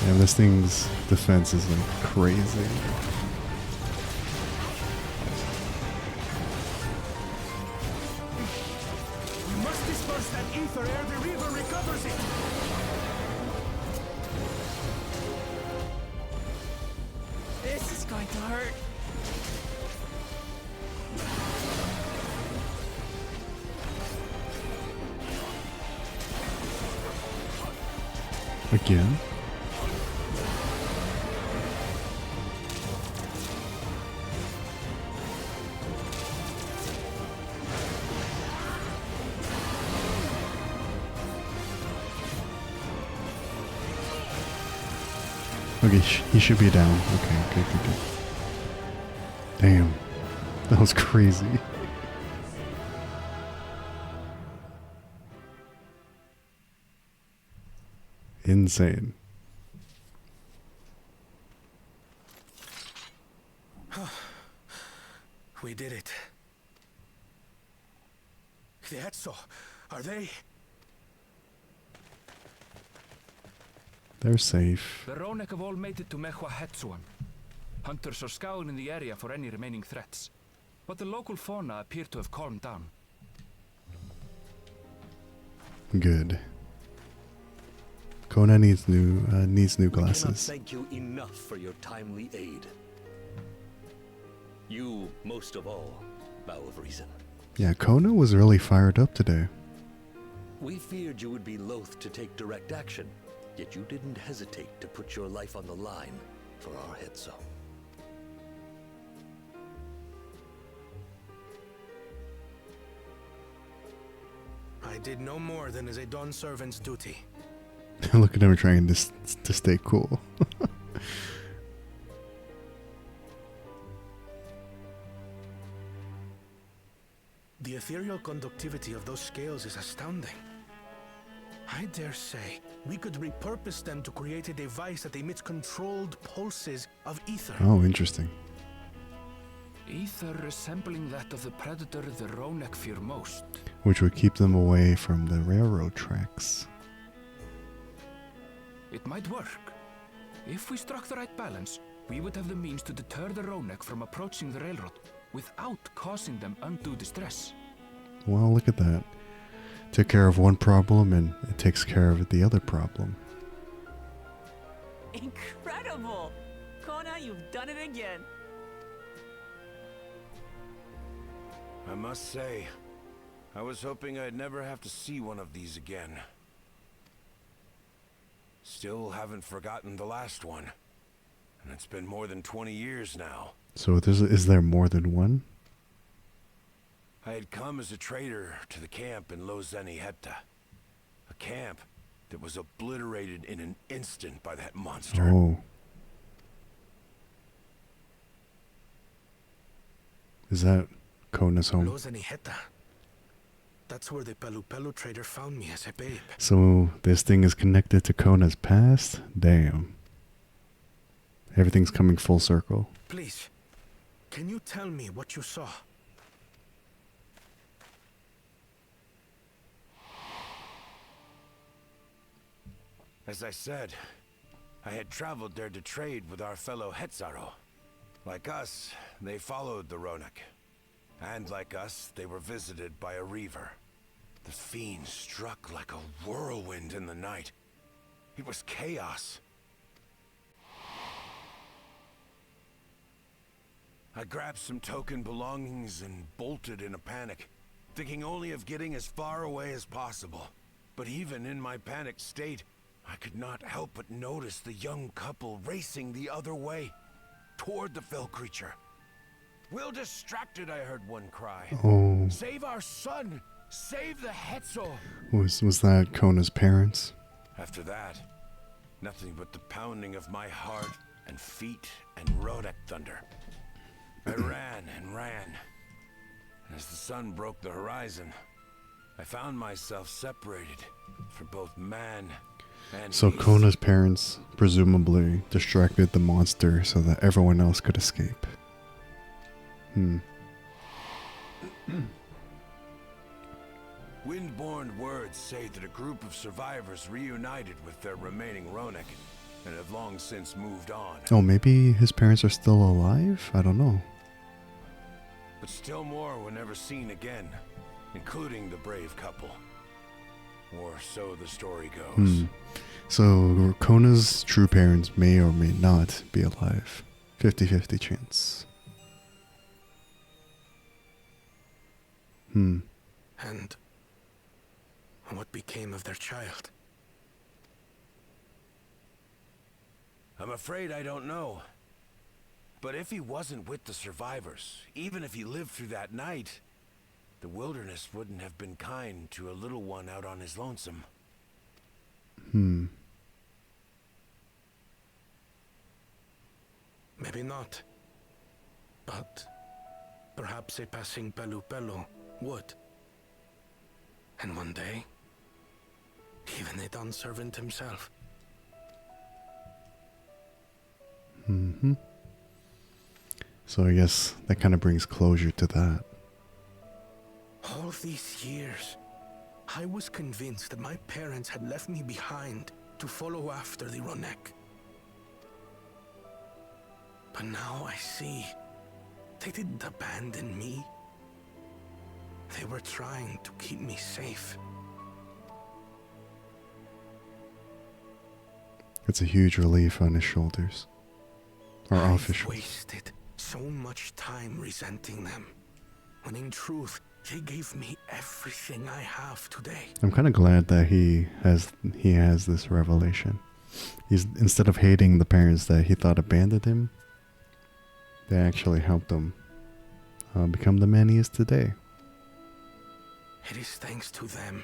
Yeah, this thing's defense is like crazy. We must disperse that ether ere the river recovers it. going to hurt. Again? Okay, he should be down. Okay, good. Damn. That was crazy. Insane. We did it. The Etso, are they? They're safe. The Ronek have all made it to Mehua Hetsuan. Hunters are scouring the area for any remaining threats. But the local fauna appear to have calmed down. Good. Kona needs new glasses. We cannot thank you enough for your timely aid. You, most of all, bow of reason. Yeah, Kona was really fired up today. We feared you would be loath to take direct action, yet you didn't hesitate to put your life on the line for our Hetso. I did no more than is a Dawn servant's duty. Look at him trying to stay cool. The ethereal conductivity of those scales is astounding. I dare say we could repurpose them to create a device that emits controlled pulses of ether. Oh, interesting. Ether resembling that of the predator the Ronek fear most. Which would keep them away from the railroad tracks. It might work. If we struck the right balance, we would have the means to deter the Ronek from approaching the railroad without causing them undue distress. Well, look at that. Took care of one problem and it takes care of the other problem. Incredible! Kona, you've done it again. I must say, I was hoping I'd never have to see one of these again. Still haven't forgotten the last one. And it's been more than 20 years now. So is there more than one? I had come as a trader to the camp in Lozeni Hepta. A camp that was obliterated in an instant by that monster. Oh. Is that Kona's home? Lozeni Hepta. That's where the Pelu Pelu trader found me as a babe. So this thing is connected to Kona's past? Damn. Everything's coming full circle. Please, can you tell me what you saw? As I said, I had traveled there to trade with our fellow Hetzaro. Like us, they followed the Ronek. And like us, they were visited by a reaver. The fiend struck like a whirlwind in the night. It was chaos. I grabbed some token belongings and bolted in a panic, thinking only of getting as far away as possible. But even in my panicked state, I could not help but notice the young couple racing the other way, toward the fell creature. Well distracted, I heard one cry. Oh. Save our son! Save the Hetso! Was that Kona's parents? After that, nothing but the pounding of my heart and feet and Ronek thunder. I ran and ran. And as the sun broke the horizon, I found myself separated from both man and So beast. Kona's parents presumably distracted the monster so that everyone else could escape. Windborne words say that a group of survivors reunited with their remaining Ronek and have long since moved on. Oh, maybe his parents are still alive? I don't know. But still more were never seen again, including the brave couple. Or so the story goes. So Kona's true parents may or may not be alive. 50-50 chance. And what became of their child? I'm afraid I don't know. But if he wasn't with the survivors, even if he lived through that night, the wilderness wouldn't have been kind to a little one out on his lonesome. Maybe not. But perhaps a passing Pelu would. And one day, even a Dawn servant himself. So I guess that kind of brings closure to that. All these years, I was convinced that my parents had left me behind to follow after the Ronek. But now I see, they didn't abandon me. They were trying to keep me safe. It's a huge relief on his shoulders. Or off his I've shoulders. wasted so much time resenting them, when in truth, they gave me everything I have today. I'm kind of glad that he has this revelation. He's, instead of hating the parents that he thought abandoned him, they actually helped him become the man he is today. It is thanks to them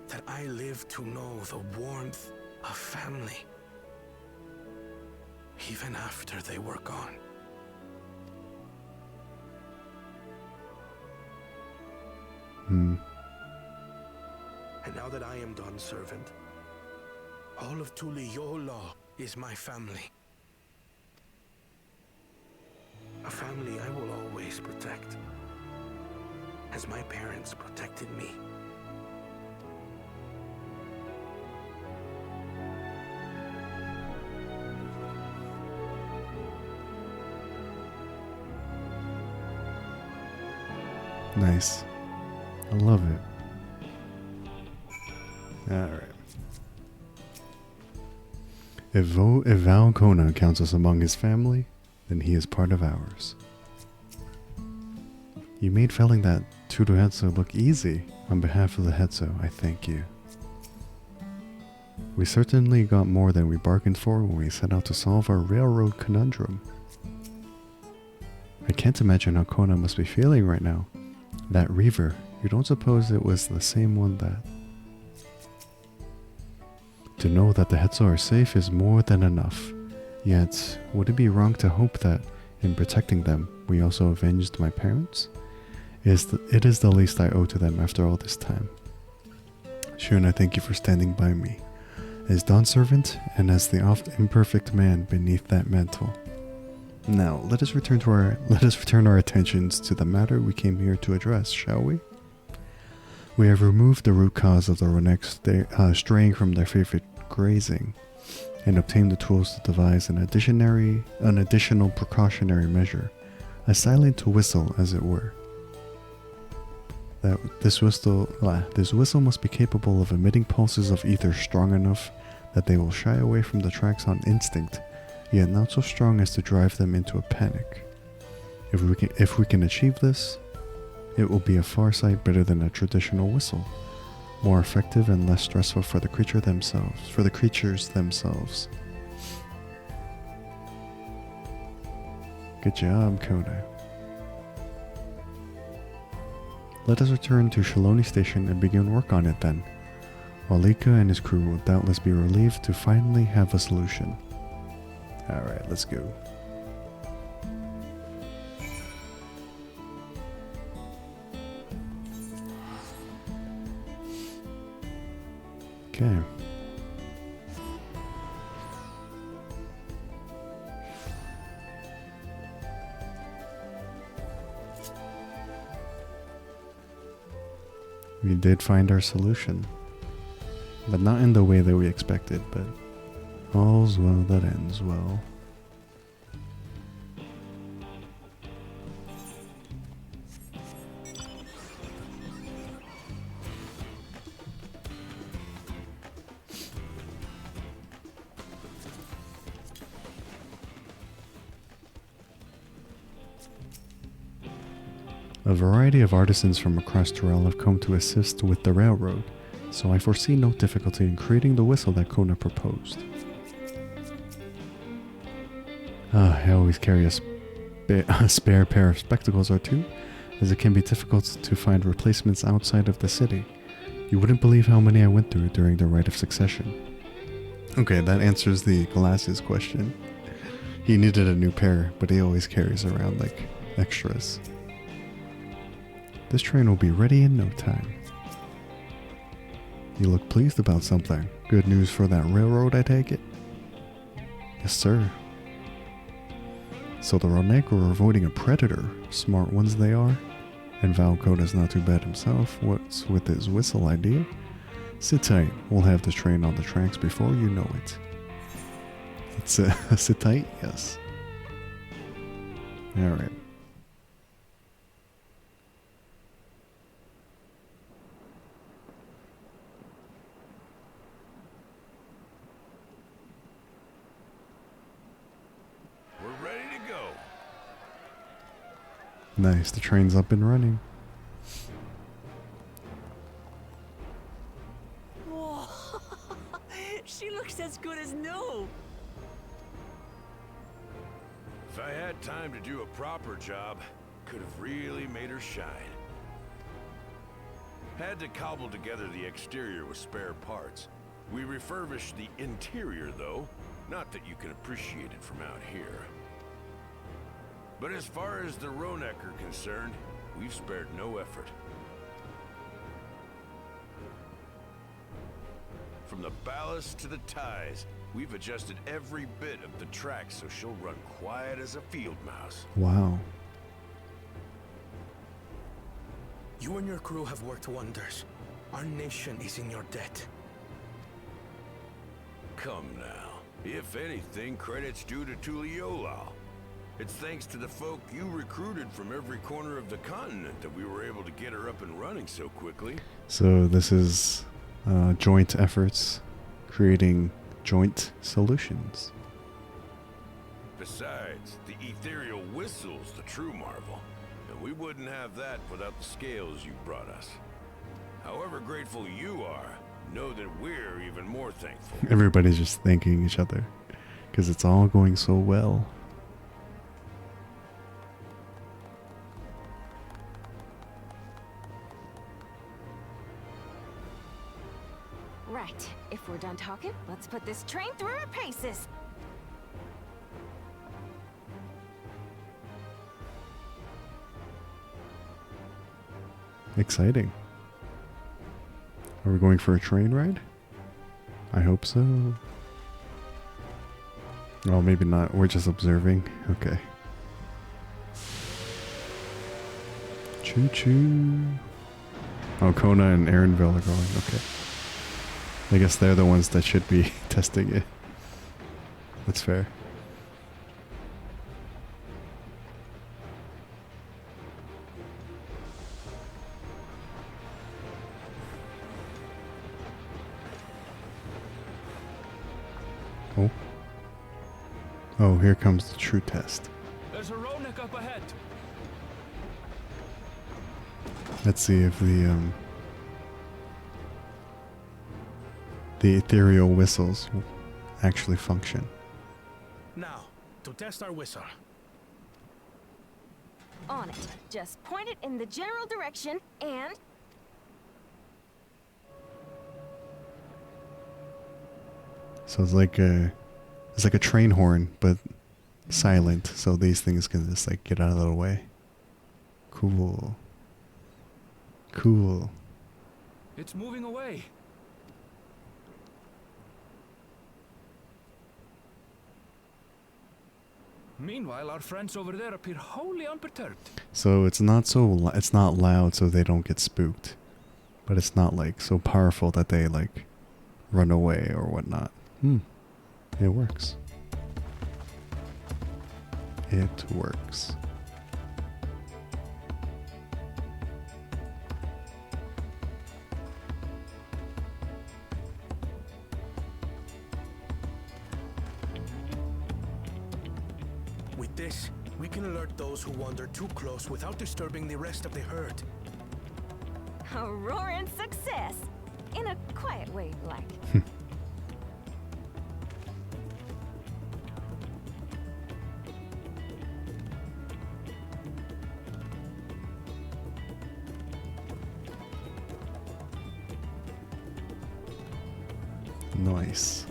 that I live to know the warmth of family, even after they were gone. And now that I am Dawn's servant, all of Tuliyola is my family. A family I will always protect, as my parents protected me. Nice. I love it. Alright. If Val Kona counts us among his family, then he is part of ours. You made felling that Tudo look easy. On behalf of the Hetzo, I thank you. We certainly got more than we bargained for when we set out to solve our railroad conundrum. I can't imagine how Kona must be feeling right now. That Reaver, you don't suppose it was the same one that... To know that the Hetzo are safe is more than enough. Yet, would it be wrong to hope that, in protecting them, we also avenged my parents? It is the least I owe to them after all this time. Shun, I thank you for standing by me, as Dawn's servant and as the oft imperfect man beneath that mantle. Now, let us return our attentions to the matter we came here to address, shall we? We have removed the root cause of the Roneks straying from their favorite grazing, and obtained the tools to devise an additional precautionary measure, a silent whistle, as it were. This whistle must be capable of emitting pulses of ether strong enough that they will shy away from the tracks on instinct, yet not so strong as to drive them into a panic. If we can achieve this, it will be a far sight better than a traditional whistle, more effective and less stressful for the creatures themselves. Good job, Kona. Let us return to Shaloni Station and begin work on it then. Walika and his crew will doubtless be relieved to finally have a solution. Alright, let's go. Okay. We did find our solution, but not in the way that we expected, but all's well that ends well. A variety of artisans from across Trail have come to assist with the railroad, so I foresee no difficulty in creating the whistle that Kona proposed. I always carry a spare pair of spectacles or two, as it can be difficult to find replacements outside of the city. You wouldn't believe how many I went through during the rite of succession. Okay, that answers the glasses question. He needed a new pair, but he always carries around like extras. This train will be ready in no time. You look pleased about something. Good news for that railroad, I take it? Yes, sir. So the Ronek were avoiding a predator. Smart ones they are. And Valkoda's not too bad himself. What's with his whistle idea? Sit tight. We'll have this train on the tracks before you know it. It's sit tight? Yes. Alright. Nice, the train's up and running. Whoa! She looks as good as new! If I had time to do a proper job, could have really made her shine. Had to cobble together the exterior with spare parts. We refurbished the interior, though. Not that you can appreciate it from out here. But as far as the Ronek are concerned, we've spared no effort. From the ballast to the ties, we've adjusted every bit of the track so she'll run quiet as a field mouse. Wow. You and your crew have worked wonders. Our nation is in your debt. Come now. If anything, credit's due to Tuliolal. It's thanks to the folk you recruited from every corner of the continent that we were able to get her up and running so quickly. So this is joint efforts, creating joint solutions. Besides, the ethereal whistle's the true marvel, and we wouldn't have that without the scales you brought us. However grateful you are, know that we're even more thankful. Everybody's just thanking each other, because it's all going so well. Right. If we're done talking, let's put this train through our paces. Exciting. Are we going for a train ride? I hope so. Oh, maybe not. We're just observing. Okay. Choo-choo. Oh, Kona and Aaronville are going. Okay. I guess they're the ones that should be testing it. That's fair. Oh. Oh, here comes the true test. There's a Ronek up ahead. Let's see if the ethereal whistles will actually function. Now, to test our whistle. On it. Just point it in the general direction and... So it's like a train horn, but silent. So these things can just like get out of the way. Cool. Cool. It's moving away. Meanwhile, our friends over there appear wholly unperturbed. So it's not loud, so they don't get spooked, but it's not like so powerful that they like run away or whatnot. It works. It works. With this, We can alert those who wander too close without disturbing the rest of the herd. A roaring success! In a quiet way, like. Nice.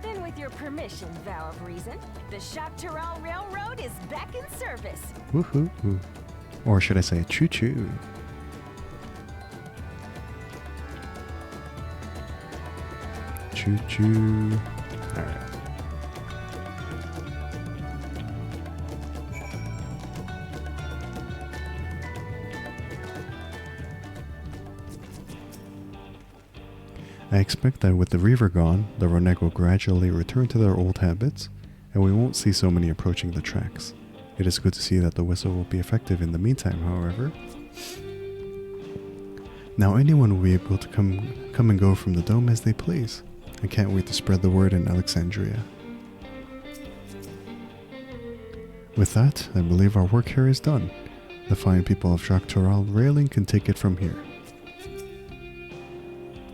Then with your permission, Vow of Reason, the Shaktaral Railroad is back in service. Woohoo! Or should I say choo-choo? Choo-choo. Alright. I expect that with the Reaver gone, the Ronek will gradually return to their old habits, and we won't see so many approaching the tracks. It is good to see that the whistle will be effective in the meantime, however. Now anyone will be able to come and go from the dome as they please. I can't wait to spread the word in Alexandria. With that, I believe our work here is done. The fine people of Shaktaral Railing can take it from here.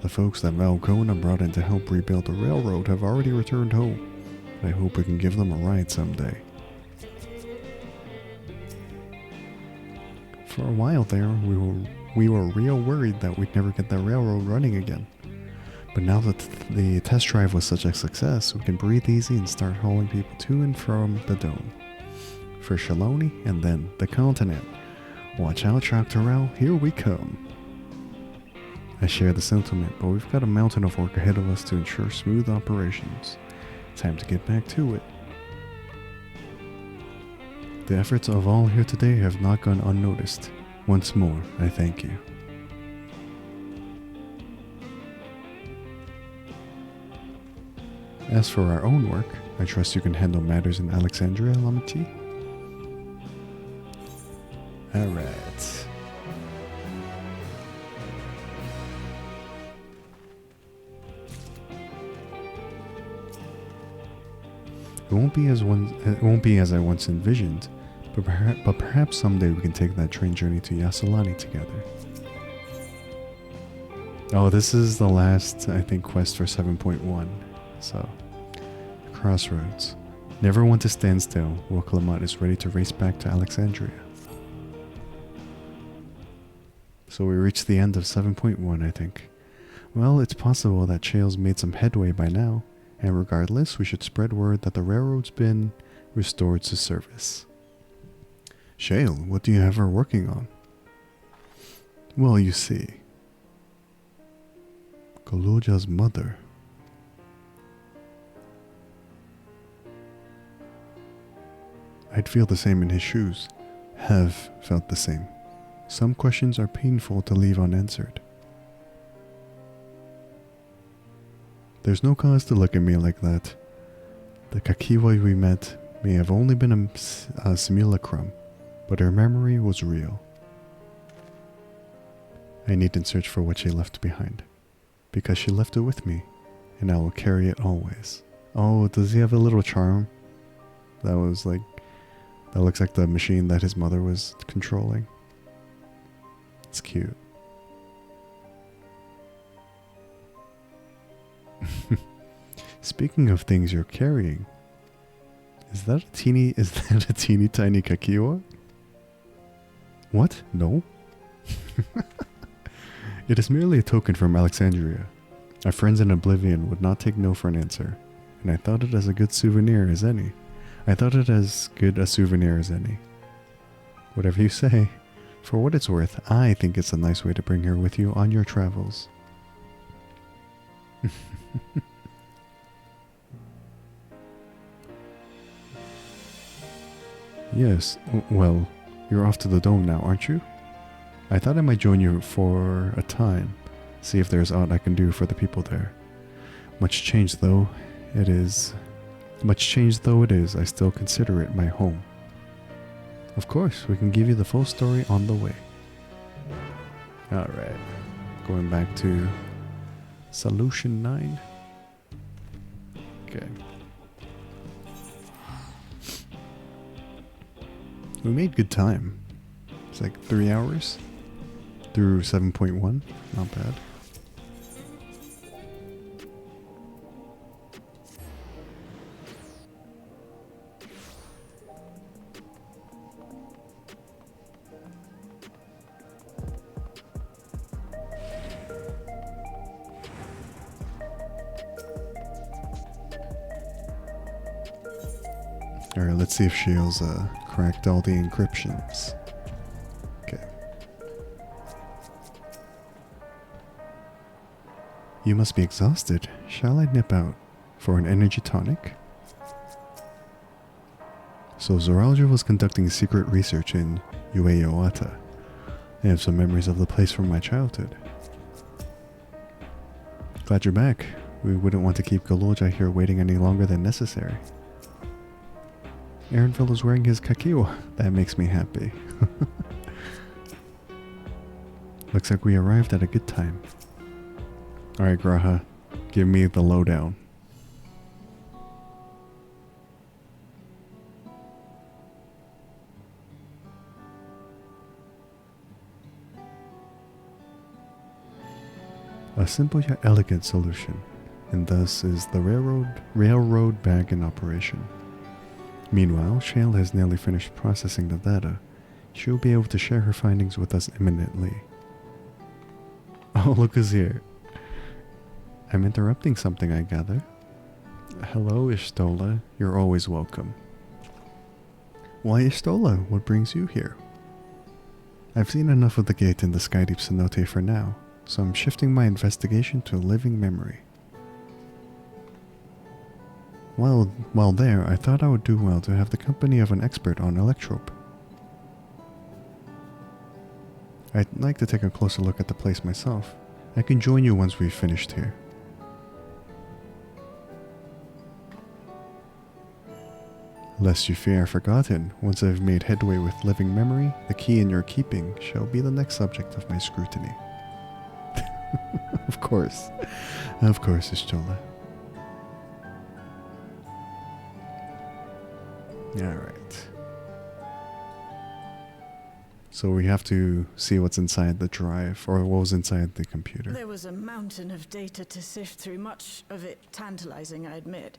The folks that Valkona brought in to help rebuild the railroad have already returned home. I hope we can give them a ride someday. For a while there, we were real worried that we'd never get the railroad running again. But now that the test drive was such a success, we can breathe easy and start hauling people to and from the dome. For Shaloni and then the continent. Watch out, Shaktaral, here we come. I share the sentiment, but we've got a mountain of work ahead of us to ensure smooth operations. Time to get back to it. The efforts of all here today have not gone unnoticed. Once more, I thank you. As for our own work, I trust you can handle matters in Alexandria, Lamati? Alright. It won't be as I once envisioned, but perhaps someday we can take that train journey to Yasolani together. Oh, this is the last, I think, quest for 7.1. So, Crossroads. Never want to stand still while Clement is ready to race back to Alexandria. So we reached the end of 7.1, I think. Well, it's possible that Chael's made some headway by now. And regardless, we should spread word that the railroad's been restored to service. Chael, what do you have her working on? Well, you see, Koloja's mother. I'd feel the same in his shoes. Have felt the same. Some questions are painful to leave unanswered. There's no cause to look at me like that. The Kakiwa we met may have only been a simulacrum, but her memory was real. I needn't search for what she left behind, because she left it with me, and I will carry it always. Oh, does he have a little charm? That looks like the machine that his mother was controlling. It's cute. Speaking of things you're carrying, is that a teeny tiny Kakiwa? What? No? It is merely a token from Alexandria. Our friends in Oblivion would not take no for an answer, and I thought it as a good souvenir as any. Whatever you say. For what it's worth, I think it's a nice way to bring her with you on your travels. Yes, well, you're off to the dome now, aren't you? I thought I might join you for a time, see if there's aught I can do for the people there. Much changed though it is, I still consider it my home. Of course, we can give you the full story on the way. Alright, going back to Solution 9. Okay. We made good time. It's like 3 hours through 7.1. Not bad. Alright, let's see if Shields cracked all the encryptions. Okay. You must be exhausted. Shall I nip out for an energy tonic? So Zoralia was conducting secret research in Ueoata. I have some memories of the place from my childhood. Glad you're back. We wouldn't want to keep Galoja here waiting any longer than necessary. Ehrenfeld is wearing his kakio. That makes me happy. Looks like we arrived at a good time. Alright, Graha. Give me the lowdown. A simple yet elegant solution, and thus is the railroad back in operation. Meanwhile, Shale has nearly finished processing the data. She'll be able to share her findings with us imminently. Oh, look who's here. I'm interrupting something, I gather. Hello, Ishtola. You're always welcome. Why, Ishtola? What brings you here? I've seen enough of the gate in the Skydeep cenote for now, so I'm shifting my investigation to a living memory. While there, I thought I would do well to have the company of an expert on electrope. I'd like to take a closer look at the place myself. I can join you once we've finished here. Lest you fear I've forgotten, once I've made headway with living memory, the key in your keeping shall be the next subject of my scrutiny. Of course, Ishtola. Alright. So we have to see what's inside the drive, or what was inside the computer. There was a mountain of data to sift through, much of it tantalizing, I admit.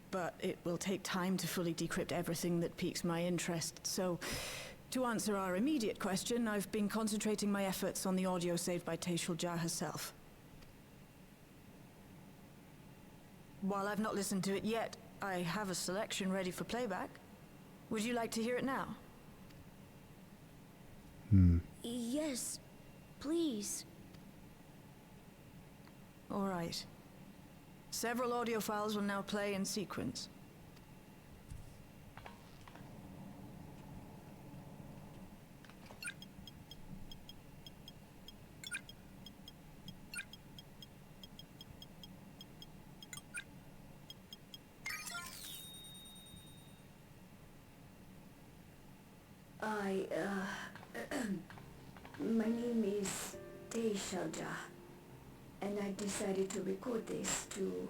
But it will take time to fully decrypt everything that piques my interest, so to answer our immediate question, I've been concentrating my efforts on the audio saved by Taishulja herself. While I've not listened to it yet, I have a selection ready for playback. Would you like to hear it now? Yes, please. All right. Several audio files will now play in sequence. My name is Taishulja, and I decided to record this to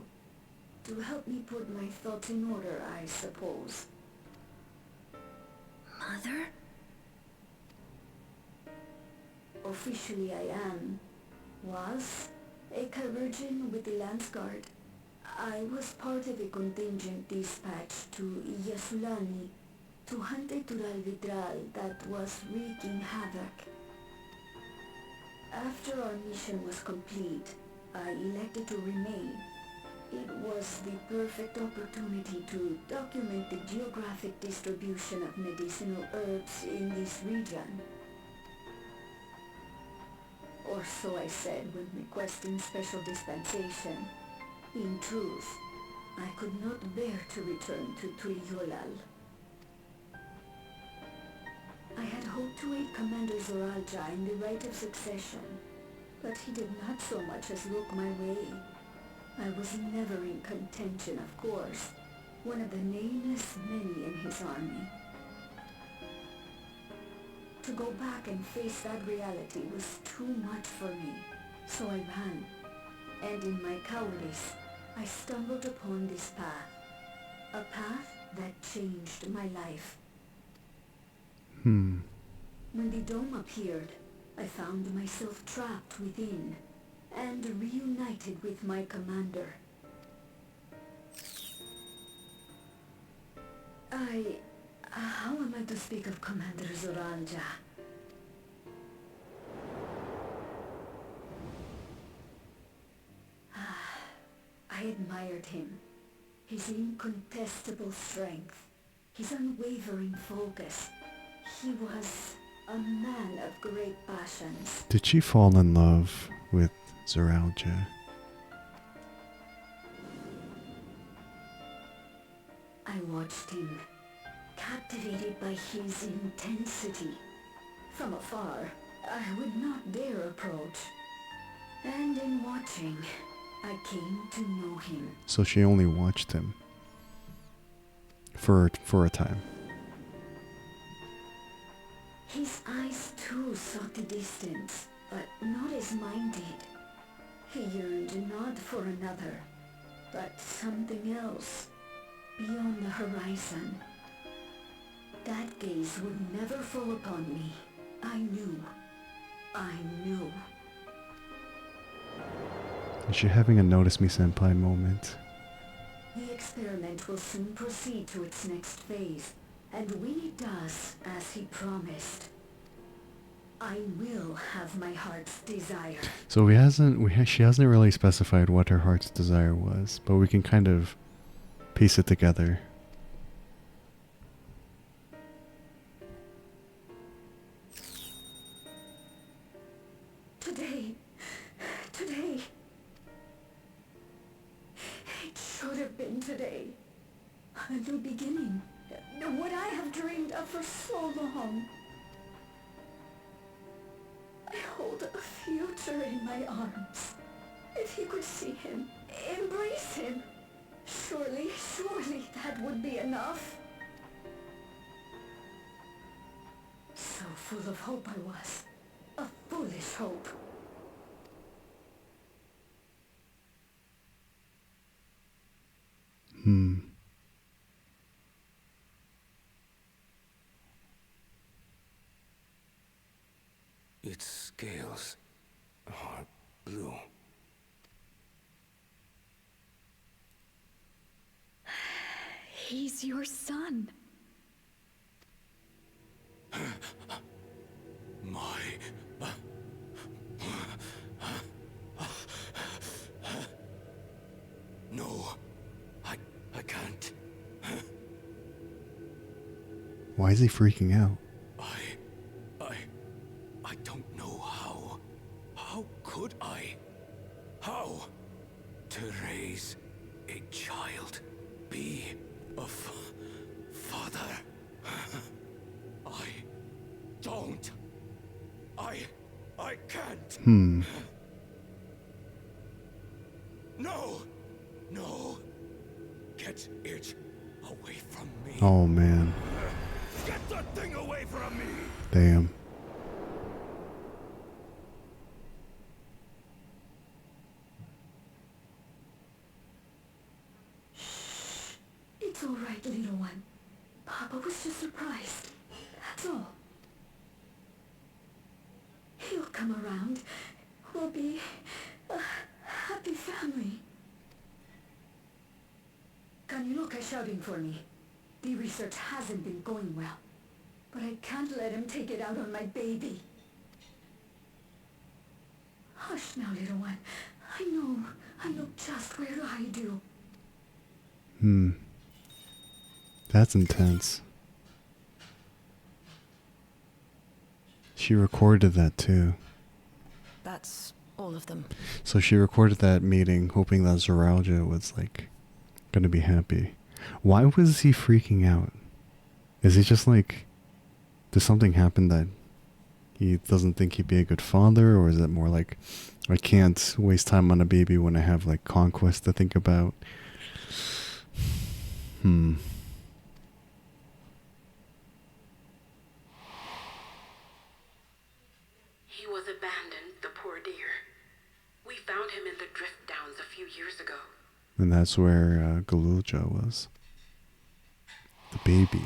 help me put my thoughts in order, I suppose. Mother? Officially I was a Virgin with the Lance Guard. I was part of a contingent dispatched to Yasulani to hunt a Tural Vidral that was wreaking havoc. After our mission was complete, I elected to remain. It was the perfect opportunity to document the geographic distribution of medicinal herbs in this region. Or so I said when requesting special dispensation. In truth, I could not bear to return to Turyolal. I had hoped to aid Commander Zoralja in the right of succession, but he did not so much as look my way. I was never in contention, of course, one of the nameless many in his army. To go back and face that reality was too much for me, so I ran, and in my cowardice, I stumbled upon this path. A path that changed my life. Hmm. When the dome appeared, I found myself trapped within and reunited with my commander. How am I to speak of Commander Zoranja? I admired him. His incontestable strength, his unwavering focus. He was a man of great passions. Did she fall in love with Zoralja? I watched him, captivated by his intensity. From afar, I would not dare approach. And in watching, I came to know him. So she only watched him for a time. His eyes too sought the distance, but not as mine did. He yearned not for another, but something else, beyond the horizon. That gaze would never fall upon me. I knew. Is she having a notice me senpai moment? The experiment will soon proceed to its next phase, and when it does, as he promised, I will have my heart's desire. So she hasn't really specified what her heart's desire was, but we can kind of piece it together. Today. It should have been today. The beginning. What I have dreamed of for so long. I hold a future in my arms. If you could see him, embrace him. Surely that would be enough. So full of hope I was. A foolish hope. Its scales are blue. He's your son. No, I can't. Why is he freaking out? I don't know how. How could I? How? To raise a child, be a father. I don't. I can't. No. Get it away from me. Oh man. Get that thing away from me. Damn. It's all right, little one. Papa was just surprised. That's all. He'll come around. We'll be a happy family. Kaniloka shouting for me. The research hasn't been going well. But I can't let him take it out on my baby. Hush now, little one. I know just where to hide you. That's intense. She recorded that too. That's all of them. So she recorded that meeting hoping that Zoralja was like gonna be happy. Why was he freaking out? Is he just like, did something happen that he doesn't think he'd be a good father, or is it more like, I can't waste time on a baby when I have like conquest to think about? He was abandoned, the poor dear. We found him in the drift downs a few years ago. And that's where Galulja was. The baby.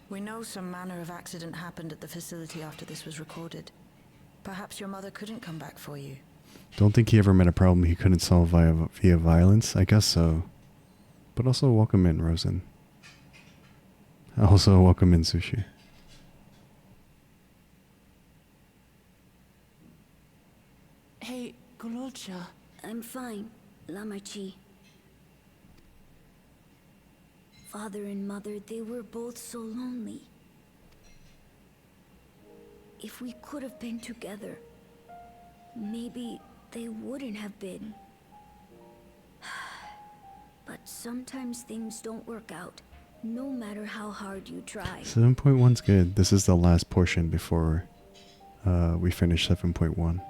We know some manner of accident happened at the facility after this was recorded. Perhaps your mother couldn't come back for you. Don't think he ever met a problem he couldn't solve via violence? I guess so. But also welcome in, Rosen. Also welcome in, Sushi. Hey, Gololcha. I'm fine, Lamachi. Father and mother, they were both so lonely. If we could have been together, maybe they wouldn't have been. But sometimes things don't work out, no matter how hard you try. 7.1's good. This is the last portion before we finish 7.1.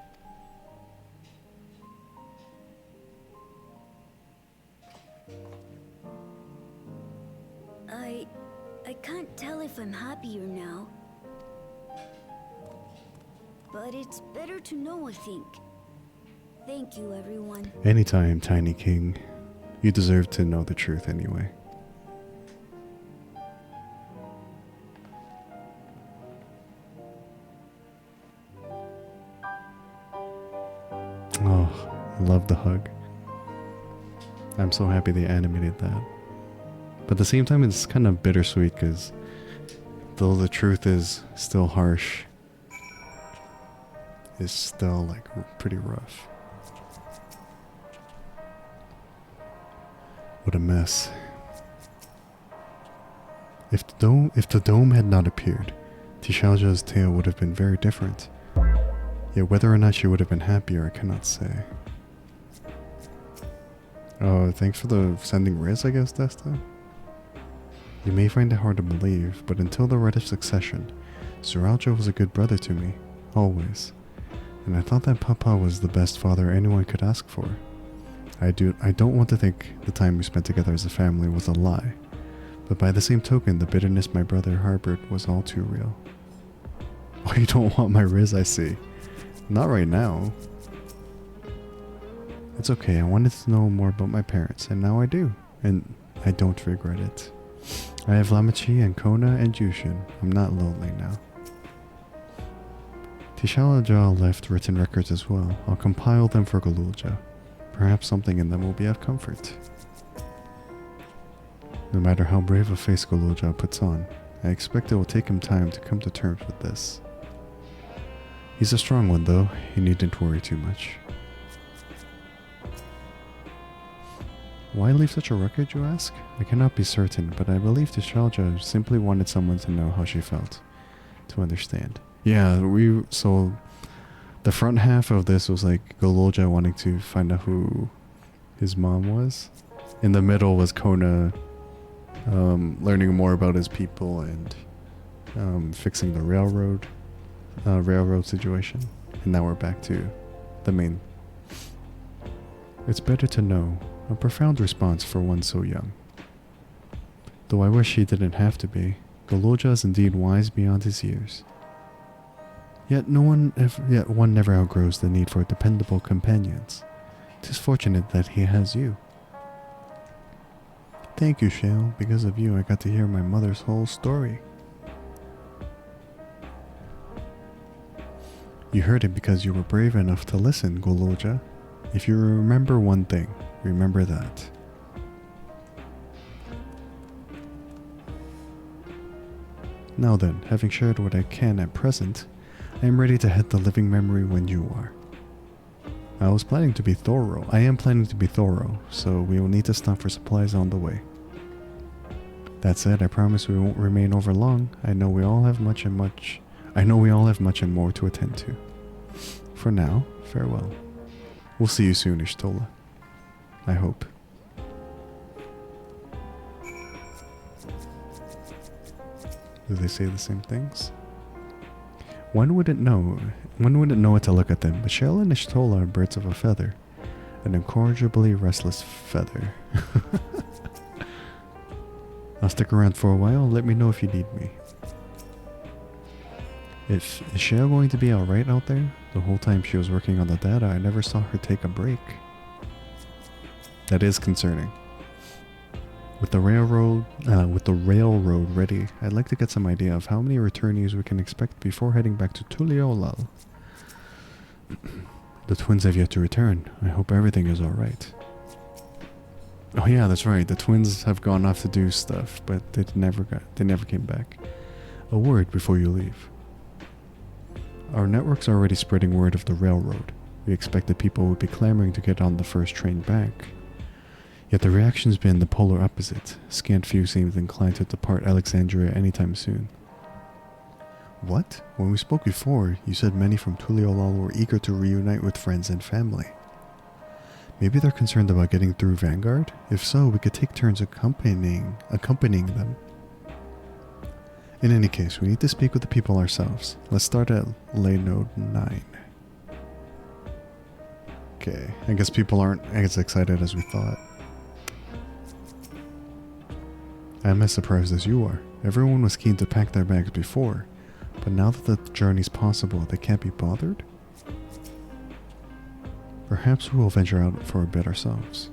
I can't tell if I'm happier now. But it's better to know, I think. Thank you, everyone. Anytime, Tiny King. You deserve to know the truth anyway. Oh, I love the hug. I'm so happy they animated that. But at the same time, it's kind of bittersweet because though the truth is still harsh, it's still like pretty rough. What a mess. If the dome had not appeared, Tishalja's tale would have been very different. Yet whether or not she would have been happier, I cannot say. Oh, thanks for the sending Riz, I guess, Desta. You may find it hard to believe, but until the rite of succession, Zeralja was a good brother to me, always. And I thought that Papa was the best father anyone could ask for. I don't want to think the time we spent together as a family was a lie, but by the same token, the bitterness my brother harbored was all too real. Oh, you don't want my Riz, I see. Not right now. It's okay, I wanted to know more about my parents, and now I do, and I don't regret it. I have Lamachi and Kona and Jushin. I'm not lonely now. Tishalja left written records as well. I'll compile them for Golulja. Perhaps something in them will be of comfort. No matter how brave a face Golulja puts on, I expect it will take him time to come to terms with this. He's a strong one though, he needn't worry too much. Why leave such a record, you ask? I cannot be certain, but I believe Tishalja simply wanted someone to know how she felt. To understand. Yeah, so the front half of this was like Golulja wanting to find out who his mom was. In the middle was Kona learning more about his people and fixing the railroad situation. And now we're back to the main. It's better to know. A profound response for one so young. Though I wish he didn't have to be. Golulja is indeed wise beyond his years. Yet one never outgrows the need for dependable companions. 'Tis fortunate that he has you. Thank you, Shale. Because of you, I got to hear my mother's whole story. You heard it because you were brave enough to listen, Golulja. If you remember one thing, remember that. Now then, having shared what I can at present, I am ready to hit the living memory when you are. I am planning to be thorough, so we will need to stop for supplies on the way. That said, I promise we won't remain over long. I know we all have much and more to attend to. For now, farewell. We'll see you soon, Ishtola. I hope. Do they say the same things? One wouldn't know it to look at them, but Shell and Ishtola are birds of a feather. An incorrigibly restless feather. I'll stick around for a while. Let me know if you need me. Is Shale going to be alright out there? The whole time she was working on the data, I never saw her take a break. That is concerning. With the railroad ready, I'd like to get some idea of how many returnees we can expect before heading back to Tuliolal. The twins have yet to return. I hope everything is alright. Oh yeah, that's right. The twins have gone off to do stuff, but they never came back. A word before you leave. Our network's already spreading word of the railroad. We expected people would be clamoring to get on the first train back. Yet the reaction's been the polar opposite. Scant few seemed inclined to depart Alexandria anytime soon. What? When we spoke before, you said many from Tuliolal were eager to reunite with friends and family. Maybe they're concerned about getting through Vanguard? If so, we could take turns accompanying them. In any case, we need to speak with the people ourselves. Let's start at Lay Node 9. Okay, I guess people aren't as excited as we thought. I'm as surprised as you are. Everyone was keen to pack their bags before, but now that the journey's possible, they can't be bothered? Perhaps we'll venture out for a bit ourselves.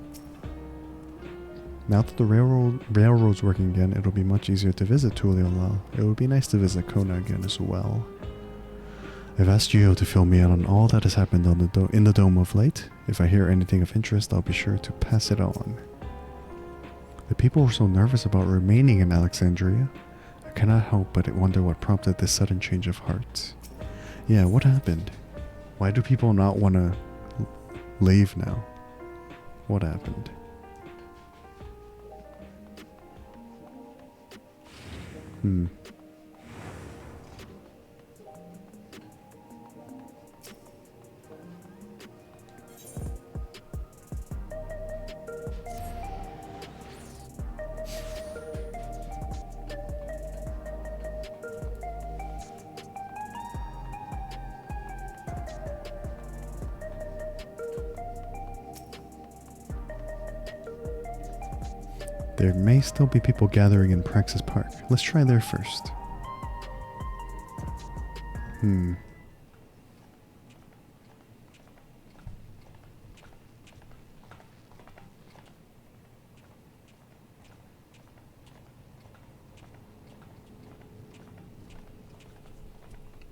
Now that the railroad's working again, it'll be much easier to visit Tuliolal. It would be nice to visit Kona again as well. I've asked Gio to fill me in on all that has happened on in the dome of late. If I hear anything of interest, I'll be sure to pass it on. The people were so nervous about remaining in Alexandria. I cannot help but wonder what prompted this sudden change of heart. Yeah, what happened? Why do people not want to leave now? What happened? There may still be people gathering in Praxis Park. Let's try there first.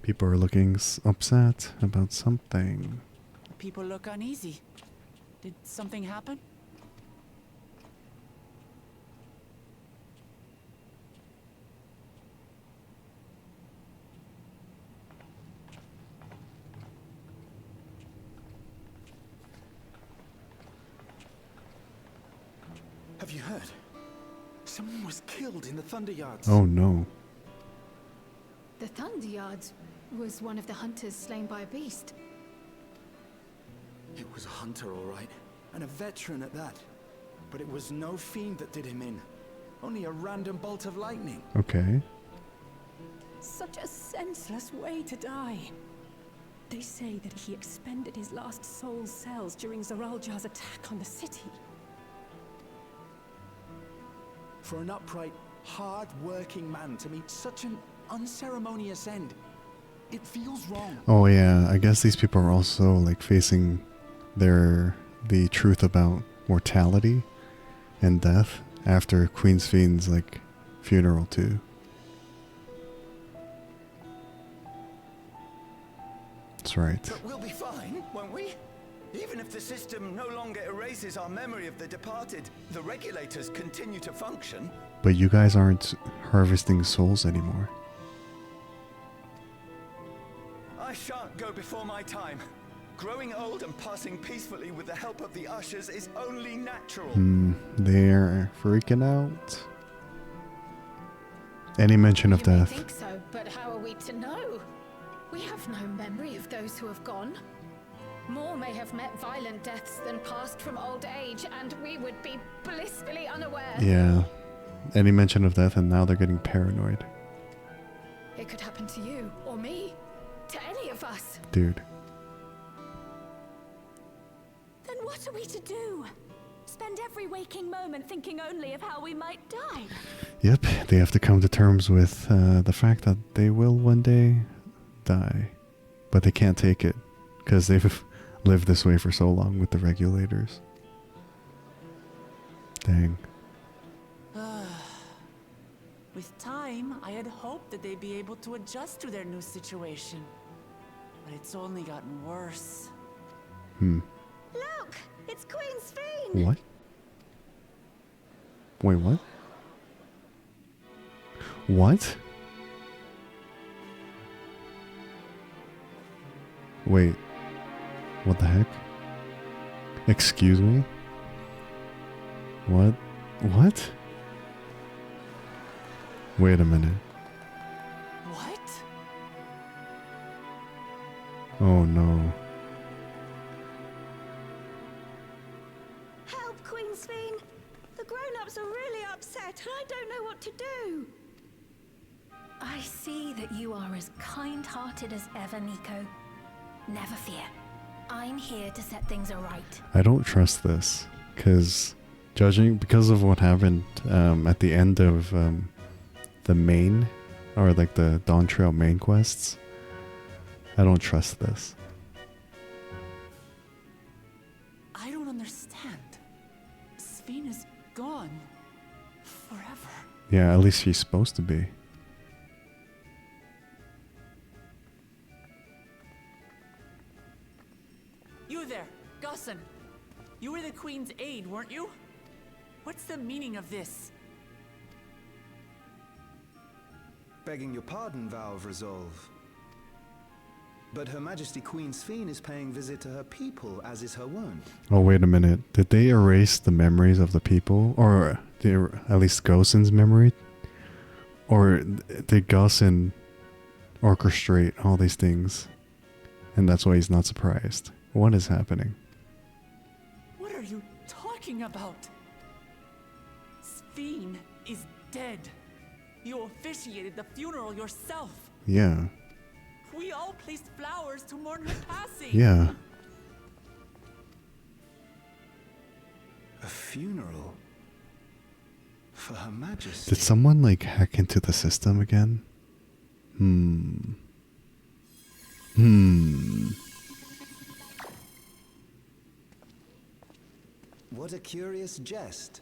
People are looking upset about something. People look uneasy. Did something happen? Have you heard? Someone was killed in the Thunder Yards. Oh no. The Thunder Yards was one of the hunters slain by a beast. It was a hunter, all right, and a veteran at that. But it was no fiend that did him in. Only a random bolt of lightning. Okay. Such a senseless way to die. They say that he expended his last soul cells during Zaraljar's attack on the city. For an upright, hard-working man to meet such an unceremonious end, it feels wrong. Oh yeah, I guess these people are also like facing the truth about mortality and death after Queen Sfien's like funeral too. That's right. But we'll be fine, won't we? Even if the system no longer erases our memory of the departed, the regulators continue to function. But you guys aren't harvesting souls anymore. I shan't go before my time. Growing old and passing peacefully with the help of the ushers is only natural. They're freaking out. Any mention of death? I think so, but how are we to know? We have no memory of those who have gone. More may have met violent deaths than passed from old age, and we would be blissfully unaware. Yeah. Any mention of death, and now they're getting paranoid. It could happen to you, or me, to any of us. Dude. Then what are we to do? Spend every waking moment thinking only of how we might die? Yep, they have to come to terms with the fact that they will one day die, but they can't take it because they've lived this way for so long with the regulators. Dang. With time, I had hoped that they'd be able to adjust to their new situation. But it's only gotten worse. Look! It's Queen Sphene! What? Wait, what? What? Wait. What the heck? Excuse me? What? What? Wait a minute. What? Oh no. Help, Queen Sphene! The grown-ups are really upset and I don't know what to do. I see that you are as kind-hearted as ever, Nico. Never fear. I'm here to set things aright. I don't trust this, because of what happened at the end of the main, or like the Dawntrail main quests. I don't trust this. I don't understand. Sphene is gone. Forever. Yeah, at least she's supposed to be. You there, Gussin. You were the Queen's aide, weren't you? What's the meaning of this? Begging your pardon, Vow of Resolve. But Her Majesty Queen Sphene is paying visit to her people, as is her wont. Oh, wait a minute. Did they erase the memories of the people? Or at least Gosen's memory? Or did Gosen orchestrate all these things? And that's why he's not surprised. What is happening? What are you talking about? Sphene is dead. You officiated the funeral yourself. Yeah. We all placed flowers to mourn her passing. Yeah. A funeral? For Her Majesty? Did someone like hack into the system again? What a curious jest.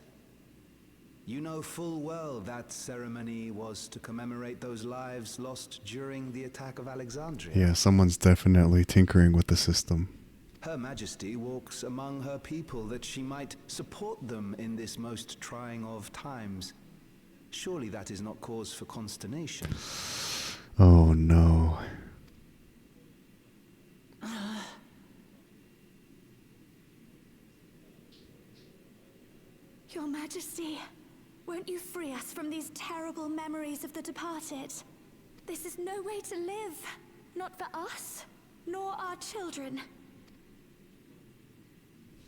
You know full well that ceremony was to commemorate those lives lost during the attack of Alexandria. Yeah, someone's definitely tinkering with the system. Her Majesty walks among her people that she might support them in this most trying of times. Surely that is not cause for consternation. Oh no. Your Majesty, won't you free us from these terrible memories of the departed? This is no way to live. Not for us, nor our children.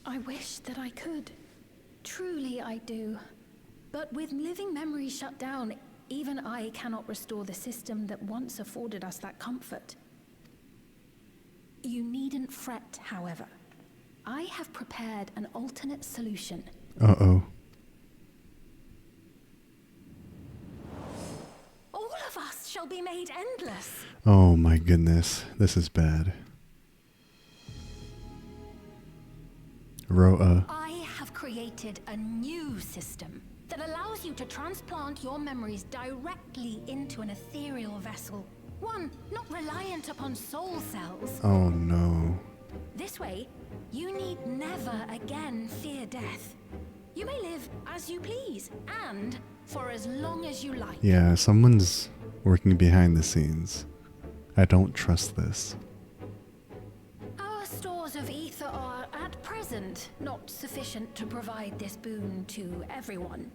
I wish that I could. Truly I do. But with living memories shut down, even I cannot restore the system that once afforded us that comfort. You needn't fret, however. I have prepared an alternate solution. Uh-oh. All of us shall be made endless. Oh my goodness. This is bad. I have created a new system that allows you to transplant your memories directly into an ethereal vessel. One not reliant upon soul cells. Oh no. This way, you need never again fear death. You may live as you please, and for as long as you like. Yeah, someone's working behind the scenes. I don't trust this. Our stores of ether are, at present, not sufficient to provide this boon to everyone.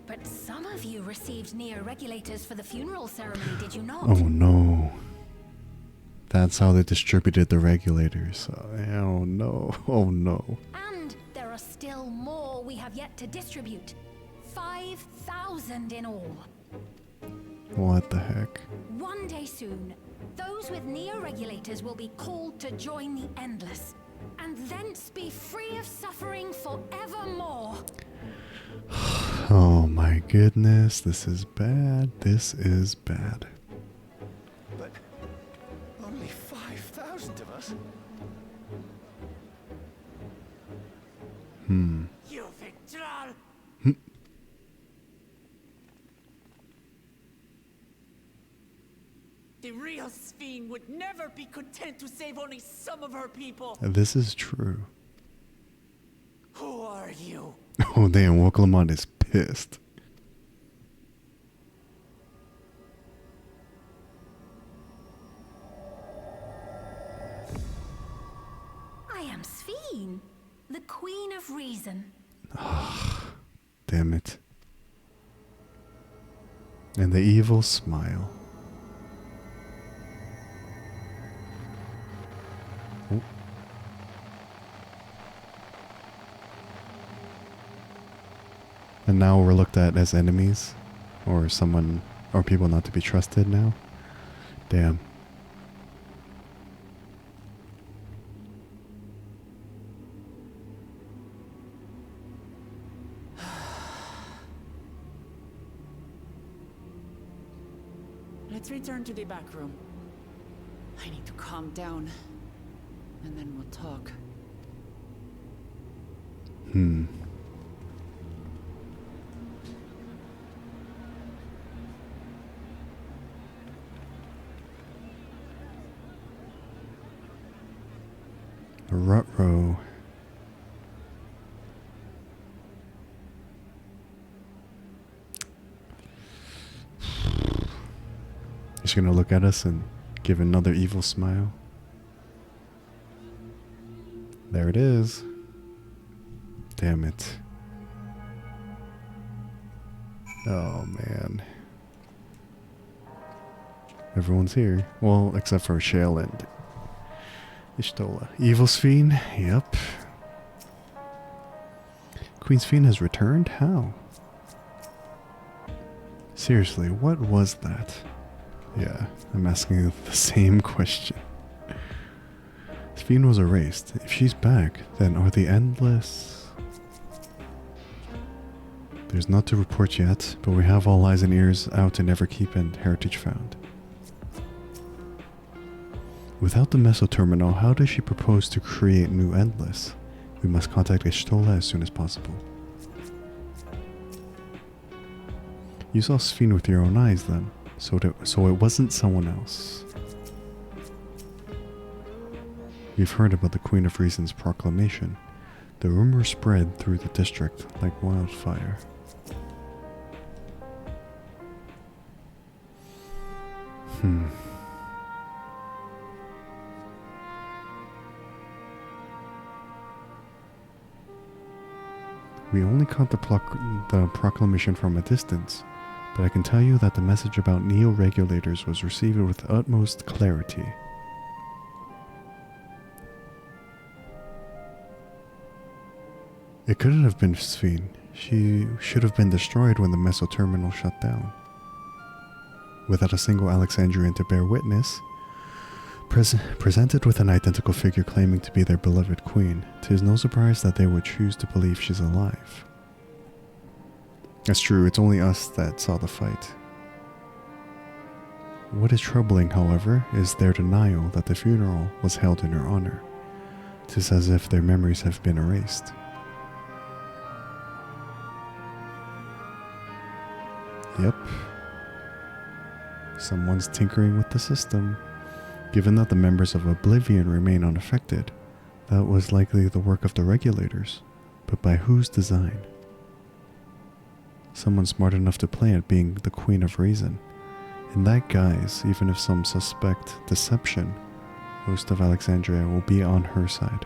But some of you received neo-regulators for the funeral ceremony, did you not? Oh no. That's how they distributed the regulators. Oh no. Oh no. And there are still more we have yet to distribute. 5,000 in all. What the heck? One day soon, those with neo-regulators will be called to join the Endless, and thence be free of suffering forevermore. Oh my goodness, this is bad. This is bad. But only 5,000 of us? You Victral! The real Shin would never be content to save only some of her people. This is true. Who are you? Oh damn, Woklamat is pissed. I am Shin, the Queen of Reason. Damn it. And the evil smile. Oh. And now we're looked at as enemies, or someone, or people not to be trusted now. Damn. Let's return to the back room. I need to calm down, and then we'll talk. Ruh-roh. She's gonna look at us and give another evil smile. There it is. Damn it. Oh man. Everyone's here. Well, except for Shale and Ishtola. Evil Shin? Yep. Queen Shin has returned? How? Seriously, what was that? Yeah, I'm asking the same question. Shin was erased. If she's back, then are the Endless... There's not to report yet, but we have all eyes and ears out in Everkeep and Heritage found. Without the Meso Terminal, how does she propose to create new Endless? We must contact Ishtola as soon as possible. You saw Shin with your own eyes then, so it wasn't someone else. We've heard about the Queen of Reason's proclamation. The rumor spread through the district like wildfire. We only caught the proclamation from a distance, but I can tell you that the message about neo-regulators was received with utmost clarity. It couldn't have been Shin. She should have been destroyed when the Meso Terminal shut down. Without a single Alexandrian to bear witness, presented with an identical figure claiming to be their beloved queen, 'tis no surprise that they would choose to believe she's alive. That's true, it's only us that saw the fight. What is troubling, however, is their denial that the funeral was held in her honor. 'Tis as if their memories have been erased. Yep. Someone's tinkering with the system. Given that the members of Oblivion remain unaffected, that was likely the work of the regulators. But by whose design? Someone smart enough to play it being the Queen of Reason. In that guise, even if some suspect deception, most of Alexandria will be on her side.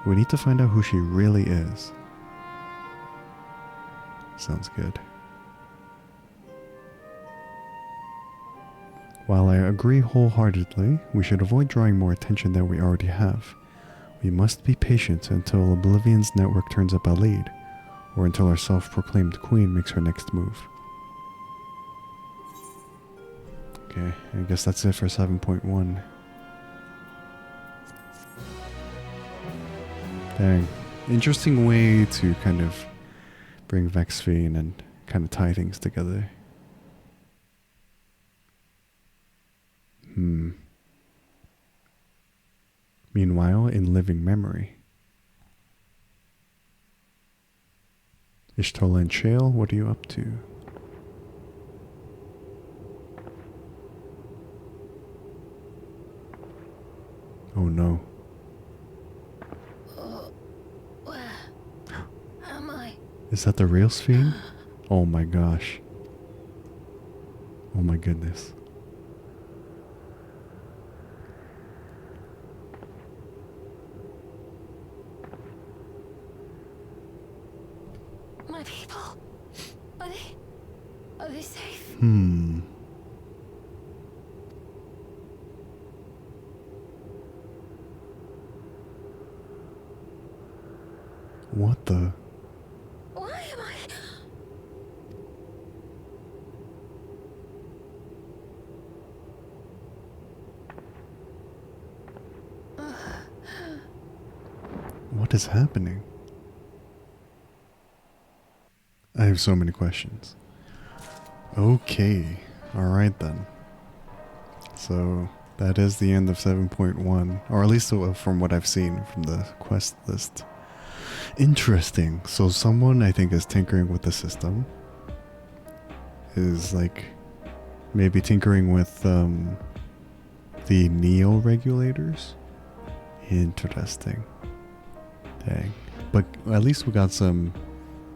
We need to find out who she really is. Sounds good. While I agree wholeheartedly, we should avoid drawing more attention than we already have. We must be patient until Oblivion's network turns up a lead, or until our self-proclaimed queen makes her next move. Okay, I guess that's it for 7.1. Dang, interesting way to kind of bring Vexfine and kind of tie things together. Meanwhile, in living memory, Ishtola and Shale, what are you up to? Oh no. Where am I? Is that the real Sphene? Oh my gosh. Oh my goodness. My people. Are they safe? What the? Why am I? What is happening? I have so many questions. Okay. Alright then. So, that is the end of 7.1. Or at least from what I've seen from the quest list. Interesting. So someone, I think, is tinkering with the system. Is like maybe tinkering with the Neo regulators. Interesting. Dang. But at least we got some,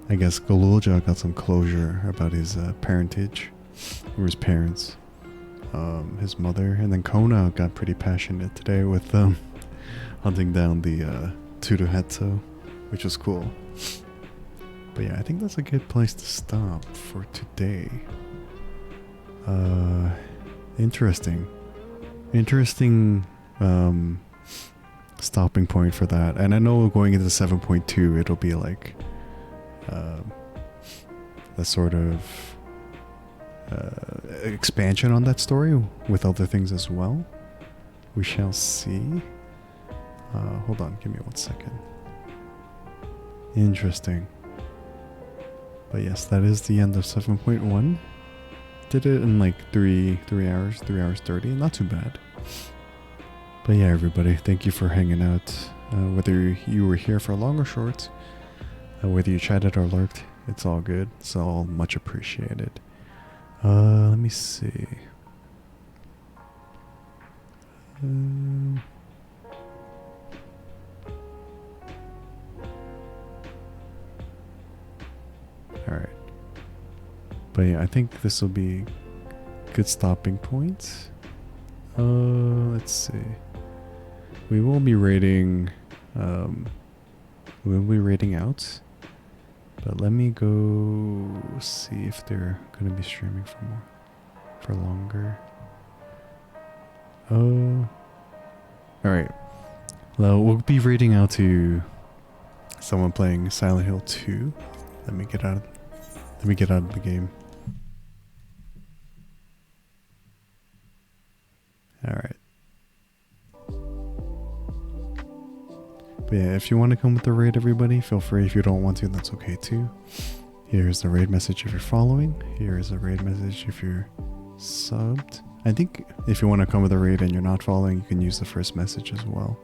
I guess Galulja got some closure about his parentage, or his parents, his mother, and then Kona got pretty passionate today with hunting down the Turuhetsu, which was cool. But yeah, I think that's a good place to stop for today. Interesting stopping point for that. And I know going into 7.2 it'll be like a sort of expansion on that story with other things as well. We shall see. Hold on, give me 1 second. Interesting. But yes, that is the end of 7.1. Did it in like 3 hours 30. Not too bad. But yeah, everybody, thank you for hanging out. Whether you were here for long or short, whether you chatted or lurked, it's all good. It's all much appreciated. Let me see. Alright. But yeah, I think this will be good stopping point. Let's see. We will be rating out. But let me go see if they're gonna be streaming for longer. Alright. Well, we'll be rating out to someone playing Silent Hill 2. Let me get out of the game. Alright. But yeah, if you want to come with the raid, everybody, feel free. If you don't want to, that's okay too. Here's the raid message if you're following. Here is a raid message if you're subbed. I think if you want to come with a raid and you're not following, you can use the first message as well.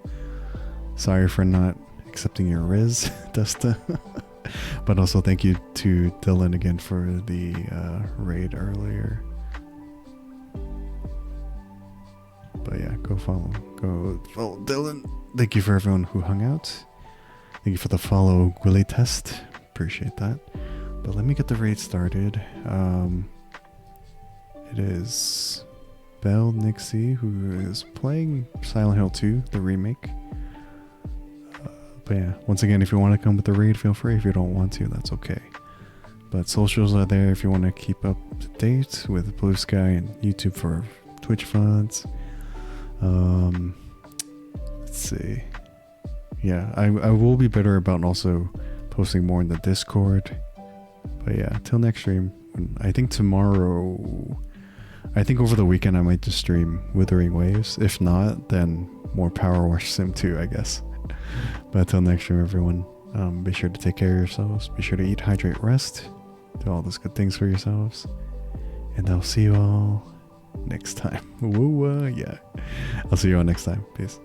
Sorry for not accepting your riz, Desta. But also thank you to Dylan again for the raid earlier. But yeah, go follow Dylan. Thank you for everyone who hung out. Thank you for the follow, Gwilly Test. Appreciate that. But let me get the raid started. It is Belle Nixie who is playing Silent Hill 2, the remake. But yeah, once again, if you want to come with the raid, feel free. If you don't want to, that's okay. But socials are there if you want to keep up to date with Blue Sky and YouTube for Twitch VODs. Let's see. Yeah, I will be better about also posting more in the Discord. But yeah, till next stream. I think tomorrow, I think over the weekend I might just stream Withering Waves. If not, then more Power Wash Sim 2, I guess. But till next stream, everyone, Be sure to take care of yourselves. Be sure to eat, hydrate, rest. Do all those good things for yourselves. And I'll see you all next time. Woo, yeah. I'll see you all next time. Peace.